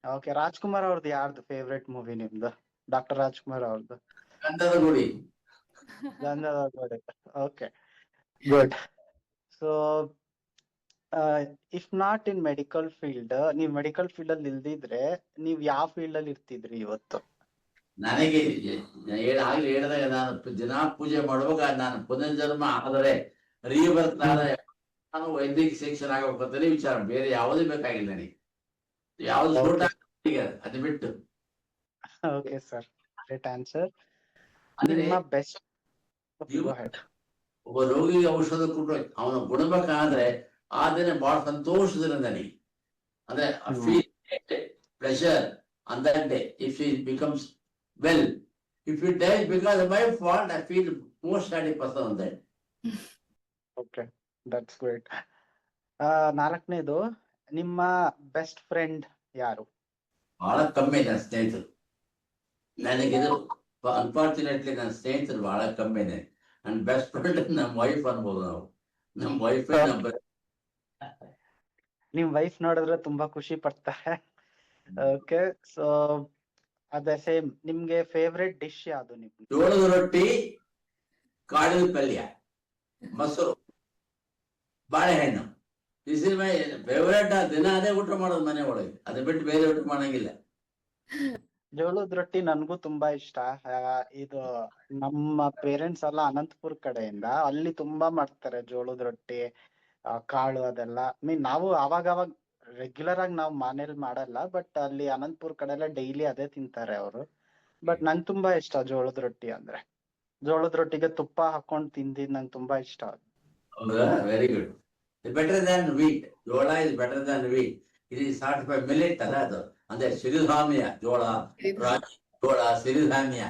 ಓಕೆ, ರಾಜ್ಕುಮಾರ್ ಅವ್ರದ್ದು ಯಾರ್ದು ಫೇವ್ರೆಟ್ ಮೂವಿ ನಿಮ್ದು? ಡಾಕ್ಟರ್ ರಾಜ್ಕುಮಾರ್ ಅವ್ರದ್ದು ಗಂಧದ ಗುಡಿ. ಗಂಧದ ಗುಡಿ. Okay, good. So if not in medical field, ನೀವ್ ಮೆಡಿಕಲ್ ಫೀಲ್ಡ್ ಅಲ್ಲಿ ಇಲ್ದಿದ್ರೆ ನೀವ್ ಯಾವ ಫೀಲ್ಡ್ ಅಲ್ಲಿ ಇರ್ತಿದ್ರಿ ಇವತ್ತು? ನನಗೆ ಆಗ್ಲಿ ಹೇಳಿದಾಗ, ನಾನು ದಿನ ಪೂಜೆ ಮಾಡುವಾಗ ನಾನು ಪುನರ್ಜನ್ಮ ಆದರೆ ರೀಬರ್ತ್ ನಾನು ವೈದ್ಯಕೀಯ ಶಿಕ್ಷಣ ಆಗಬೇಕಂತಾನೆ ವಿಚಾರ, ಬೇರೆ ಯಾವುದೇ ಬೇಕಾಗಿಲ್ಲ ನನಗೆ. ಯಾವ್ದು ಸೂಟ್ ಆಗ ಅದು ಬಿಟ್ಟು. Okay sir, great answer. ಅಂದ್ರೆ ನಿಮ್ಮ ಬೆಸ್ಟ್ ಒಬ್ಬ ರೋಗಿಗೆ ಔಷಧ ಕೊಟ್ಟು ಅವನ ಗುಣಬೇಕಾದ್ರೆ ಆ ದಿನ ಬಹಳ ಸಂತೋಷದಿಂದ ನನಗೆ, ಅಂದ್ರೆ pleasure on that day if he becomes well. If it dies because of my fault, I feel most sad person on that. Okay, that's great. 4ನೇದು, ನಿಮ್ಮ ಬೆಸ್ಟ್ ಫ್ರೆಂಡ್ ಯಾರು? ಬಹಳ ಕಮ್ಮಿ ನನ್ನ ಸ್ನೇಹಿತರು. ನನಗಿದು ಅನ್ಫಾರ್ಚುನೇಟ್ಲಿ ನನ್ನ ಸ್ನೇಹಿತರು ಬಹಳ ಕಮ್ಮಿನೇ. ನನ್ನ ಬೆಸ್ಟ್ ಫ್ರೆಂಡ್ ನಮ್ಮ ವೈಫ್ ಅನ್ಬೋದು ನಾವು. ನಮ್ಮ ವೈಫ್ ನಿಮ್ ವೈಫ್ ನೋಡಿದ್ರೆ ತುಂಬಾ ಖುಷಿ ಪಡ್ತಾರೆ. ಓಕೆ, ಸೊ ಅದೇ ಸೇಮ್, ನಿಮ್ಗೆ ಫೇವ್ರೆಟ್ ಡಿಶ್ ಯಾವುದು ನಿಮ್ಗೆ? ಜೋಳದ ರೊಟ್ಟಿ, ಕಾಳಿನ ಪಲ್ಯ, ಮೊಸರು, ಬಾಳೆಹಣ್ಣು. This is my favourite. ದಿನ ಅದೇ ಊಟ ಮಾಡೋದು ಮನೆ ಒಳಗೆ, ಅದು ಬಿಟ್ಟು ಬೇರೆ ಊಟ ಮಾಡಂಗಿಲ್ಲ. ಜೋಳದ ರೊಟ್ಟಿ ನನ್ಗೂ ತುಂಬಾ ಇಷ್ಟ. ಇದು ನಮ್ಮ ಪೇರೆಂಟ್ಸ್ ಎಲ್ಲ ಅನಂತಪುರ ಕಡೆಯಿಂದ, ಅಲ್ಲಿ ತುಂಬಾ ಮಾಡ್ತಾರೆ ಜೋಳದ ರೊಟ್ಟಿ, ಕಾಳು ಅದೆಲ್ಲ. ನಾವು ಅವಾಗ ರೆಗ್ಯುಲರ್ ಆಗಿ ನಾವು ಮನೇಲಿ ಮಾಡಲ್ಲ, ಬಟ್ ಅಲ್ಲಿ ಅನಂತಪುರ ಕಡೆ ಎಲ್ಲ ಡೈಲಿ ಅದೇ ತಿಂತಾರೆ ಅವರು. ಬಟ್ ನಂಗೆ ತುಂಬಾ ಇಷ್ಟ ಜೋಳದ ರೊಟ್ಟಿ ಅಂದ್ರೆ. ಜೋಳದ ರೊಟ್ಟಿಗೆ ತುಪ್ಪ ಹಾಕೊಂಡ್ ತಿಂದಿದ್ ನಂಗೆ ತುಂಬಾ ಇಷ್ಟ. ಹೌದಾ? Very good. Better than wheat. Jola is better than wheat. ಇದು ಸಾರ್ಟ್ ಬೈ ಮಿಲೆಟ್ ಅಲ್ಲ, ಅದು ಅಂದ್ರೆ ಸಿರಿಧಾನ್ಯ. ಜೋಳ, ರಾಗಿ, ಜೋಳ, ಸಿರಿಧಾನ್ಯ.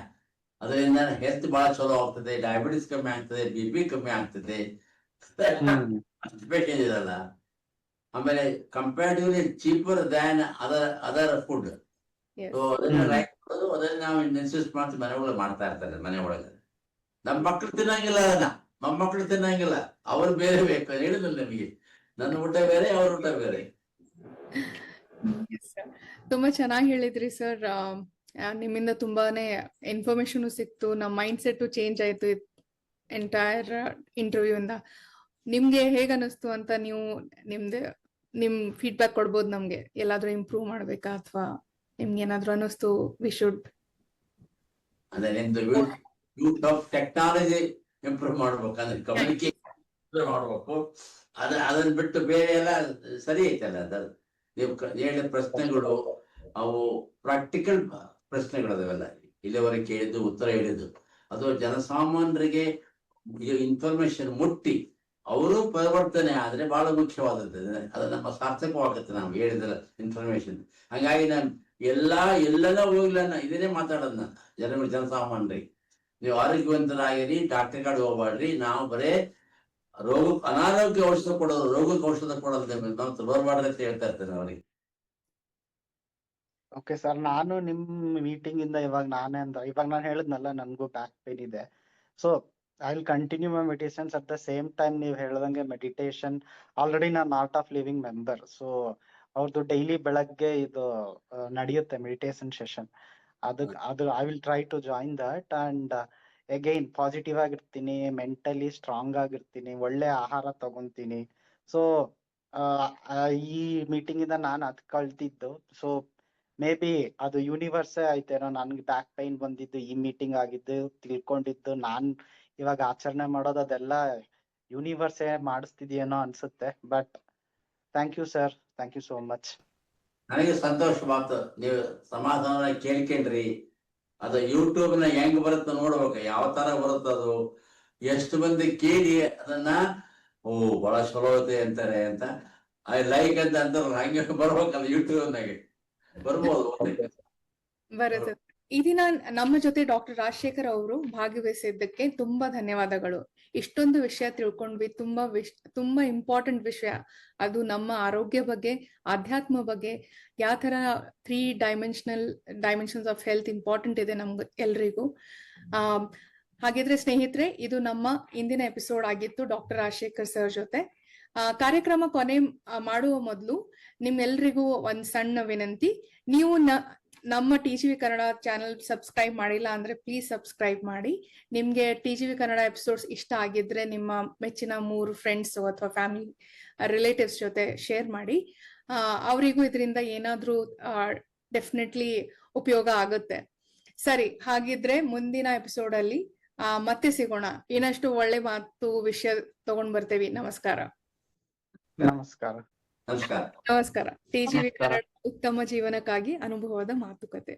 ಅದರಿಂದ ಹೆಲ್ತ್ ಬಹಳ ಚಲೋ ಆಗ್ತದೆ. ಡಯಾಬಿಟಿಸ್ ಕಮ್ಮಿ ಆಗ್ತದೆ, BP ಕಮ್ಮಿ ಆಗ್ತದೆ. ಇರಲ್ಲ. ಆಮೇಲೆ comparatively cheaper than other food. So ಅದನ್ನ ಲೈಕ್ ಮಾಡೋದು, ಅದನ್ನ ನಾವು ಇನ್ಸಿಸ್ಟ್ ಮಾಡ್ತೀವಿ. ಮನೆ ಒಳಗೆ ಮಾಡ್ತಾ ಇರ್ತಾರೆ, ಮನೆ ಒಳಗೆ. ನಮ್ಮ ಮಕ್ಳು ತಿನ್ನಂಗಿಲ್ಲ ಅದನ್ನ, ಮೊಮ್ಮಕ್ಳು ತಿನ್ನಂಗಿಲ್ಲ, ಅವ್ರು ಬೇರೆ ಬೇಕು ಹೇಳಿದ್ರು ನಮಗೆ. ನನ್ನ ಊಟ ಬೇರೆ, ಅವ್ರ ಊಟ ಬೇರೆ. ತುಂಬಾ ಚೆನ್ನಾಗಿ ಹೇಳಿದ್ರಿ ಸರ್. ನಿಮ್ಮಿಂದ ತುಂಬಾನೇ ಇನ್ಫಾರ್ಮೇಶನ್ ಸಿಕ್ತು, ನಮ್ಮ ಮೈಂಡ್ ಸೆಟ್ ಚೇಂಜ್ ಆಯ್ತು ಎಂಟೈರ್ ಇಂಟರ್ವ್ಯೂ ಇಂದ. ನಿಮ್ಗೆ ಹೇಗ ಅನಿಸ್ತು ಅಂತ ನೀವು ನಿಮ್ ಫೀಡ್ಬ್ಯಾಕ್ ಕೊಡ್ಬೋದು ನಮ್ಗೆ. ಎಲ್ಲಾದ್ರೂ ಇಂಪ್ರೂವ್ ಮಾಡ್ಬೇಕಾ ಅಥವಾ ನಿಮ್ಗೆ ಏನಾದ್ರು ಅನಿಸ್ತು ವಿ ಶುಡ್ ಅಂದ್ರೆ ನಿಮ್ದು ಯೂಸ್ ಆಫ್ ಟೆಕ್ನಾಲಜಿ ಇಂಪ್ರೂವ್ ಮಾಡ್ಬೇಕು, ಅಂದ್ರೆ ಕಮ್ಯುನಿಕೇಶನ್ ಮಾಡ್ಬೇಕು. ಅದನ್ನ ಬಿಟ್ಟು ಬೇರೆ ಎಲ್ಲ ಸರಿ ಐತಲ್ಲ. ನೀವು ಹೇಳಿದ ಪ್ರಶ್ನೆಗಳು ಅವು ಪ್ರಾಕ್ಟಿಕಲ್ ಪ್ರಶ್ನೆಗಳು ಅದಾವೆಲ್ಲ, ಇಲ್ಲಿವರೆಗೆ ಕೇಳಿದ್ದು ಉತ್ತರ ಹೇಳಿದ್ದು ಅದು ಜನಸಾಮಾನ್ಯರಿಗೆ ಇನ್ಫಾರ್ಮೇಶನ್ ಮುಟ್ಟಿ ಅವರು ಪರಿವರ್ತನೆ ಆದ್ರೆ ಬಹಳ ಮುಖ್ಯವಾದದ್ದು. ಅದು ನಮ್ಮ ಸಾರ್ಥಕವಾಗುತ್ತೆ ನಾವು ಹೇಳಿದ ಇನ್ಫಾರ್ಮೇಶನ್. ಹಾಗಾಗಿ ನಾನು ಎಲ್ಲೆಲ್ಲ ಹೋಗ್ಲಿಲ್ಲ, ಇದನ್ನೇ ಮಾತಾಡೋದು ನಾನು ಜನಸಾಮಾನ್ಯರಿಗೆ. ನೀವು ಆರೋಗ್ಯವಂತರಾಗಿರಿ, ಡಾಕ್ಟರ್ ಕಾರ್ಡ್ ಹೋಗ್ಬಾಡ್ರಿ, ನಾವು ಬರೇ ಅನಾರೋಗ್ಯ ಔಷಧ ಕೊಡೋದು, ರೋಗಕ್ಕೆ ಔಷಧ ಕೊಡೋದು ಬರಬಾರ್ದು ಅಂತ ಹೇಳ್ತಾ ಇರ್ತೇನೆ ಅವರಿಗೆ. ಓಕೆ ಸರ್, ನಾನು ನಿಮ್ ಮೀಟಿಂಗ್ ಇಂದ ಇವಾಗ ನಾನು ಹೇಳಿದ್ನಲ್ಲ, ನನ್ಗೂ ಬ್ಯಾಕ್ ಪೇನ್ ಇದೆ. So I will continue my meditations. At the same time ನೀವು ಹೇಳ್ದಂಗೆ ಮೆಡಿಟೇಷನ್ ಆಲ್ರೆಡಿ ನಾನು Art of Living member. So ಅವ್ರದ್ದು ಡೈಲಿ ಬೆಳಗ್ಗೆ ಇದು ನಡೆಯುತ್ತೆ ಮೆಡಿಟೇಷನ್ ಸೆಷನ್. ಅದು I will try to join that. And again positive ಆಗಿರ್ತೀನಿ, ಮೆಂಟಲಿ ಸ್ಟ್ರಾಂಗ್ ಆಗಿರ್ತೀನಿ, ಒಳ್ಳೆ ಆಹಾರ ತಗೊಂತೀನಿ. ಸೊ ಈ ಮೀಟಿಂಗ್ ಇಂದ ನಾನು ಅದ್ ಕಳ್ತಿದ್ದು. ಸೊ ಮೇ ಬಿ ಅದು ಯೂನಿವರ್ಸೇ ಆಯ್ತೇನೋ, ನನ್ಗೆ ಬ್ಯಾಕ್ ಪೈನ್ ಬಂದಿದ್ದು ಈ ಮೀಟಿಂಗ್ ಆಗಿದ್ದು, ತಿಳ್ಕೊಂಡಿದ್ದು ನಾನ್ ಇವಾಗ ಆಚರಣೆ ಮಾಡೋದು ಅದೆಲ್ಲ ಯೂನಿವರ್ಸೇ ಮಾಡಿಸ್ತಿದ್ಯೇನೋ ಅನ್ಸುತ್ತೆ. But thank you sir, thank you so much. ನನಗೆ ಸಂತೋಷ ಮಾತು, ನೀವು ಸಮಾಧಾನ ಕೇಳ್ಕೊಂಡ್ರಿ. ಅದು ಯೂಟ್ಯೂಬ್ ನ ಹೆಂಗ್ ಬರುತ್ತೆ ನೋಡ್ಬೇಕು, ಯಾವ ತರ ಬರುತ್ತದು, ಎಷ್ಟು ಮಂದಿ ಕೇಳಿ ಅದನ್ನ ಓ ಬಹಳ ಚಲೋ ಐತೆ ಅಂತಾರೆ ಅಂತ, ಐ ಲೈಕ್ ಅಂತ ಅಂತಾರಲ್ಲ, ಹಂಗೆ ಬರ್ಬೇಕಲ್ಲ ಯೂಟ್ಯೂಬ್ ನಾಗೆ ಬರ್ಬೋದು. ಬರುತ್ತೆ. ಈ ದಿನ ನಮ್ಮ ಜೊತೆ ಡಾಕ್ಟರ್ ರಾಜಶೇಖರ್ ಅವರು ಭಾಗವಹಿಸಿದ್ದಕ್ಕೆ ತುಂಬಾ ಧನ್ಯವಾದಗಳು. ಇಷ್ಟೊಂದು ವಿಷಯ ತಿಳ್ಕೊಂಡ್ವಿ, ತುಂಬಾ ಇಂಪಾರ್ಟೆಂಟ್ ವಿಷಯ. ಅದು ನಮ್ಮ ಆರೋಗ್ಯ ಬಗ್ಗೆ, ಆಧ್ಯಾತ್ಮ ಬಗ್ಗೆ, ಯಾವ ತರ 3 ಡೈಮೆನ್ಷನ್ಸ್ ಆಫ್ ಹೆಲ್ತ್ ಇಂಪಾರ್ಟೆಂಟ್ ಇದೆ ನಮ್ಗೆ ಎಲ್ರಿಗೂ. ಹಾಗಿದ್ರೆ ಸ್ನೇಹಿತರೆ, ಇದು ನಮ್ಮ ಇಂದಿನ ಎಪಿಸೋಡ್ ಆಗಿತ್ತು ಡಾಕ್ಟರ್ ರಾಜಶೇಖರ್ ಸರ್ ಜೊತೆ. ಕಾರ್ಯಕ್ರಮ ಕೊನೆ ಮಾಡುವ ಮೊದಲು ನಿಮ್ಮೆಲ್ರಿಗೂ ಒಂದ್ ಸಣ್ಣ ವಿನಂತಿ. ನೀವು ನಮ್ಮ TGV ಕನ್ನಡ ಚಾನೆಲ್ ಸಬ್ಸ್ಕ್ರೈಬ್ ಮಾಡಿಲ್ಲ ಅಂದ್ರೆ ಪ್ಲೀಸ್ ಸಬ್ಸ್ಕ್ರೈಬ್ ಮಾಡಿ. ನಿಮ್ಗೆ TGV ಕನ್ನಡ ಎಪಿಸೋಡ್ಸ್ ಇಷ್ಟ ಆಗಿದ್ರೆ ನಿಮ್ಮ ಮೆಚ್ಚಿನ 3 ಫ್ರೆಂಡ್ಸ್ ಅಥವಾ ಫ್ಯಾಮಿಲಿ ರಿಲೇಟಿವ್ಸ್ ಜೊತೆ ಶೇರ್ ಮಾಡಿ. ಅವರಿಗೂ ಇದರಿಂದ ಏನಾದ್ರೂ ಡೆಫಿನೆಟ್ಲಿ ಉಪಯೋಗ ಆಗುತ್ತೆ. ಸರಿ, ಹಾಗಿದ್ರೆ ಮುಂದಿನ ಎಪಿಸೋಡ್ ಅಲ್ಲಿ ಮತ್ತೆ ಸಿಗೋಣ. ಇನ್ನಷ್ಟು ಒಳ್ಳೆ ಮಾತು ವಿಷಯ ತಗೊಂಡ್ ಬರ್ತೇವಿ. ನಮಸ್ಕಾರ. ನಮಸ್ಕಾರ. ನಮಸ್ಕಾರ. ನಮಸ್ಕಾರ. TGV ಕನ್ನಡ ಉತ್ತಮ ಜೀವನಕ್ಕಾಗಿ ಅನುಭವದ ಮಾತುಕತೆ.